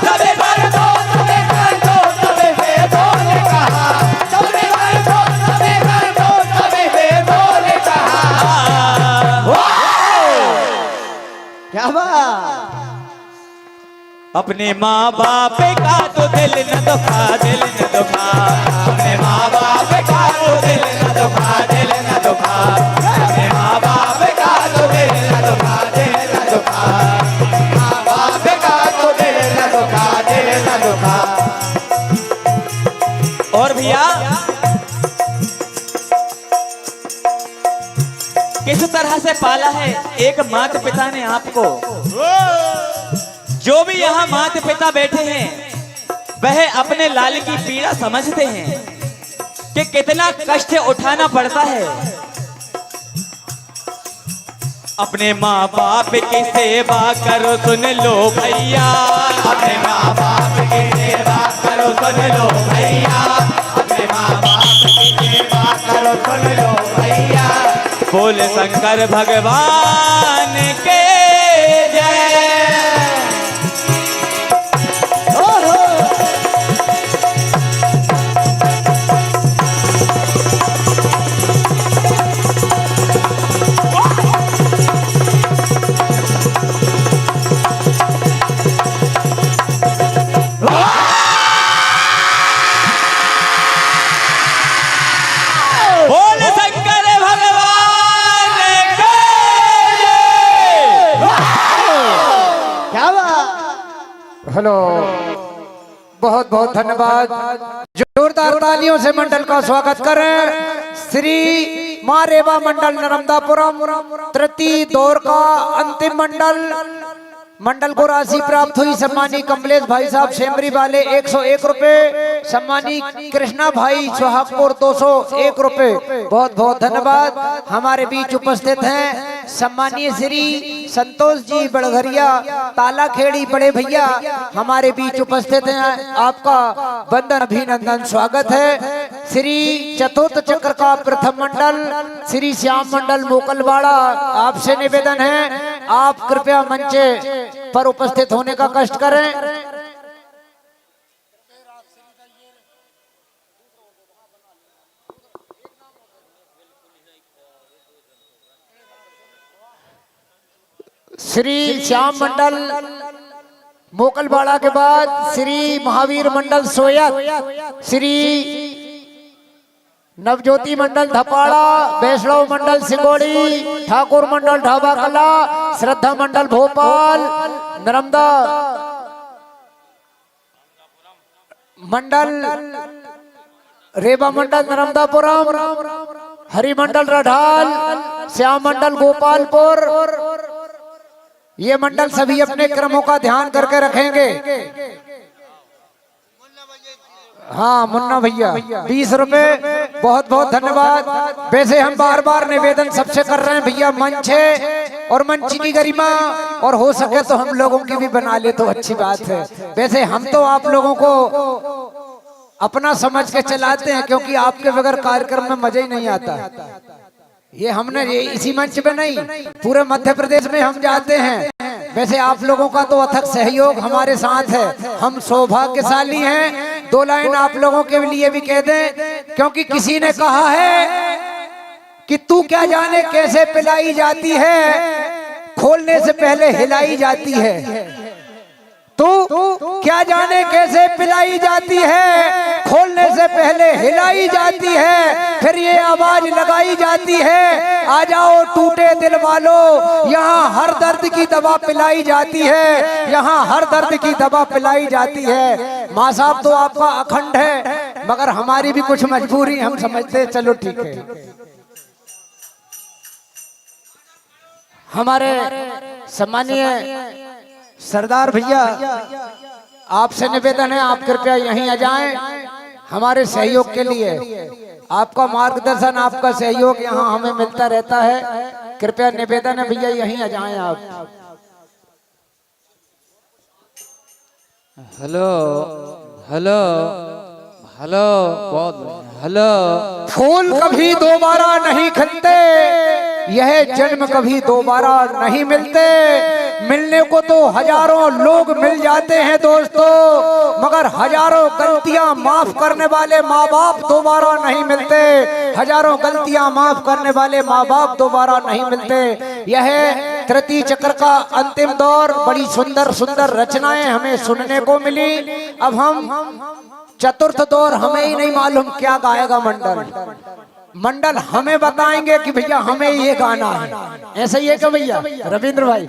सभी धर्मों, सभी ग्रंथों, सभी वेदों ने कहा, सभी धर्मों, सभी ग्रंथों, सभी वेदों ने कहा। क्या बात। अपने माँ बाप का तो दिल न दुखा, दिल न दुखा। अपने माँ बाप का तो दिल न दुखा, दिल न दुखा। अपने माँ बाप का तो दिल न दुखा, दिल न दुखा। माँ बाप का तो दिल न दुखा, दिल न दुखा। और भैया किस तरह से पाला है एक माता पिता ने आपको। जो भी यहाँ माता पिता बैठे हैं वह अपने लाल की पीड़ा समझते हैं कि कितना कष्ट उठाना पड़ता है। अपने माँ बाप की सेवा करो सुन लो भैया, अपने माँ बाप की सेवा करो सुन लो भैया, अपने माँ बाप की सेवा करो सुन लो भैया। बोल शंकर भगवान के जय। बोल शंकर भगवान के जय। क्या बात। हेलो, बहुत बहुत धन्यवाद। जोरदार तालियों से मंडल का स्वागत करें। श्री माँ रेवा मंडल नर्मदापुरम तृतीय दौर का अंतिम मंडल को राशि प्राप्त हुई। सम्मानी कमलेश भाई साहब शेमरी वाले 101 रुपए, सम्मानी कृष्णा भाई सुहागपुर 201 रुपए। बहुत बहुत धन्यवाद। हमारे बीच उपस्थित हैं सम्मानीय श्री संतोष जी बड़घरिया ताला खेड़ी बड़े भैया, हमारे बीच उपस्थित हैं। आपका वंदन अभिनंदन स्वागत है। श्री चतुर्थ चक्र का प्रथम मंडल श्री श्याम मंडल मोकलवाड़ा, आपसे निवेदन है आप कृपया मंच पर उपस्थित होने का कष्ट करें। श्री श्याम मंडल मोकलवाड़ा के बाद श्री महावीर मंडल सोयत, श्री नवज्योति मंडल धपाड़ा, वैष्णव मंडल सिंगोड़ी, ठाकुर मंडल ढाबा कला, श्रद्धा मंडल भोपाल, नर्मदा मंडल रेवा मंडल नर्मदापुरम, हरि मंडल रढ़ाल, श्याम मंडल गोपालपुर। ये मंडल सभी अपने क्रमों का ध्यान करके रखेंगे। हाँ मुन्ना भैया 20 रुपए, बहुत बहुत धन्यवाद। वैसे हम बार बार निवेदन सबसे कर रहे हैं भैया, मंच है और मंच की गरिमा और हो सके तो हम लोगों की भी बना ले तो अच्छी बात है। वैसे हम तो आप लोगों को अपना समझ के चलाते हैं, क्योंकि आपके बगैर कार्यक्रम में मजा ही नहीं आता। ये हमने इसी मंच पे नहीं, पूरे मध्य प्रदेश में हम जाते हैं। वैसे आप लोगों का तो अथक सहयोग हमारे साथ है, हम सौभाग्यशाली हैं। 2 लाइन आप लोगों के लिए भी कह दें, क्योंकि किसी ने कहा है कि तू क्या जाने कैसे पिलाई जाती है, खोलने से पहले हिलाई जाती है। तू क्या जाने कैसे पिलाई जाती है, खोलने से पहले हिलाई जाती है, फिर ये आवाज लगाई जाती है, आ जाओ टूटे दिल वालों, यहाँ हर दर्द की दवा पिलाई जाती है, यहाँ हर दर्द की दवा पिलाई जाती है। माँ साहब तो आपका अखंड है, मगर हमारी भी कुछ मजबूरी हम समझते हैं। चलो ठीक है। हमारे सम्मानीय सरदार भैया आपसे निवेदन है, आप कृपया यहीं आ जाएं हमारे सहयोग के लिए। आपका मार्गदर्शन, आपका सहयोग यहाँ हमें मिलता रहता है। कृपया निवेदन है भैया यहीं आ जाएं आप। हेलो हेलो हेलो, बहुत हेलो। फूल कभी दोबारा नहीं खिलते, यह जन्म कभी दोबारा नहीं मिलते। मिलने को तो हजारों लोग मिल जाते हैं दोस्तों, मगर हजारों गलतियां माफ करने वाले माँ बाप दोबारा नहीं मिलते। हजारों गलतियां माफ करने वाले माँ बाप दोबारा नहीं मिलते। यह तृतीय चक्र का अंतिम दौर, बड़ी सुंदर सुंदर रचनाएं हमें सुनने को मिली। अब हम चतुर्थ दौर, हमें ही नहीं मालूम क्या गाएगा मंडल हमें बताएंगे कि भैया हमें ये गाना है। ऐसा ही है क्या भैया रविंद्र भाई?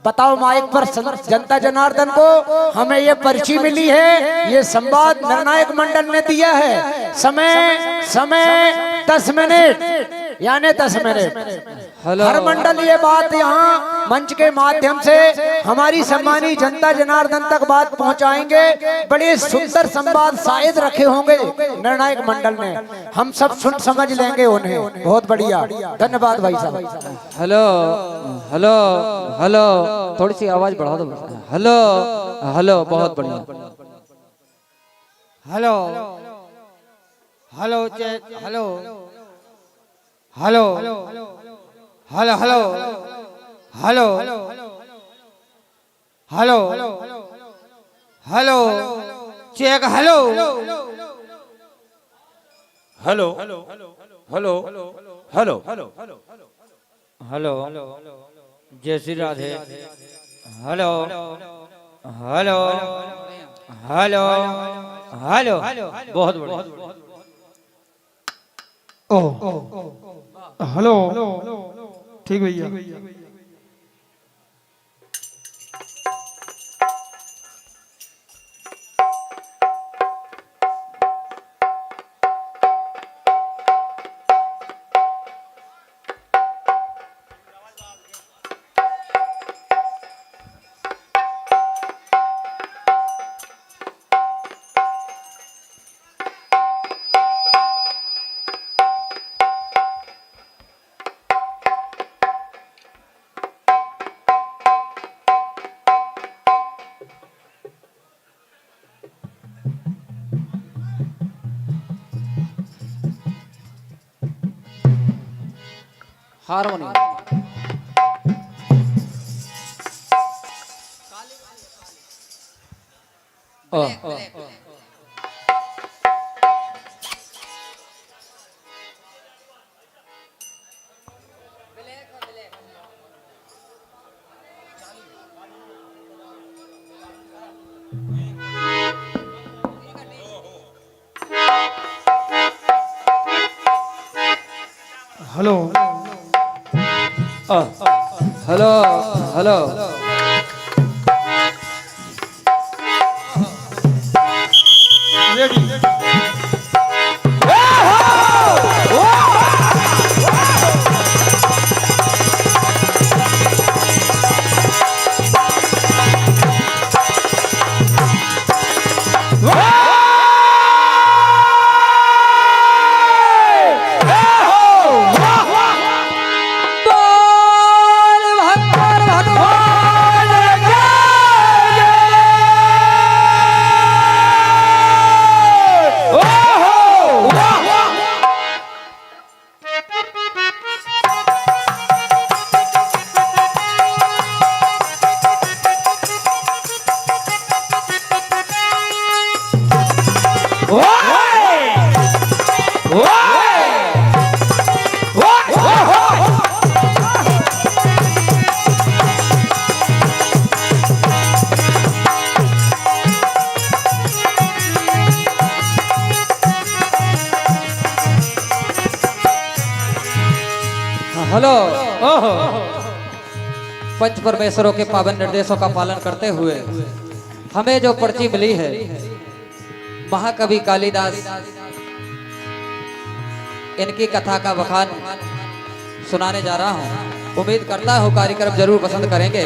बताओ माइक पर जनता जनार्दन को, हमें ये पर्ची मिली है, ये संवाद निर्णायक मंडल ने दिया है। समय 10 मिनट, यानी 10 मिनट। हर मंडल ये बात यहाँ मंच के माध्यम से हमारी सम्मानी जनता जनार्दन तक बात पहुँचाएंगे। बड़े सुंदर संवाद शायद रखे होंगे निर्णायक मंडल ने, हम सब सुन समझ लेंगे उन्हें। बहुत बढ़िया, धन्यवाद भाई साहब। हेलो हेलो हेलो, थोड़ी सी आवाज बढ़ा दो। हेलो हेलो, बहुत बढ़िया। Hello hello check, hello hello hello hello hello hello hello check, hello hello hello hello hello, जय Shri Radhe. Hello hello hello hello, बहुत बढ़िया। हेलो, ठीक भैया। Harmonium. Hello hello hello, ready. Hello. पंच परमेश्वरों के पावन निर्देशों का पालन करते हुए हमें जो पर्ची मिली है, महाकवि कालिदास इनकी कथा का बखान सुनाने जा रहा हूँ। उम्मीद करता हूँ कार्यक्रम जरूर पसंद करेंगे।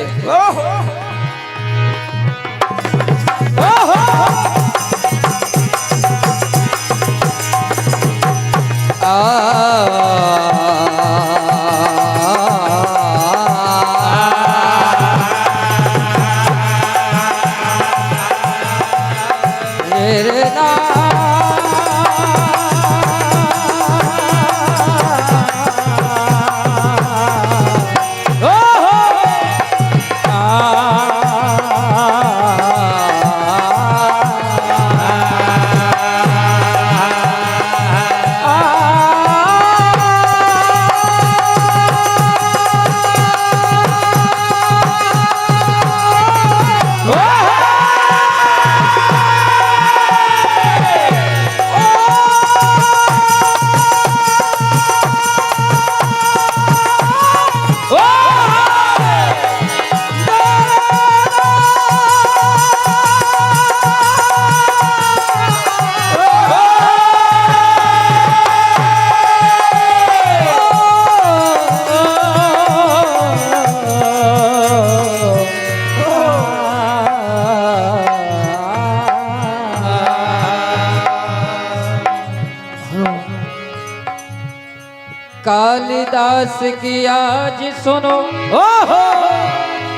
कालिदास की आज सुनो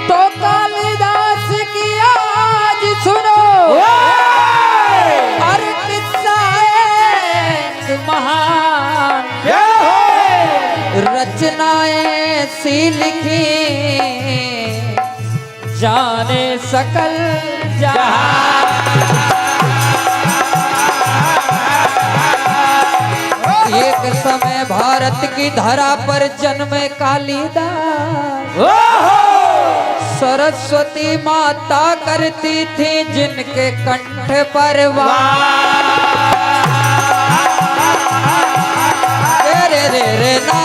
तो कालिदास की आज सुनो और किस्सा एक महान रचनाएं सी लिखी जाने सकल जहां। एक समय भारत की धरा पर जन्मे कालिदास सरस्वती माता करती थी जिनके कंठ पर रे रे रे ना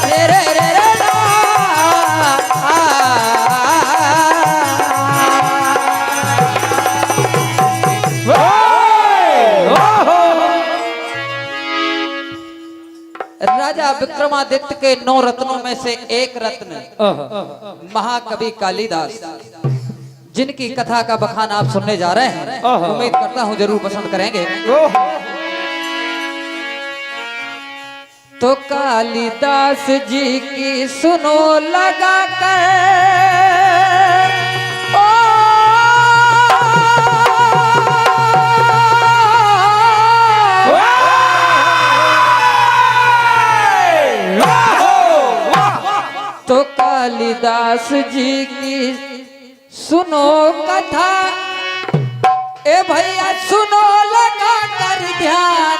रे रे रे रे ना राजा विक्रमादित्य के 9 रत्नों में से एक रत्न महाकवि कालिदास, जिनकी कथा का बखान आप सुनने जा रहे हैं। उम्मीद करता हूं जरूर पसंद करेंगे। तो कालिदास जी की सुनो लगा कर तो कालिदास जी की सुनो कथा, ए भैया सुनो लगा कर ध्यान,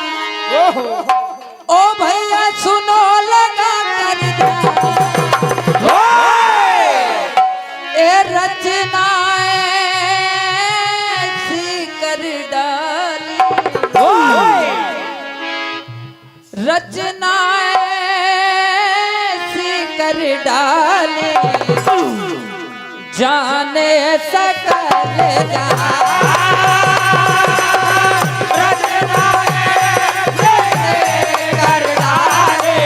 ओ भैया सुनो लगा कर ध्यान। ए रचनाएं सी कर डाली, रचनाएं कर डाले जाने सकल कर डाले जाने कर डाले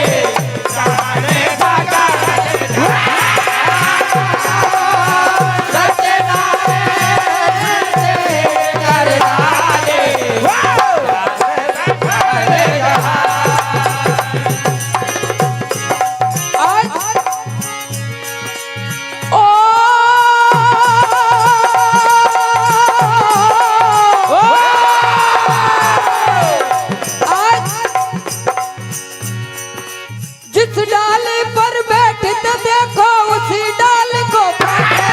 जिस डाल पर बैठते देखो उसी डाल को काटे,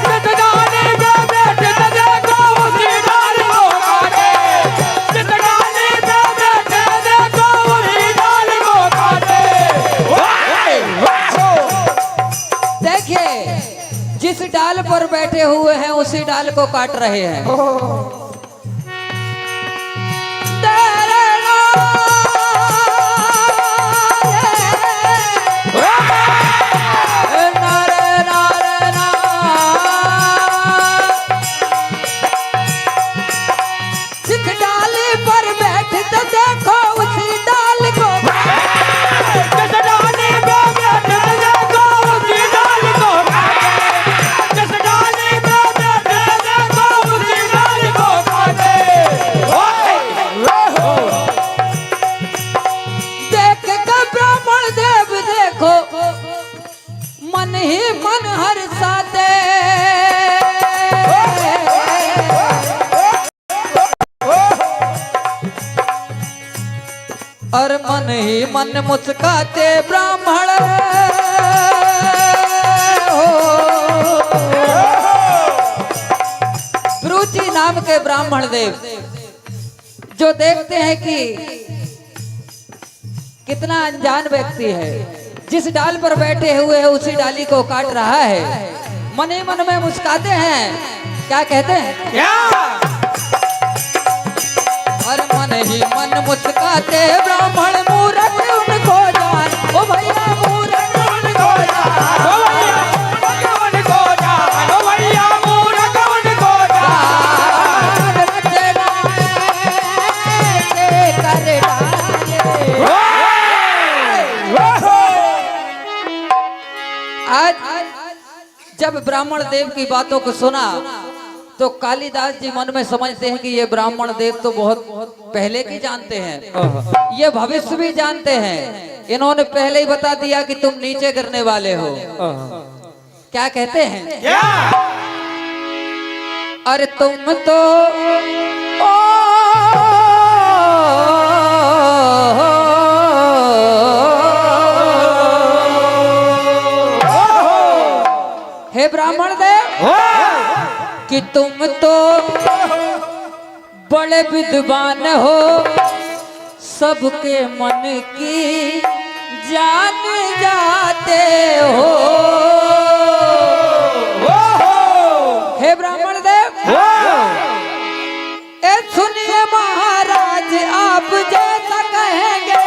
जिस डाल पे बैठते देखो उसी डाल को काटे, जिस डाल पे बैठते देखो उसी डाल को काटे। देखिए जिस डाल पर बैठे हुए हैं उसी डाल को काट रहे हैं। और मन ही मन मुस्काते ब्राह्मण हो। रुचि नाम के ब्राह्मण देव जो देखते हैं कि कितना अनजान व्यक्ति है, जिस डाल पर बैठे हुए है उसी डाली को काट रहा है, मन ही मन में मुस्काते हैं। क्या कहते हैं? और मन ही मन मुस्काते ब्राह्मण मूर्ख उनको जान, ओ भैया मूर्ख उनको जान, ओ भैया मूर्ख उनको जान, ओ भैया मूर्ख उनको जान, रचना के कर डाले। आज जब ब्राह्मण देव की बातों को सुना तो कालिदास जी मन में समझते हैं कि ये ब्राह्मण देव तो बहुत पहले की जानते हैं, ये भविष्य भी जानते हैं। इन्होंने पहले ही बता दिया कि तुम नीचे गिरने वाले हो। क्या कहते हैं? अरे तुम तो हे ब्राह्मण देव कि तुम तो बड़े विद्वान हो, सबके मन की जान जाते हो। हे ब्राह्मण देव, ए सुनिए महाराज आप जैसा कहेंगे,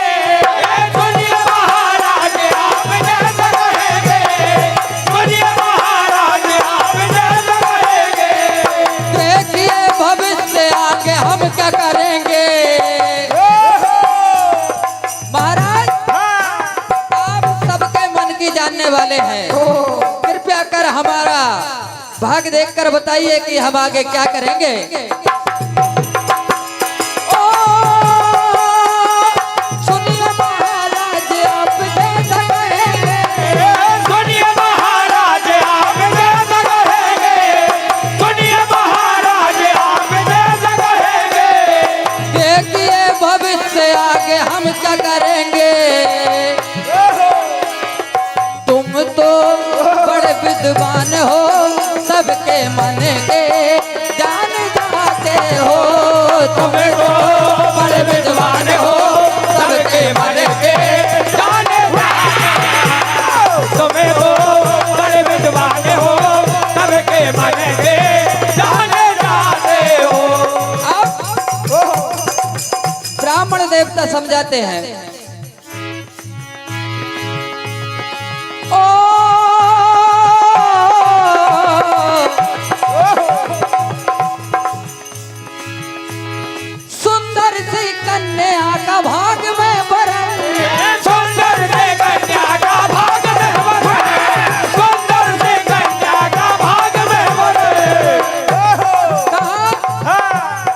सुनिए महाराज आप जैसा कहेंगे, सुनिए महाराज आप जैसा कहेंगे। देखिए भविष्य आगे हम क्या करेंगे। महाराज आप सबके मन की जानने वाले हैं, कृपया कर हमारा भाग देखकर बताइए कि हम आगे क्या करेंगे। सुनिए महाराज आप जैसा कहेंगे, सुनिए महाराज आप जैसा कहेंगे, सुनिए महाराज आप जैसा कहेंगे। देखिए भविष्य आगे हम क्या करेंगे। तुम तो बड़े विद्वान हो, सबके मन के जान जाते हो। तुम तो बड़े विद्वान हो, सबके मन के जान तुम्हें तो बड़े विद्वान हो, सबके मन के जान जाते हो। अब ब्राह्मण देवता समझाते हैं। सुंदर सी कन्या का भाग में भरल, सुंदर सी कन्या का भाग में भरल, सुंदर सी कन्या का भाग में भरल। कहा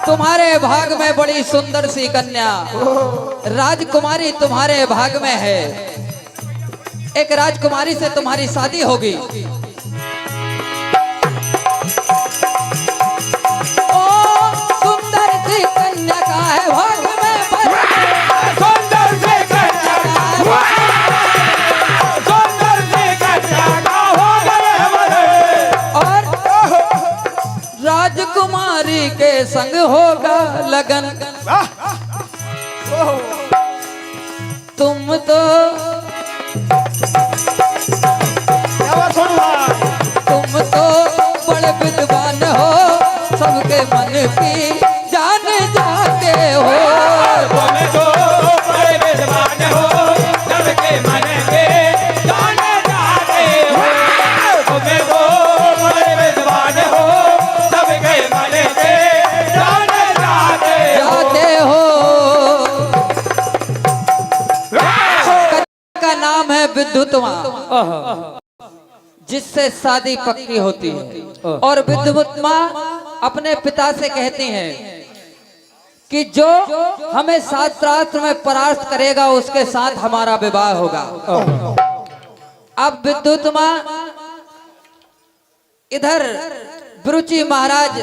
तुम्हारे भाग में बड़ी सुंदर सी कन्या राजकुमारी तुम्हारे भाग में है, एक राजकुमारी से तुम्हारी शादी होगी। सुंदर सी कन्या का है भाग में भरा, सुंदर सी कन्या का है, सुंदर सी कन्या का भाग में भरा। और राजकुमारी के संग होगा लगन। तुम तो तुम तो बड़े विद्वान हो, सबके मन की जान जाते हो। तुम तो बड़े विद्वान हो, सबके मन के जान जाते हो। तुम तो बड़े विद्वान हो, सबके मन के जान जाते हो। का नाम है विद्युतमा, जिससे शादी पक्की होती है। और विद्युतमा अपने पिता से कहती हैं कि जो हमें शास्त्रार्थ में परास्त करेगा उसके साथ हमारा विवाह होगा। अब विद्युतमा इधर ब्रुचि महाराज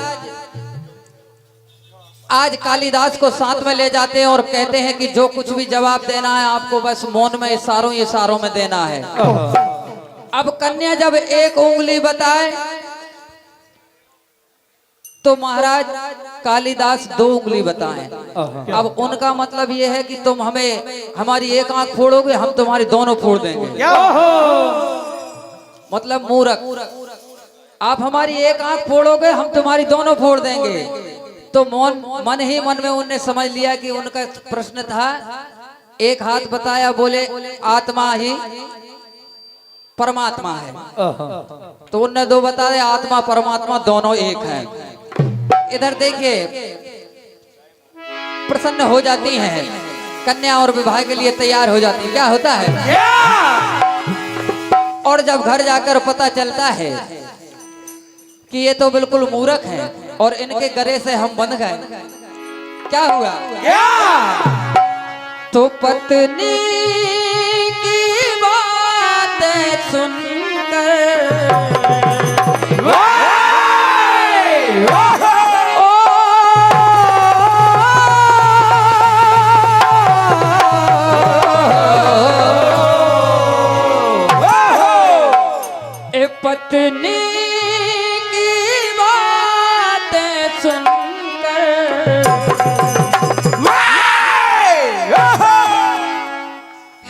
आज कालिदास को साथ में ले जाते हैं और कहते हैं कि जो कुछ भी जवाब देना है आपको बस मौन में इशारों में देना है। अब कन्या जब एक उंगली बताए तो महाराज कालिदास 2 उंगली बताएं। अब उनका मतलब ये है कि तुम हमें हमारी एक आंख फोड़ोगे, हम तुम्हारी दोनों फोड़ देंगे। मतलब मूर्ख, आप हमारी एक आंख फोड़ोगे, हम तुम्हारी दोनों फोड़ देंगे। तो मन ही मन में उनने समझ लिया कि उनका प्रश्न था, एक हाथ बताया, बोले आत्मा ही परमात्मा है। तो उनने 2 बताया, आत्मा परमात्मा दोनों एक हैं। इधर देखिए, प्रसन्न हो जाती हैं कन्या और विवाह के लिए तैयार हो जाती है। क्या होता है? और जब घर जाकर पता चलता है कि ये तो बिल्कुल मूर्ख हैं और इनके गले से हम बंध गए, क्या हुआ? तो पत्नी की बातें सुनकर पत्नी की बातें सुनकर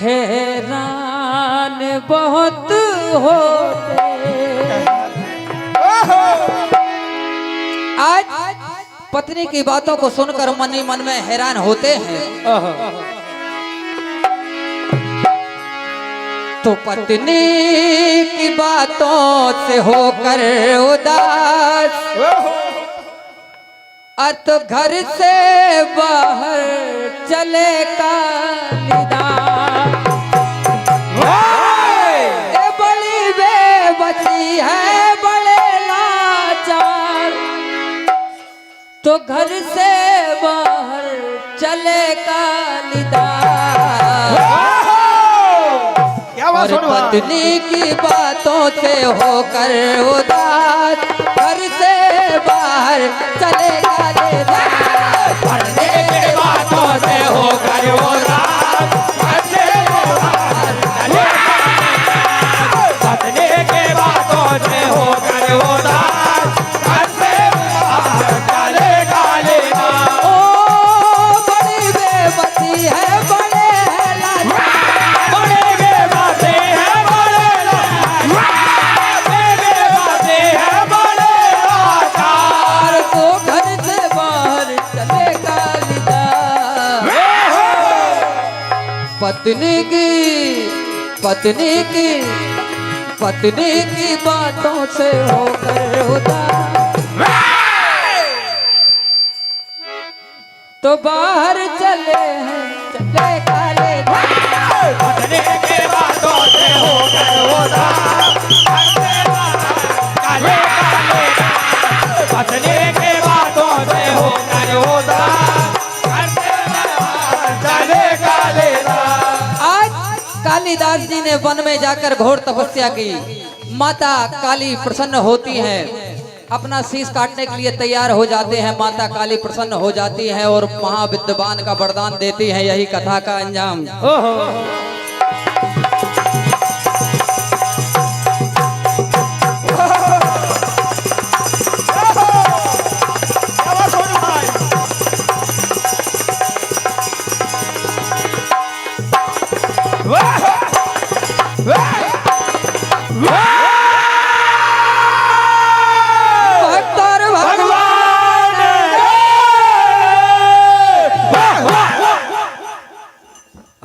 हैरान बहुत होते। आज पत्नी की बातों को सुनकर मन ही मन में हैरान होते हैं। तो पत्नी की बातों से होकर उदास, तो घर से बाहर चले कालिदास। ये बड़ी बेबसी है, बड़े लाचार, तो घर से बाहर चले कालिदास। और पत्नी की बातों से होकर उदास, घर से बाहर चले कालिदास। पत्नी की बातों से होकर उदास, घर से बाहर चले कालिदास। पत्नी की बातों से होकर उदास, घर से बाहर चले कालिदास। ओ बड़ी बेबसी है, बड़े पत्नी की बातों से होकर उदास, तो बाहर चले हैं, चले कालिदास। पत्नी की बातों से होकर उदास, पत्नी की बातों से होकर उदास, चले कालिदास। कालिदास जी ने वन में जाकर घोर तपस्या की। माता काली प्रसन्न होती हैं, अपना शीश काटने के लिए तैयार हो जाते हैं। माता काली प्रसन्न हो जाती हैं और महाविद्वान का वरदान देती हैं। यही कथा का अंजाम।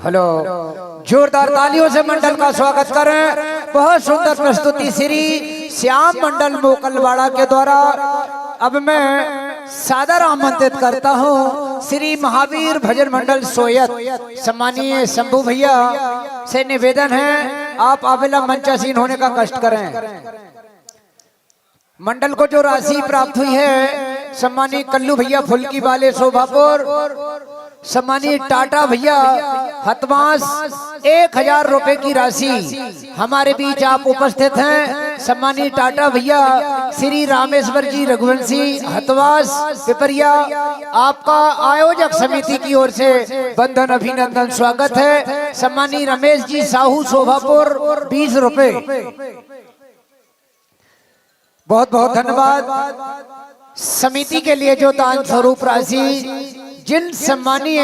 हेलो, जोरदार तालियों से मंडल का स्वागत करें। बहुत सुंदर प्रस्तुति श्री श्याम मंडल मोकलवाड़ा के द्वारा। अब मैं सादर आमंत्रित करता हूं श्री महावीर भजन मंडल सोयत। सम्मानीय शंभू भैया से निवेदन है, आप अविलंब मंचासीन होने का कष्ट करें। मंडल को जो राशि प्राप्त हुई है, सम्मानीय कल्लू भैया फुल्की वाले शोभापुर, सम्मानीय टाटा भैया हतवास 1000 रुपए की राशि हमारे बीच आप उपस्थित हैं। सम्मानीय टाटा भैया श्री रामेश्वर जी रघुवंशी हतवास पिपरिया, आपका आयोजक समिति की ओर से बंधन अभिनंदन स्वागत है। सम्मानीय रमेश जी साहू शोभापुर 20 रुपए, बहुत बहुत धन्यवाद। समिति के लिए जो दान स्वरूप राशि जिन सम्मानीय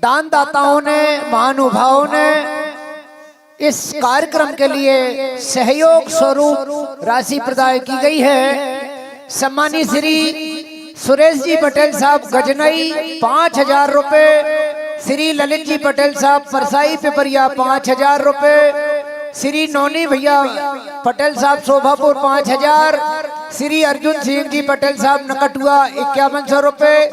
दानदाताओं ने, महानुभावों ने इस कार्यक्रम के लिए सहयोग स्वरूप राशि प्रदान की गई है, सम्मानीय श्री सुरेश जी पटेल साहब गजनई 5000 रुपए, श्री ललित जी पटेल साहब परसाई पिपरिया 5000 रुपए, श्री नौनी भैया पटेल साहब शोभापुर 5000, श्री अर्जुन सिंह जी पटेल साहब नकटुआ 5100 रुपए,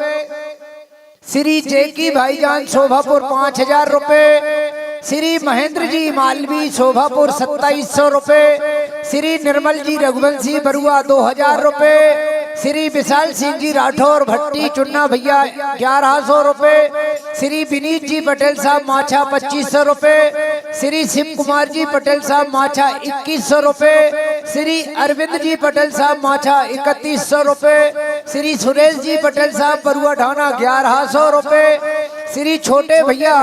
श्री जेकी भाईजान शोभापुर 5000 रुपए, श्री महेंद्र जी मालवी शोभापुर 2700 रुपए, श्री निर्मल जी रघुवंशी बरुआ 2000 रुपए, श्री विशाल सिंह जी राठौर भट्टी चुन्ना भैया 1100 रुपए, श्री विनीत जी पटेल साहब माछा 2500 रुपए, श्री शिव कुमार जी पटेल साहब माछा 2100 रुपए, श्री अरविंद जी पटेल साहब माछा 3100 रुपए, श्री सुरेश जी पटेल साहब बरुआ ढाना 1100 रुपए, श्री छोटे भैया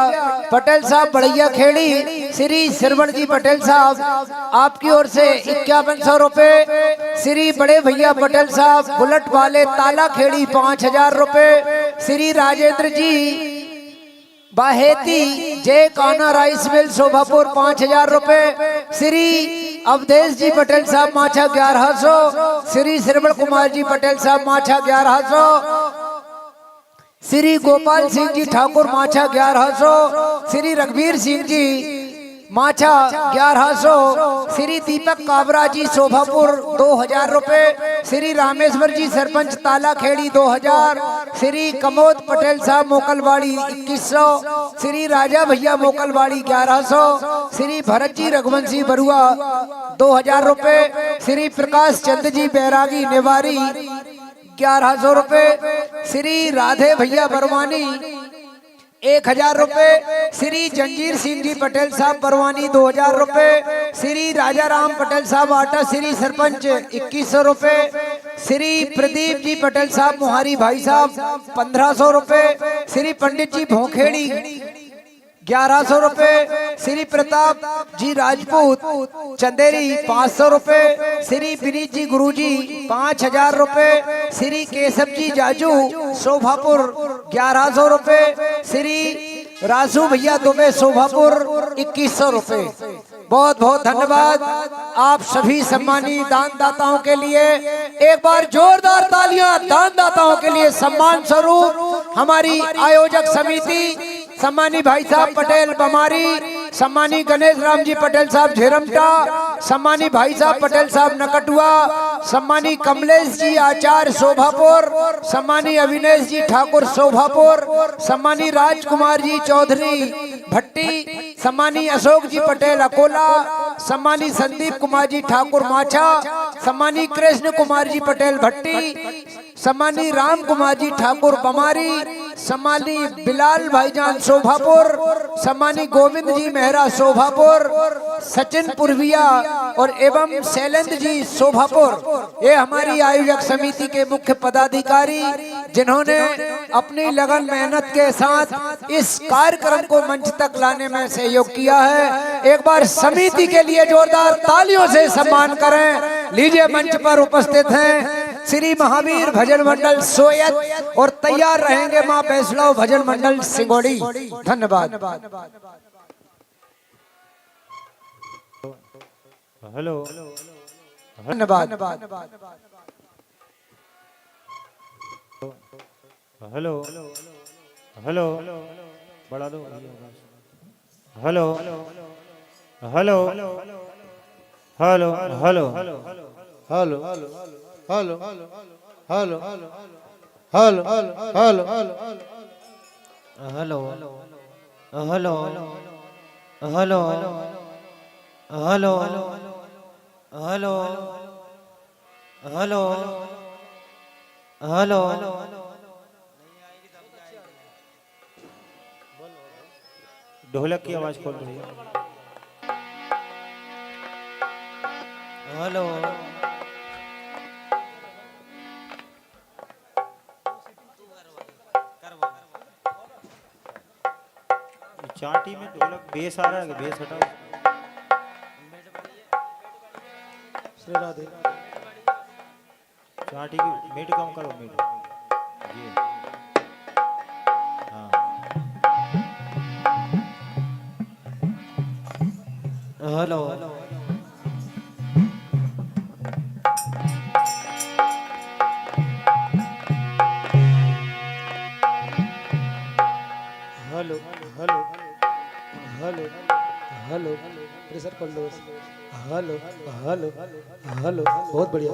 पटेल साहब बढ़िया खेड़ी, श्री श्रवण जी पटेल साहब आपकी ओर से 5100 रुपए, श्री बड़े भैया पटेल साहब बुलेट वाले ताला खेड़ी 5000 रुपए, श्री राजेंद्र जी बाहेती जय काना राइस मिल शोभापुर 5000 रुपए, श्री अवधेश जी पटेल साहब माछा 1100, श्री श्रवण कुमार जी पटेल साहब माछा 1100, श्री गोपाल सिंह जी ठाकुर माछा 1100, श्री रघुवीर सिंह जी माछा 1100, श्री दीपक काबरा जी शोभापुर 2000 रुपए, श्री रामेश्वर जी सरपंच ताला खेड़ी 2000, श्री कमोद पटेल साहब मोकलवाड़ी 2100, श्री राजा भैया मोकलवाड़ी 1100, श्री भरत जी रघुवंशी बरुआ 2000 रुपए, श्री प्रकाश चंद जी बैरागी निवारी 1100 रुपए, श्री राधे भैया बरवानी 1000 रुपए, श्री जंजीर सिंह जी पटेल साहब बरवानी 2000 रुपए, श्री राजा राम पटेल साहब आटा श्री सरपंच 2100 रुपए, श्री प्रदीप जी पटेल साहब मुहारी भाई साहब 1500 रुपए, श्री पंडित जी भोखेड़ी 1100 रुपए, श्री प्रताप जी राजपूत चंदेरी 500 रुपए, श्री विनीत जी गुरुजी 5000 रुपए, श्री केशव जी जाजू शोभापुर 1100 रुपए, श्री राजू भैया दुबे शोभापुर 2100 रुपए। बहुत बहुत धन्यवाद आप सभी सम्मानित दानदाताओं के लिए। एक बार जोरदार तालियां दानदाताओं के लिए सम्मान स्वरूप। हमारी आयोजक समिति सम्मानी भाई साहब पटेल बमारी, सम्मानी गणेश राम जी पटेल साहब झेरमटा, सम्मानी भाई साहब पटेल साहब नकटुआ, सम्मानी कमलेश जी आचार्य शोभापुर, सम्मानी अविनेश जी ठाकुर शोभापुर, सम्मानी राजकुमार जी चौधरी भट्टी, सम्मानी अशोक जी पटेल अकोला, सम्मानी संदीप कुमार जी ठाकुर माछा, सम्मानी कृष्ण कुमार जी पटेल भट्टी, सम्मानी राम कुमार जी ठाकुर बमारी, सम्मानी बिलाल भाईजान शोभापुर, सम्मानी गोविंद जी मेहरा शोभापुर, सचिन पुरविया और एवं शैलेंद्र जी शोभापुर। ये हमारी आयोजक समिति के मुख्य पदाधिकारी जिन्होंने अपनी लगन मेहनत के साथ इस कार्यक्रम को मंच तक लाने में सहयोग किया है। एक बार समिति के लिए जोरदार तालियों से सम्मान करें। लीजिए मंच पर उपस्थित हैं श्री महावीर भजन मंडल सोयत और तैयार रहेंगे मां बैसलाव भजन मंडल सिंगोड़ी। धन्यवाद। हेलो धन्यवाद। हेलो हेलो बढ़ा दो। Hello hello hello hello hello hello hello hello hello hello hello hello hello hello hello hello ढोलक की आवाज खोल दो। हेलो चाटी में ढोलक बेस आ रहा है कि बेस हटाओ। श्री राधे। चाटी की मीट कम करो मीट। जी हाँ hello hello hello hello hello pressure कर लो। हेलो हेलो हेलो बहुत बढ़िया।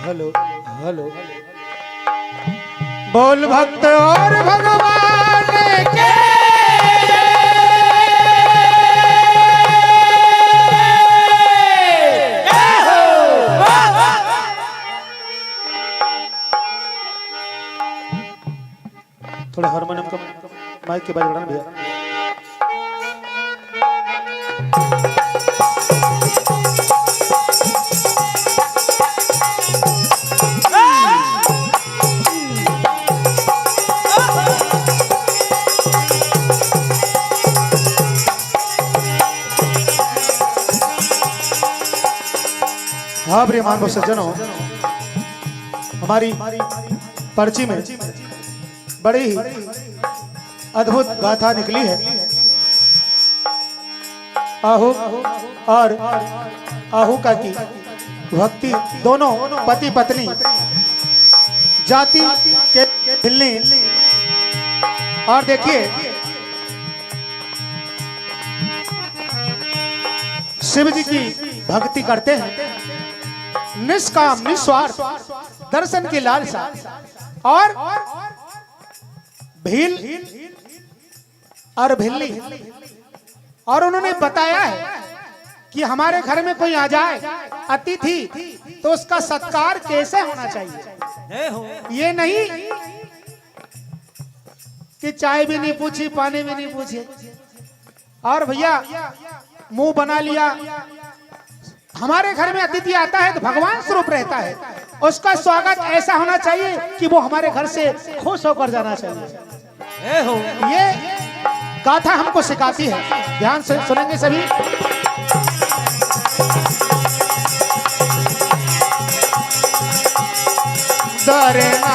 हेलो हेलो बोल भक्त और भगवान के थोड़ा हारमोनियम का माइक के बाजू बढ़ाना भैया। हाँ प्रिय मानव सज्जनों, हमारी पर्ची में बड़ी ही अद्भुत गाथा निकली है। आहू और आहूका की भक्ति दोनों पति पत्नी जाति के भिलनी। और देखिए शिव जी की भक्ति करते हैं, निष्काम निस्वार्थ दर्शन की लालसा। और भील और भिल्ली, और उन्होंने बताया है कि हमारे घर में कोई आ जाए अतिथि तो उसका सत्कार कैसे होना चाहिए। ये नहीं कि चाय भी नहीं पूछी, पानी भी नहीं पूछी और भैया मुंह बना लिया। हमारे घर में अतिथि आता है तो भगवान स्वरूप रहता है, उसका स्वागत ऐसा होना चाहिए कि वो हमारे घर से खुश होकर जाना चाहिए। ये गाथा हमको सिखाती है, ध्यान से सुनेंगे सभी। दरना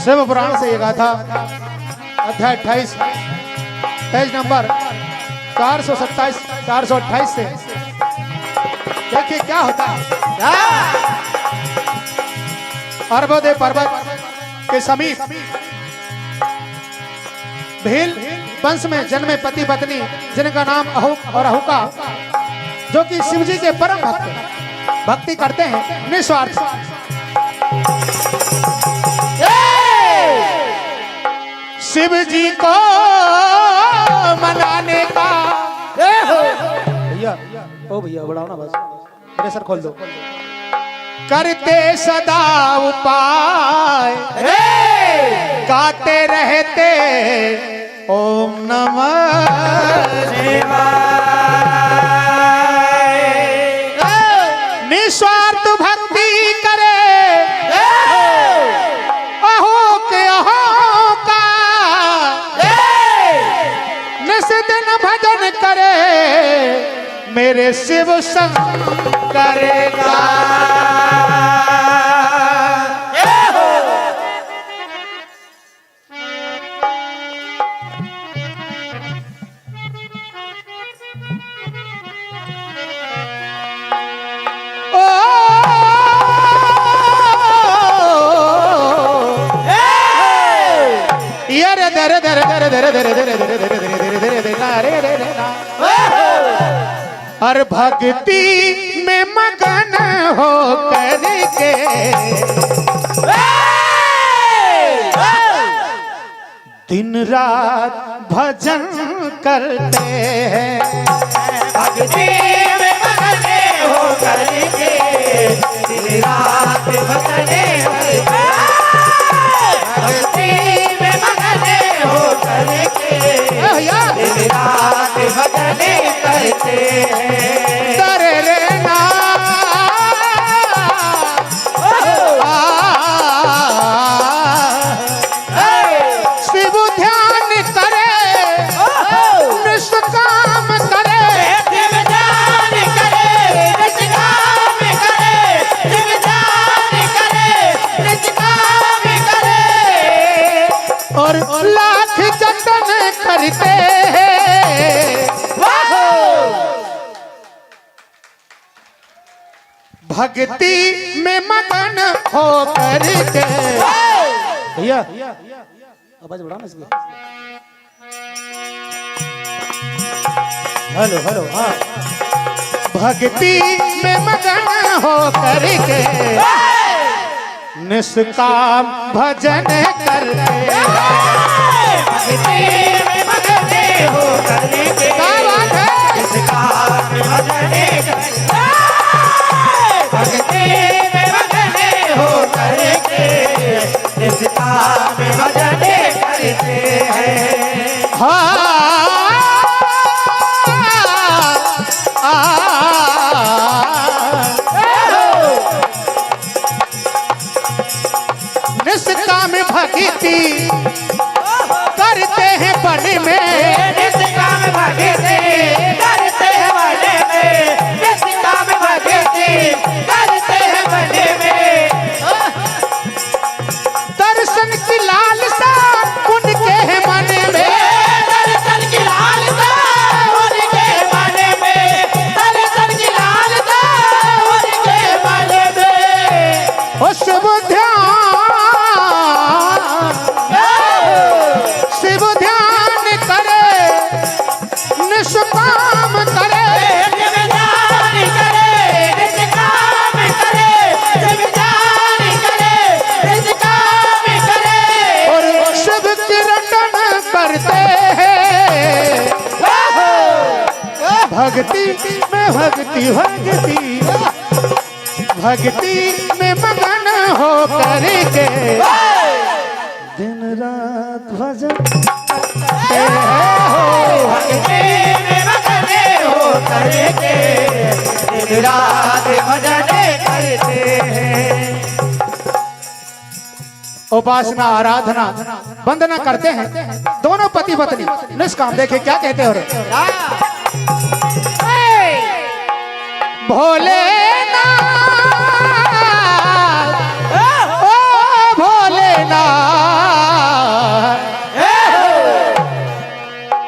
शिव पुराण से ये गाथा अध्याय 28 पेज नंबर 427 428 से देखिए क्या होता है। अर्बोदय पर्वत के समीप भील वंश में जन्मे पति पत्नी जिनका नाम अहुक और अहुका, जो कि शिव जी के परम भक्त भक्ति करते हैं निस्वार्थ। शिव जी को मनाने का भैया, ओ भैया बढ़ाओ ना, बस प्रेशर खोल दो। करते सदा उपाय गाते रहते ओम नमः शिवाय। निस्वार्थ भक्ति करे अहो के अहो का मेरे शिव शंकर का। और भक्ति में मगन हो करके दिन रात भजन करते हैं। भक्ति में मगन हो करके दिन रात भजन करते हैं। भक्ति में मगन हो करके दिन रात भजन करते हैं। करे रे ना शिव ध्यान करे निष्काम करे। शिव ध्यान करे निष्काम करे। शिव ध्यान करे निष्काम करे। और लाख जतन करते हैं। भक्ति में मगन हो करके। भैया आवाज बढ़ा ना इसकी। हेलो हेलो हाँ। भक्ति में मगन हो करके निष्काम भजन करते। भक्ति में मगन हो करके निष्काम भजन करते। भक्ति में मगन हो करके निष्काम भजन करते हैं। निष्काम भक्ति करते हैं वन में। निष्काम भक्ति करते हैं वन में। निष्काम भक्ति करते हैं वन में। दर्शन की लालसा उनके मन में। दर्शन की लालसा उनके मन में। दर्शन की लालसा उनके मन में। ओ शिव ध्यान करे निष्काम करे। शिव ध्यान करे निष्काम करे। शिव ध्यान करे निष्काम करे। और शिव कीर्तन करते हैं। भक्ति में भक्ति भक्ति भक्ति में मगन हो करके दिन रात भजन करते हैं। भक्ति में मगन हो करके दिन रात भजन करते हैं। उपासना आराधना वंदना करते हैं दोनों पति पत्नी निष्काम। देखे क्या कहते हो रे। भोलेनाथ ओ भोलेनाथ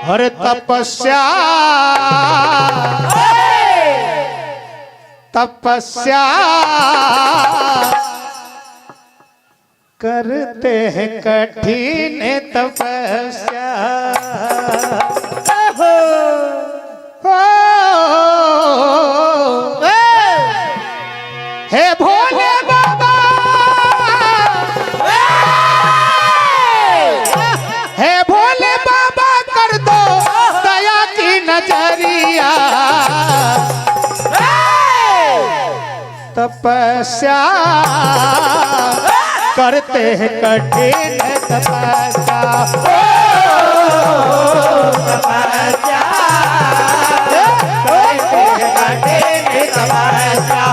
हर तपस्या तपस्या करते हैं कठिन तपस्या। हे भोले बाबा हे भोले बाबा कर दो दया की नजरिया। तपस्या करते हैं कठिन तपस्या। तपस्या करते हैं कठिन तपस्या।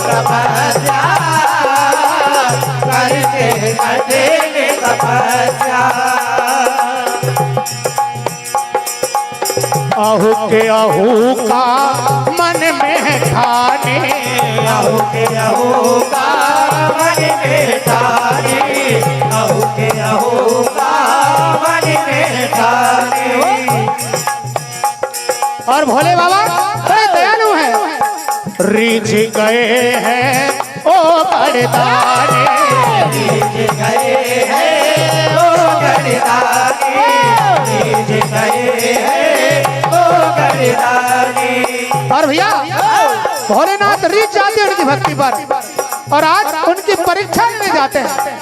तपस्या करते हैं कठिन तपस्या। आहू के अहो का मन में ठानी, अहो के अहो का मन में ठानी। और भोले बाबा बड़े दयालु हैं। रीझ गए हैं ओ गड़दाने, रीझ गए हैं ओ गड़दाने, रीझ गए हैं ओ गड़दाने। और भैया भोलेनाथ रीझ जाते हैं उनकी भक्ति पर, और आज उनकी परीक्षा लेने जाते हैं।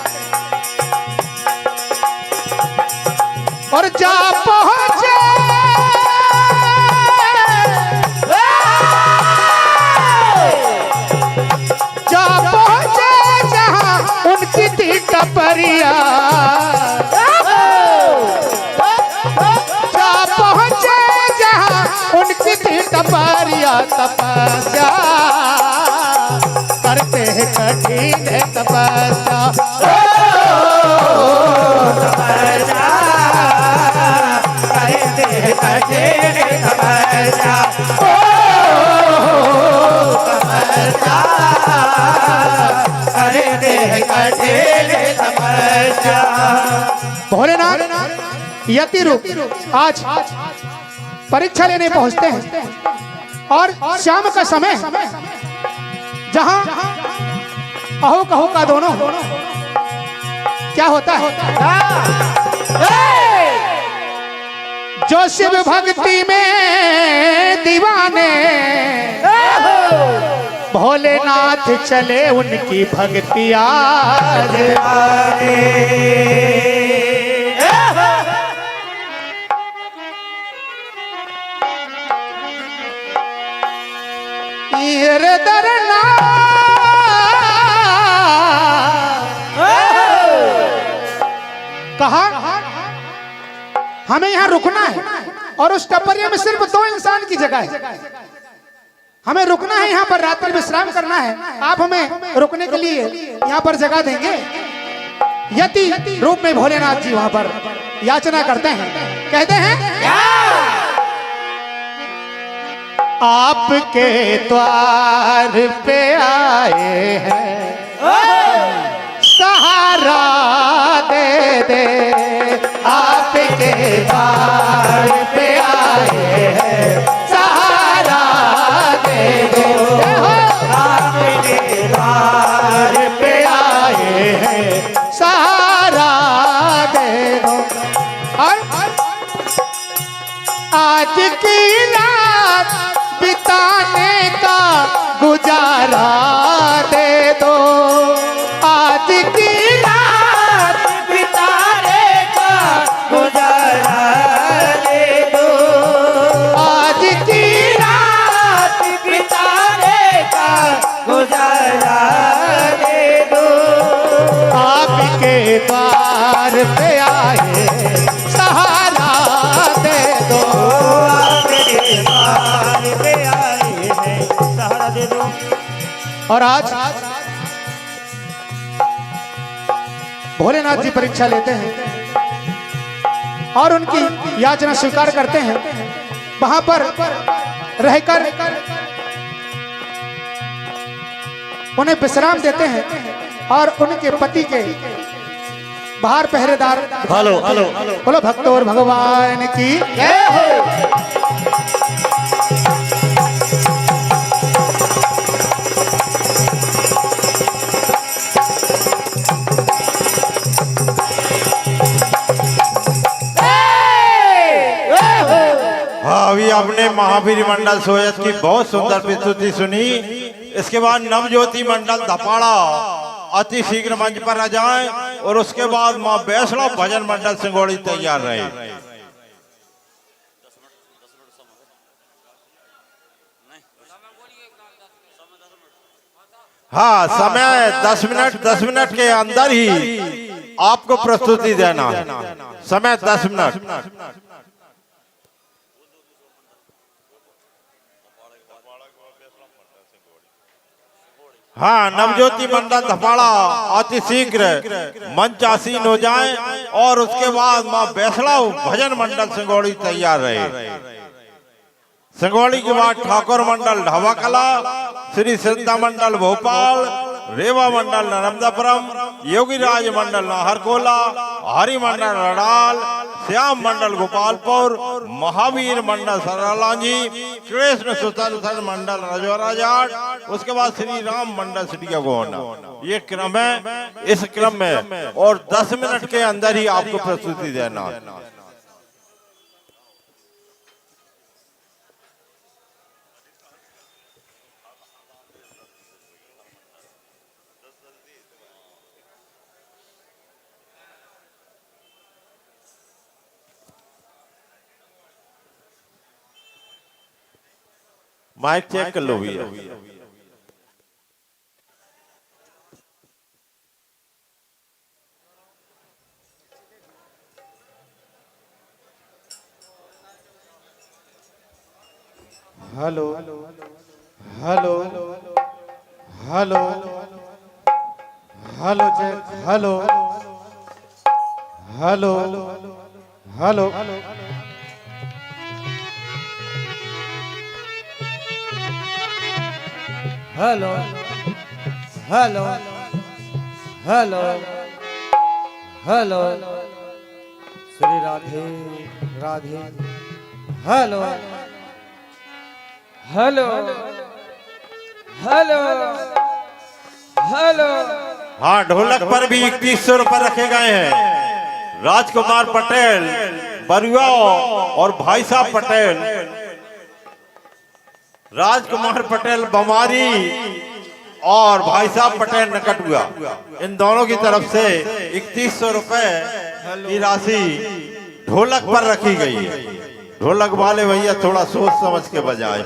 और जा पहुंचे उनकी थी टपरिया, जा पहुंचे जहां उनकी थी टपरिया। तपस्या करते हैं कठिन तपस्या, तपस्या करते हैं कठिन तपस्या, तपस्या करते हैं कठिन तपस्या। भोलेनाथ यति रूप आज परीक्षा लेने पहुंचते हैं, और शाम का समय जहां अहो कहो का दोनों क्या होता है, जो शिव भक्ति में दीवाने भोलेनाथ चले उनकी भक्ति आज ईर दरना कहा हमें यहाँ रुकना है, और उस टपरिया में सिर्फ 2 इंसान की जगह है। हमें रुकना है, यहाँ पर रात्रि विश्राम करना है। आप हमें रुकने के लिए यहाँ पर जगह देंगे। यति रूप में भोलेनाथ जी वहाँ पर याचना करते हैं, कहते हैं आपके द्वार पे आए हैं, सहारा दे दे। आपके द्वार पे आए हैं, सहारा दे दो। आपके द्वार पे आए हैं, सहारा दे दो। और आज की रात बिताने का गुजारा दे दो, आज की रात बिताने का गुजारा दे दो, आज की रात बिताने का गुजारा दे दो। आपके द्वार पे आए सहारा दे दो, आपके द्वार पे आए हैं, सहारा दे दो। और आज भोलेनाथ जी परीक्षा लेते हैं और उनकी याचना स्वीकार करते हैं। वहां पर रहकर उन्हें विश्राम देते हैं, और उनके पति के बाहर पहरेदार हेलो हेलो बोलो भक्तों और भगवान की जय हो। हाँ, अभी आपने महावीर मंडल सोयत की बहुत सुंदर प्रस्तुति सुनी। इसके बाद नवज्योति मंडल धपाड़ा अति शीघ्र मंच पर आ जाएं, और उसके बाद माँ वैष्णव भजन मंडल सिंगोड़ी तैयार रहे। हाँ, समय 10 मिनट के अंदर ही आपको प्रस्तुति देना है। समय 10 मिनट। हाँ, नवज्योति मंडल धपाड़ा अति शीघ्र मंच आसीन हो जाएं, और उसके बाद माँ वैष्णव भजन मंडल सिंगोड़ी तैयार रहे। संगवाड़ी के बाद ठाकुर मंडल ढाबा कला, श्री सिद्धा मंडल भोपाल, रेवा मंडल नर्मदापुरम, योगीराज मंडल नाहरकोला, हरि मंडल रडाल, श्याम मंडल गोपालपुर, महावीर मंडल सरलांजी, कृष्ण सुतल मंडल रजौरा जाट, उसके बाद श्री राम मंडल सिटिया गोंडा। ये क्रम है, इस क्रम में और 10 मिनट के अंदर ही आपको प्रस्तुति देना है। माइक चेक कर लो भैया। Hello hello hello hello check hello hello hello hello hello hello hello Shri Radhe Radhe hello hello hello hello. हाँ, ढोलक पर भी 3100 रुपए रखे गए हैं। राजकुमार पटेल बरुआ और भाई साहब पटेल, राजकुमार पटेल बमारी और भाई साहब पटेल नकटुआ, इन दोनों की तरफ से 3100 रुपए की राशि ढोलक पर रखी गई है। ढोलक वाले भैया थोड़ा सोच समझ के बजाए।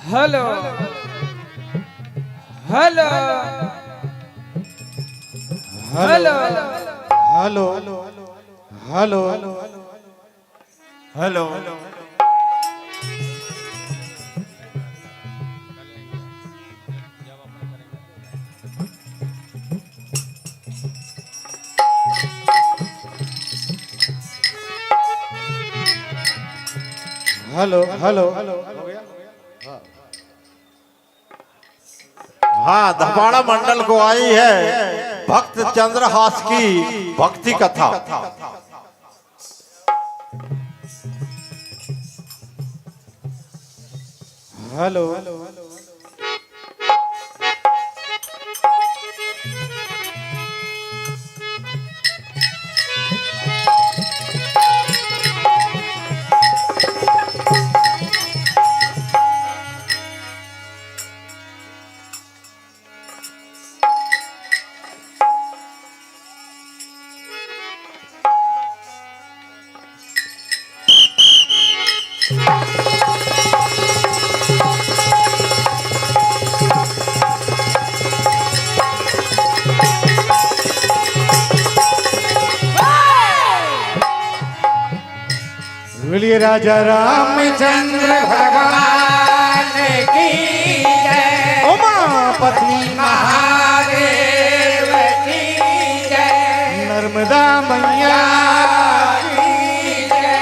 Hello hello hello hello hello hello hello hello हाँ, धपाड़ा मंडल को आई है भक्त चंद्रहास की भक्ति कथा। हेलो बोलिए राजा रामचंद्र भगवान की जय, उमापति महादेव की जय, नर्मदा मैया की जय।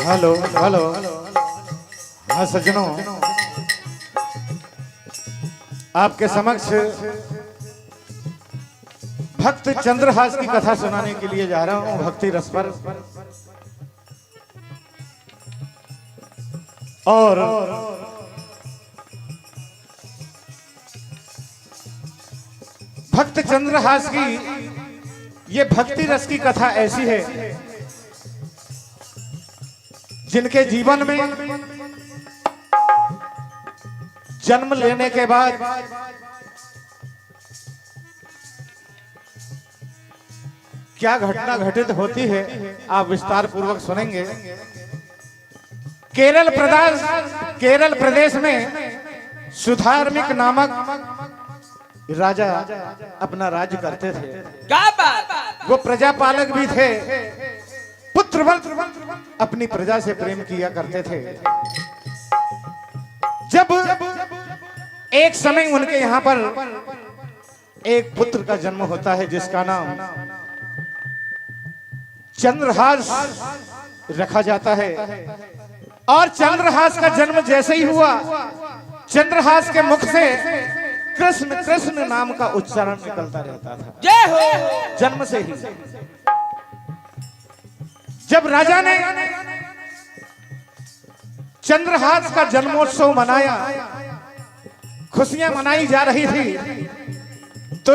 हेलो हेलो हाँ सज्जनों, आपके समक्ष भक्त चंद्रहास की कथा सुनाने के लिए जा रहा हूं भक्ति रस पर। और भक्त चंद्रहास की ये भक्ति रस की कथा ऐसी है जिनके जीवन में जन्म लेने के बाद क्या घटना घटित होती है आप विस्तार पूर्वक सुनेंगे। केरल प्रदेश में सुधार्मिक नामक राजा अपना राज्य करते थे। वो प्रजापालक भी थे, पुत्रवत अपनी प्रजा से प्रेम किया करते थे। जब एक समय उनके यहाँ पर एक पुत्र का जन्म होता है जिसका नाम चंद्रहास रखा जाता है। और चंद्रहास का जन्म जैसे ही हुआ, चंद्रहास के मुख से कृष्ण कृष्ण नाम का उच्चारण निकलता रहता था जन्म से ही। जब राजा ने चंद्रहास का जन्मोत्सव मनाया, खुशियां मनाई जा रही थी, तो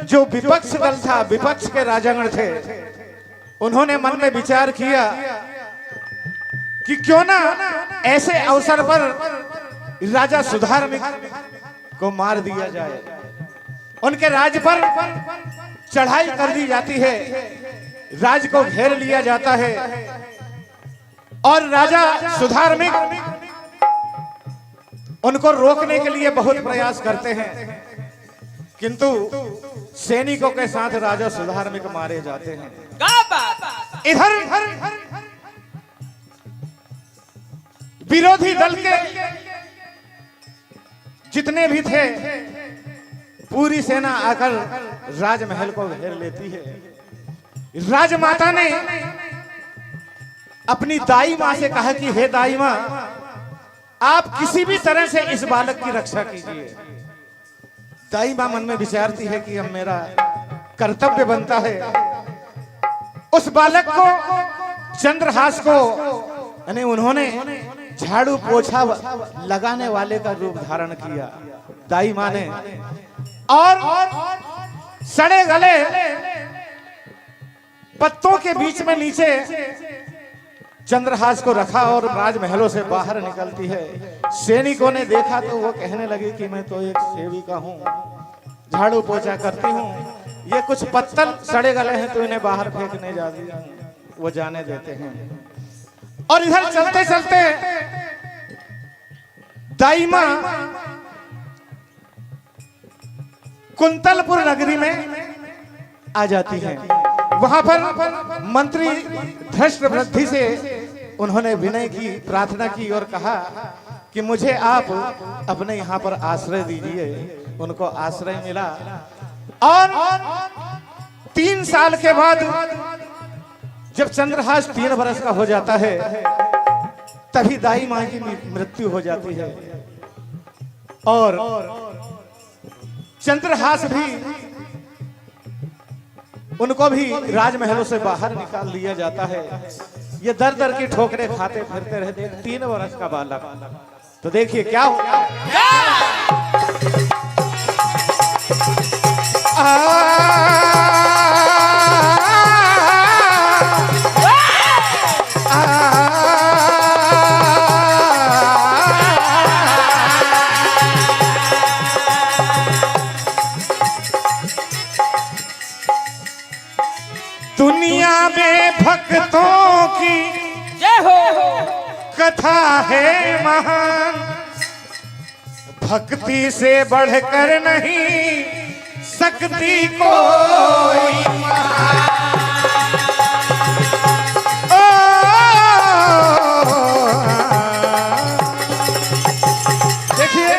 जो विपक्ष दल था, विपक्ष के राजागण थे, उन्होंने मन में विचार किया कि क्यों ना ऐसे अवसर पर राजा सुधार्मिक को मार दिया जाए। उनके राज पर चढ़ाई कर दी जाती है, राज को घेर लिया जाता है और राजा सुधार्मिक उनको रोकने के लिए बहुत प्रयास करते हैं, किंतु सैनिकों के साथ राजा सुधार्मिक मारे जाते हैं। इधर विरोधी दल के जितने भी थे, पूरी सेना आकर राजमहल को घेर लेती है। राजमाता ने अपनी दाई मां से कहा कि हे दाई मां, आप किसी भी तरह से इस बालक की रक्षा कीजिए। दाई मां मन में विचारती है कि अब मेरा कर्तव्य बनता है उस बालक को, चंद्रहास को, यानी उन्होंने झाड़ू पोछा लगाने वाले का रूप धारण किया दाई मां ने, और सड़े गले पत्तों के बीच में नीचे चंद्रहास को रखा और राजमहलों से बाहर निकलती है। सैनिकों ने देखा तो वो कहने लगे कि मैं तो एक सेविका हूँ, झाड़ू पोछा करती हूँ, ये कुछ पत्तल सड़े गले हैं तो इन्हें बाहर फेंकने जाती हूँ। वो जाने देते हैं। और इधर चलते चलते दाई मां कुंतलपुर नगरी में आ जाती है। वहां पर मंत्री धृष्टवृद्धि से उन्होंने विनय की, प्रार्थना की और कहा कि मुझे आप अपने यहाँ पर आश्रय दीजिए। उनको आश्रय मिला और 3 साल के बाद जब चंद्रहास 3 वर्ष का हो जाता है, तभी दाई मां की मृत्यु हो जाती है और चंद्रहास भी, उनको भी राजमहलों से बाहर निकाल लिया जाता है। ये दर दर की ठोकरें खाते फिरते रहते। 3 वर्ष का बालक, तो देखिए क्या होगा। दुनिया में भक्तों की जय हो कथा है महान, भक्ति से बढ़कर नहीं सकती कोई महान। देखिए,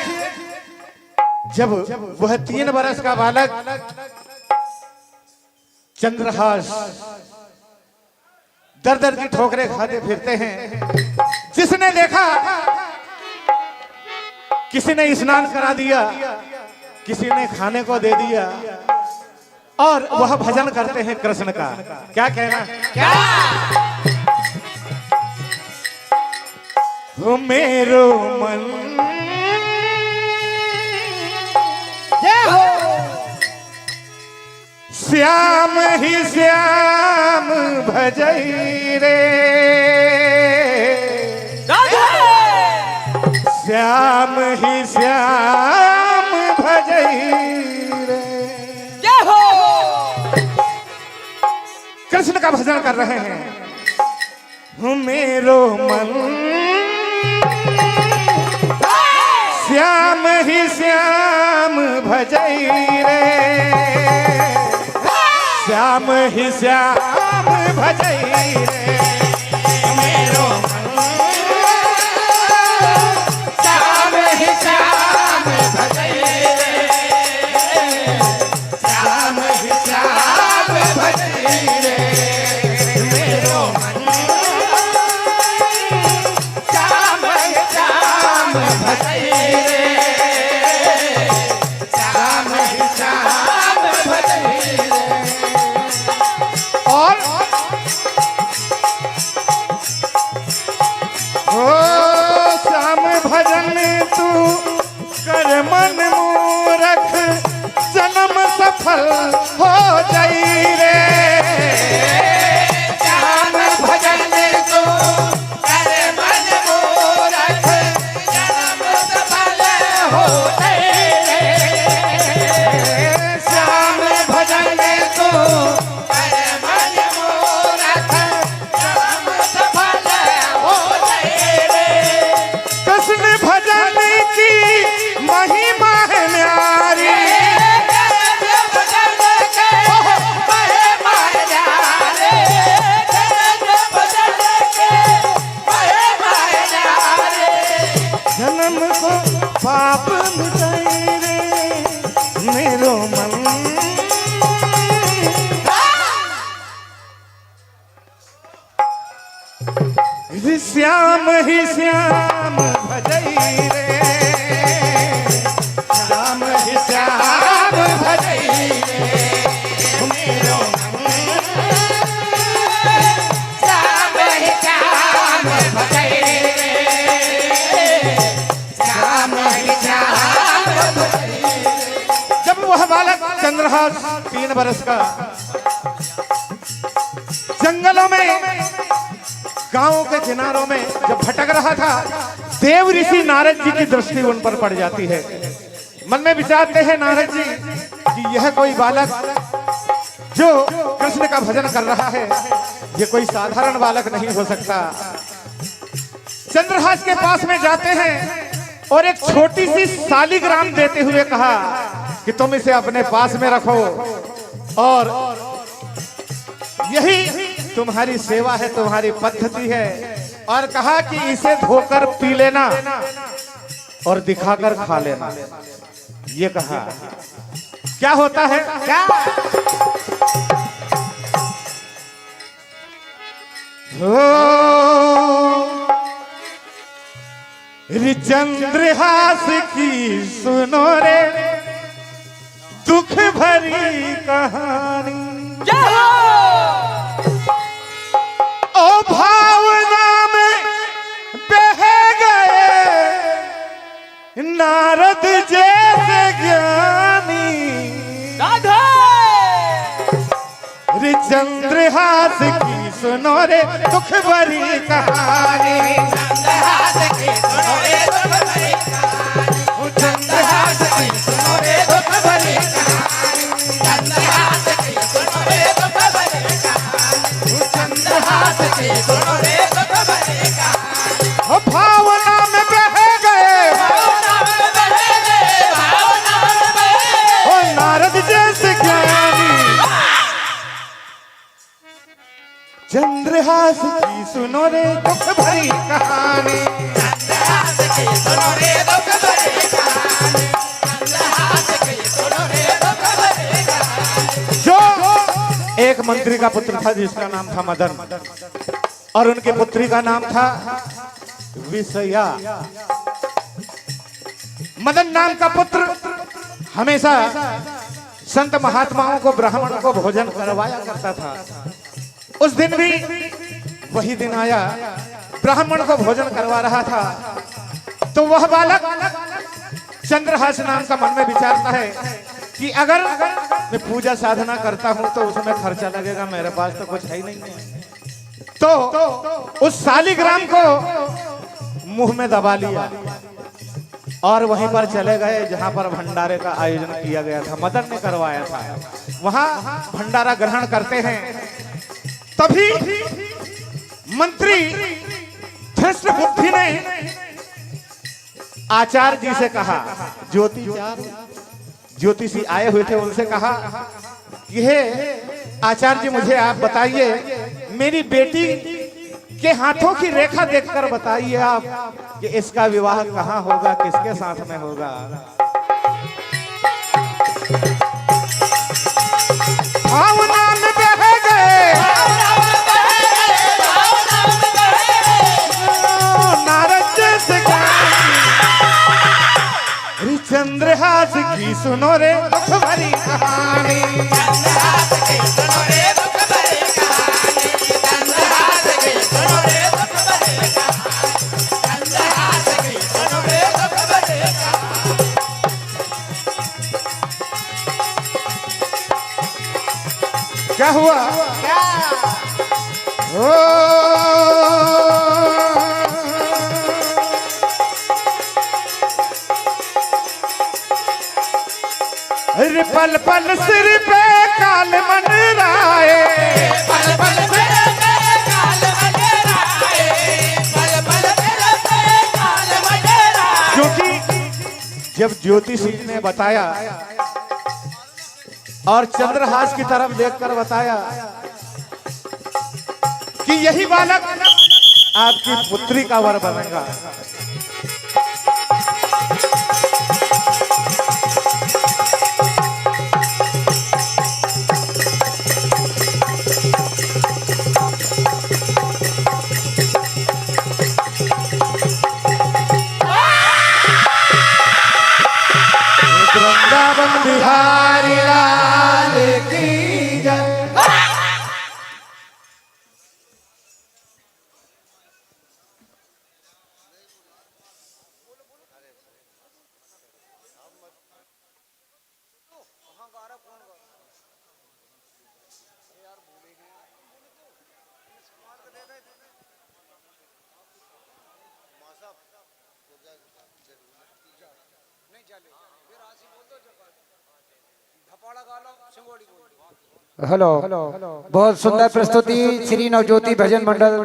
जब वह 3 वर्ष का बालक चंद्रहास दर दर की ठोकरें खाते फिरते हैं, जिसने देखा किसी ने स्नान करा दिया, किसी ने खाने को दे दिया और वह भजन करते हैं कृष्ण का। क्या कहना, क्या हो मेरो मन श्याम ही श्याम भजई रे, श्याम ही श्याम भजई रे। कृष्ण का भजन कर रहे हैं। मेरो मन श्याम ही श्याम भजई रे, श्याम ही श्याम भजई रे। मेरो श्याम ही श्याम भजई रे, श्याम ही श्याम भजई रे। मेरो श्याम ही श्याम भजई रे, श्याम ही श्याम भजई रे। और ओ श्याम भजन तू कर मन मूरख, जन्म सफल हो जाई रे। श्याम भजन तू कर मन मूरख, जन्म सफल हो जाई रे। श्याम भजन तू महिमा है न्यारी, जन्म को पाप मिटाई रे। मेरो मन श्याम ही श्याम भजई रे, श्याम ही श्याम भजई रे। मेरो श्याम ही श्याम भजई रे, श्याम ही श्याम भजई रे। जब वह बालक चंद्रहास 3 बरस का जंगलों में गांवों के किनारों में जब भटक रहा था, देव ऋषि नारद जी की दृष्टि उन पर पड़ जाती है। मन में विचारते हैं नारद जी कि यह कोई बालक जो कृष्ण का भजन कर रहा है, ये कोई साधारण बालक नहीं हो सकता। चंद्रहास के पास में जाते हैं और एक छोटी सी शालिग्राम देते हुए कहा कि तुम इसे अपने पास में रखो, और यही तुम्हारी सेवा है, तुम्हारी पद्धति है। और कहा कि इसे धोकर पी लेना और दिखाकर खा लेना। ये कहा क्या होता है क्या? चंद्रहास की सुनो रे दुख भरी कहानी, ओ भावना में बह गए नारद जैसे ज्ञानी। रे चंद्रहास की सुनो रे दुख भरी कहानी, चंद्रहास की सुनो रे दुख भरी कहानी, चंद्रहास की सुनो रे दुख भरी कहानी, चंद्रहास की सुनो रे दुख भरी कहानी, चंद्रहास की सुनो रे दुख भरी कहानी। ओ भावना में बह गए, भावना में बह गए, भावना में बह गए, ओ नारद जैसे ज्ञानी। चंद्रहास की सुनो रे दुख भरी कहानी, चंद्रहास की सुनो रे दुख भरी कहानी, चंद्रहास की सुनो रे दुख भरी कहानी। जो एक मंत्री का पुत्र था जिसका नाम था मदन, और उनकी पुत्री का नाम था विषया। मदन नाम का पुत्र हमेशा संत महात्माओं को, ब्राह्मणों को भोजन करवाया करता था। उस दिन भी वही दिन आया, ब्राह्मण को भोजन करवा रहा था। तो वह बालक चंद्रहास नाम का मन में विचारता है कि अगर मैं पूजा साधना करता हूं तो उसमें खर्चा लगेगा, मेरे पास तो कुछ है ही नहीं है। तो उस शालिग्राम को मुंह में दबा लिया और वहीं पर चले गए जहां पर भंडारे का आयोजन किया गया था, मदन ने करवाया था। वहां भंडारा ग्रहण करते हैं। तभी मंत्री धृष्ट बुद्धि ने आचार्य जी से कहा, ज्योतिषी आए हुए थे, उनसे कहा कि हे आचार्य जी, मुझे आप बताइए, मेरी बेटी के हाथों की रेखा देखकर बताइए आप कि इसका विवाह कहाँ होगा, किसके साथ में होगा। भावना में बह गए नारद जैसे चंद्रहास की सुनो रे दुख भरी कहानी। क्या हुआ? अरे पल पल सिर पे काल मंडराए, पल पल सिर पे काल मंडराए, पल पल सिर पे काल मंडराए। क्योंकि जब ज्योतिषी ने बताया और चंद्रहास की तरफ देखकर बताया कि यही बालक आपकी पुत्री का वर बनेगा, वृंदावन बिहारी लाल की जय। हेलो, बहुत सुंदर प्रस्तुति श्री नवज्योति भजन मंडल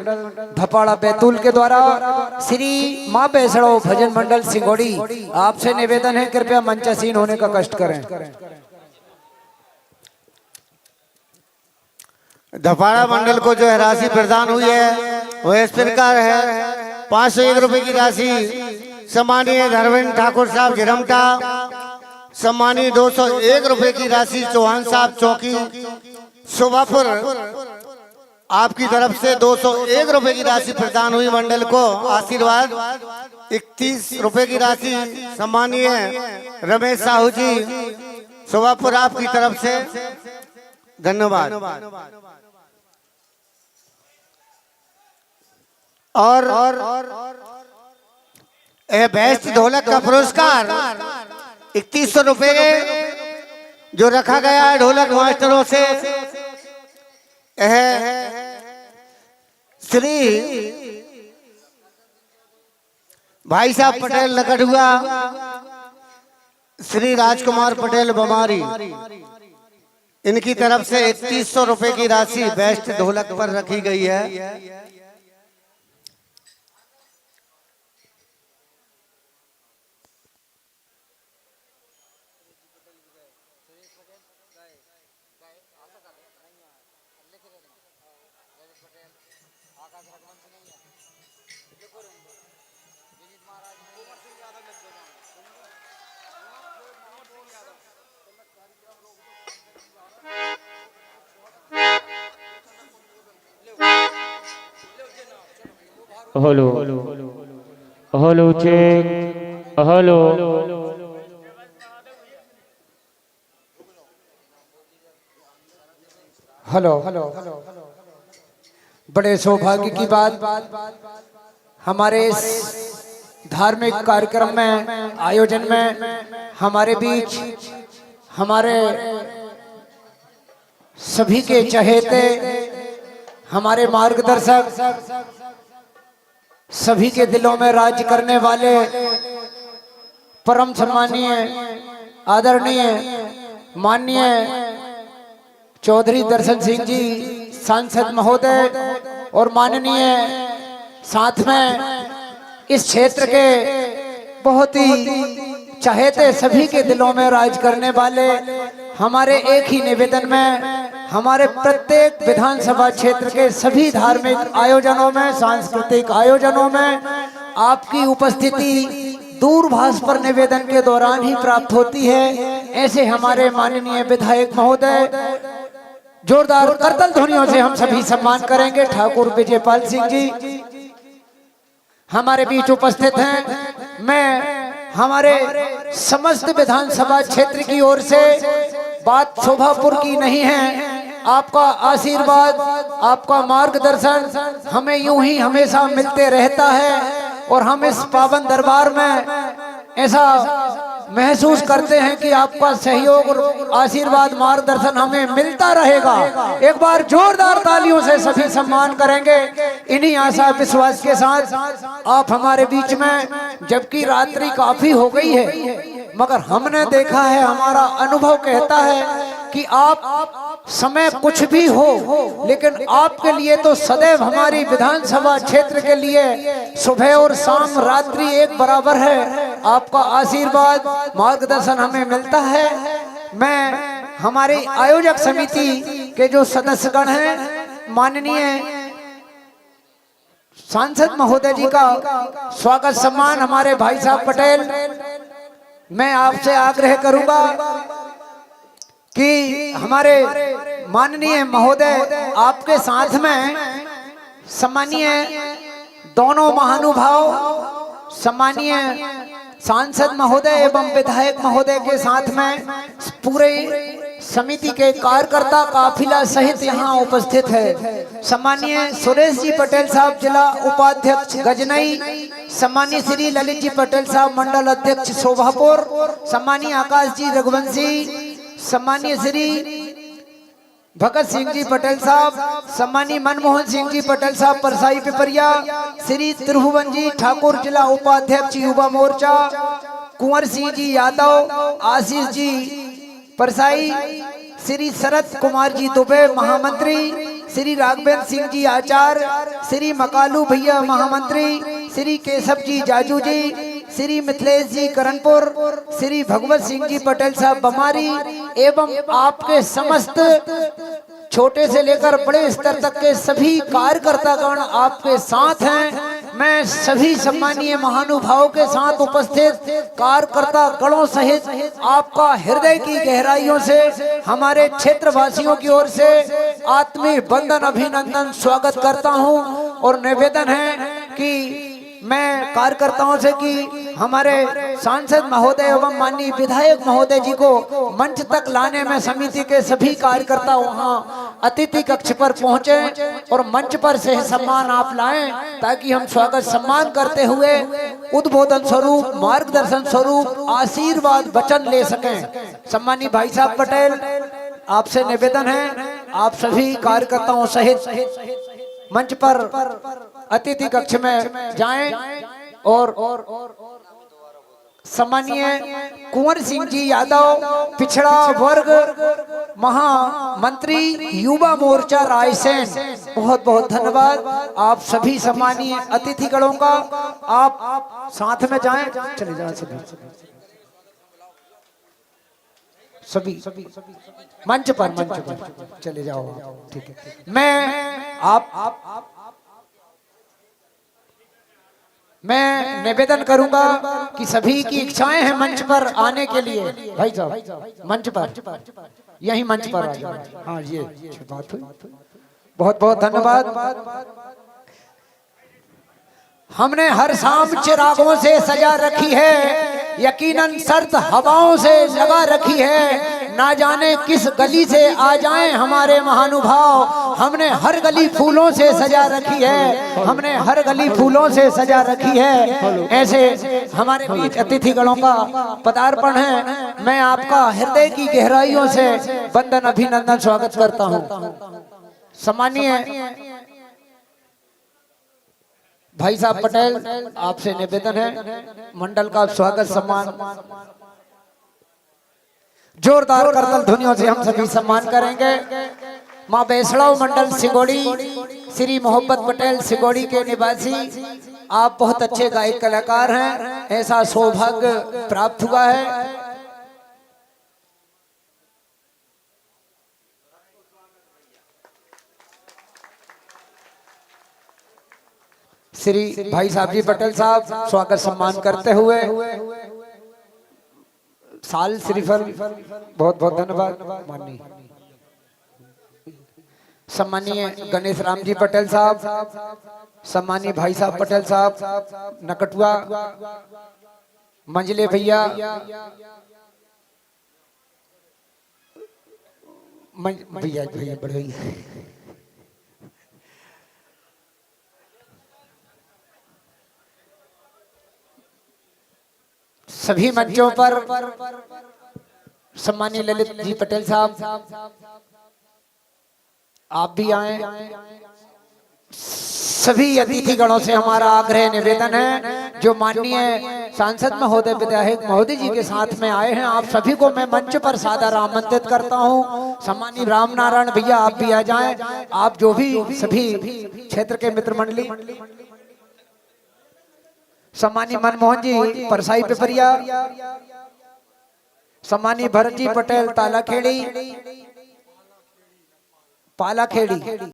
धपाड़ा बैतूल के द्वारा श्री माँ बैसड़ो भजन मंडल सिंगोड़ी। आपसे निवेदन है कृपया मंचासीन होने का कष्ट करें। धपाड़ा मंडल को जो है राशि प्रदान हुई है वह इस प्रकार है। 501 रुपए की राशि सम्मानीय धर्मेंद्र ठाकुर साहब झिरमटा, सम्मानीय 201 रुपए की राशि चौहान साहब चौकी शोभापुर, आपकी तरफ से 201 रुपए की राशि प्रदान हुई मंडल को। आशीर्वाद 31 रुपए की राशि सम्मानीय रमेश साहू जी शोभापुर, आपकी तरफ से धन्यवाद। और बेस्ट ढोलक का पुरस्कार 3100 रुपए जो रखा गया है ढोलक मास्टरों से, श्री भाई साहब पटेल लकड़ुआ, श्री राजकुमार पटेल बमारी, इनकी तरफ से 3100 रुपए की राशि बेस्ट ढोलक पर रखी गई है। Hello hello check hello. Hello, बड़े सौभाग्य की बात, हमारे इस धार्मिक कार्यक्रम में आयोजन में हमारे बीच हमारे सभी के चहेते, हमारे मार्गदर्शक, सभी के दिलों में राज करने वाले परम सम्मानीय आदरणीय माननीय चौधरी दर्शन सिंह जी सांसद महोदय और माननीय साथ में इस क्षेत्र के बहुत ही चहेते, सभी के दिलों में राज करने वाले, हमारे एक ही निवेदन में हमारे प्रत्येक विधानसभा क्षेत्र के सभी धार्मिक आयोजनों में, सांस्कृतिक आयोजनों में आपकी उपस्थिति दूरभाष पर निवेदन के दौरान ही प्राप्त होती है। ऐसे हमारे माननीय विधायक महोदय जोरदार करतल ध्वनियों से हम सभी सम्मान करेंगे। ठाकुर विजयपाल सिंह जी हमारे बीच उपस्थित हैं। मैं हमारे समस्त विधानसभा क्षेत्र की ओर से बात शोभापुर की नहीं है, आपका आशीर्वाद, आपका मार्गदर्शन हमें यूं ही हमेशा मिलते रहता है और हम इस पावन दरबार में ऐसा महसूस करते हैं कि आपका सहयोग और आशीर्वाद, मार्गदर्शन हमें मिलता रहेगा। एक बार जोरदार तालियों से सभी सम्मान करेंगे। इन्हीं आशा विश्वास के साथ आप हमारे बीच में, जबकि रात्रि काफी हो गई है, मगर हमने देखा है, हमारा अनुभव कहता है कि आप समय कुछ भी हो, लेकिन आपके लिए तो सदैव हमारी विधानसभा क्षेत्र के लिए सुबह और शाम, रात्रि एक बराबर है। आपका आशीर्वाद, मार्गदर्शन हमें मिलता है। मैं हमारी आयोजक समिति के जो सदस्यगण हैं, माननीय सांसद महोदय जी का स्वागत सम्मान हमारे भाई साहब पटेल, मैं आपसे आग्रह करूंगा कि हमारे माननीय महोदय आपके साथ में सम्मानीय दोनों महानुभाव, सम्मानीय सांसद महोदय एवं विधायक महोदय के साथ में पूरे समिति के कार्यकर्ता काफिला सहित यहाँ उपस्थित है। सम्मानीय सुरेश जी पटेल साहब जिला उपाध्यक्ष गजनई, सम्मानीय श्री ललित जी पटेल साहब मंडल अध्यक्ष शोभापुर, सम्मानीय आकाश जी रघुवंशी, सम्मानीय श्री भगत सिंह जी पटेल साहब, सम्मानीय मनमोहन सिंह जी पटेल साहब परसाई पिपरिया, श्री त्रिभुवन जी ठाकुर जिला उपाध्यक्ष युवा मोर्चा, कुंवर सिंह जी यादव, आशीष जी परसाई, श्री शरद कुमार जी दुबे महामंत्री, श्री राघवेंद्र सिंह जी आचार्य, श्री मकालू भैया महामंत्री, श्री केशव जी जाजू जी, श्री मिथिलेश जी करणपुर, श्री भगवत सिंह जी पटेल साहब बमारी एवं आपके समस्त छोटे से लेकर बड़े स्तर तक के सभी कार्यकर्तागण आपके साथ हैं। मैं सभी सम्मानीय महानुभावों के साथ उपस्थित कार्यकर्ता गणों सहित आपका हृदय की गहराइयों से, हमारे क्षेत्रवासियों की ओर से आत्मीय वंदन, अभिनंदन, स्वागत करता हूं। और निवेदन है कि मैं कार्यकर्ताओं से कि हमारे सांसद महोदय एवं माननीय विधायक महोदय जी को मंच तक लाने में समिति के सभी कार्यकर्ता वहां अतिथि कक्ष पर पहुंचे और मंच पर से सम्मान आप लाएं, ताकि हम स्वागत सम्मान करते हुए उद्बोधन स्वरूप, मार्गदर्शन स्वरूप आशीर्वाद वचन ले सकें। सम्मानीय भाई साहब पटेल, आपसे निवेदन है, आप सभी कार्यकर्ताओं सहित मंच पर अतिथि कक्ष में जाएं और सम्मानीय कुंवर सिंह जी यादव, पिछड़ा वर्ग महामंत्री युवा मोर्चा रायसेन, बहुत बहुत धन्यवाद। आप सभी सम्मानीय अतिथिगणों का आप साथ में जाएं, चले जाएं सभी मंच पर चले जाओ, ठीक है। मैं निवेदन करूंगा कि सभी की इच्छाएं हैं मंच पर आने के लिए। भाई साहब मंच पर, यही मंच पर आ जाओ। हाँ, ये बात हुई, बहुत बहुत धन्यवाद। हमने हर शाम चिरागों से सजा रखी है, यकीनन सर्द हवाओं से लगा रखी है, ना जाने किस गली से आ जाएं हमारे महानुभाव, हमने हर गली फूलों से सजा रखी है, हमने हर गली फूलों से सजा रखी है। ऐसे हमारे बीच अतिथिगणों का पदार्पण है। मैं आपका हृदय की गहराइयों से वंदन अभिनंदन स्वागत करता हूँ। सम्मानीय भाई साहब पटेल, आपसे निवेदन है मंडल का स्वागत सम्मान जोरदार करतल ध्वनियों से हम सभी सम्मान करेंगे। माँ बैसड़ाव मंडल सिगोड़ी, श्री मोहब्बत पटेल सिगोड़ी के निवासी, आप बहुत अच्छे गायक कलाकार हैं, ऐसा सौभाग्य प्राप्त हुआ है। श्री भाई साहब जी पटेल साहब स्वागत सम्मान करते हुए साल श्रीफल बहुत बहुत धन्यवाद। माननीय सम्मानीय गणेश राम जी पटेल साहब, सम्मानीय भाई साहब पटेल साहब नकटुआ, मंजले भैया, भैया भैया बड़े भैया, सभी मंचों पर सम्मानीय ललित जी पटेल साहब, आप भी आए। सभी अतिथिगणों से हमारा आग्रह निवेदन है, जो माननीय सांसद महोदय विधायक महोदय जी के साथ में आए हैं, आप सभी को मैं मंच पर सादर आमंत्रित करता हूं। सम्मानीय राम नारायण भैया, आप भी आ जाएं। आप जो भी सभी क्षेत्र के मित्र मंडली, सम्मानीय मनमोहन जी परसाई पिपरिया, सम्मानीय भरत जी पटेल तालाखेड़ी, पालाखेड़ी।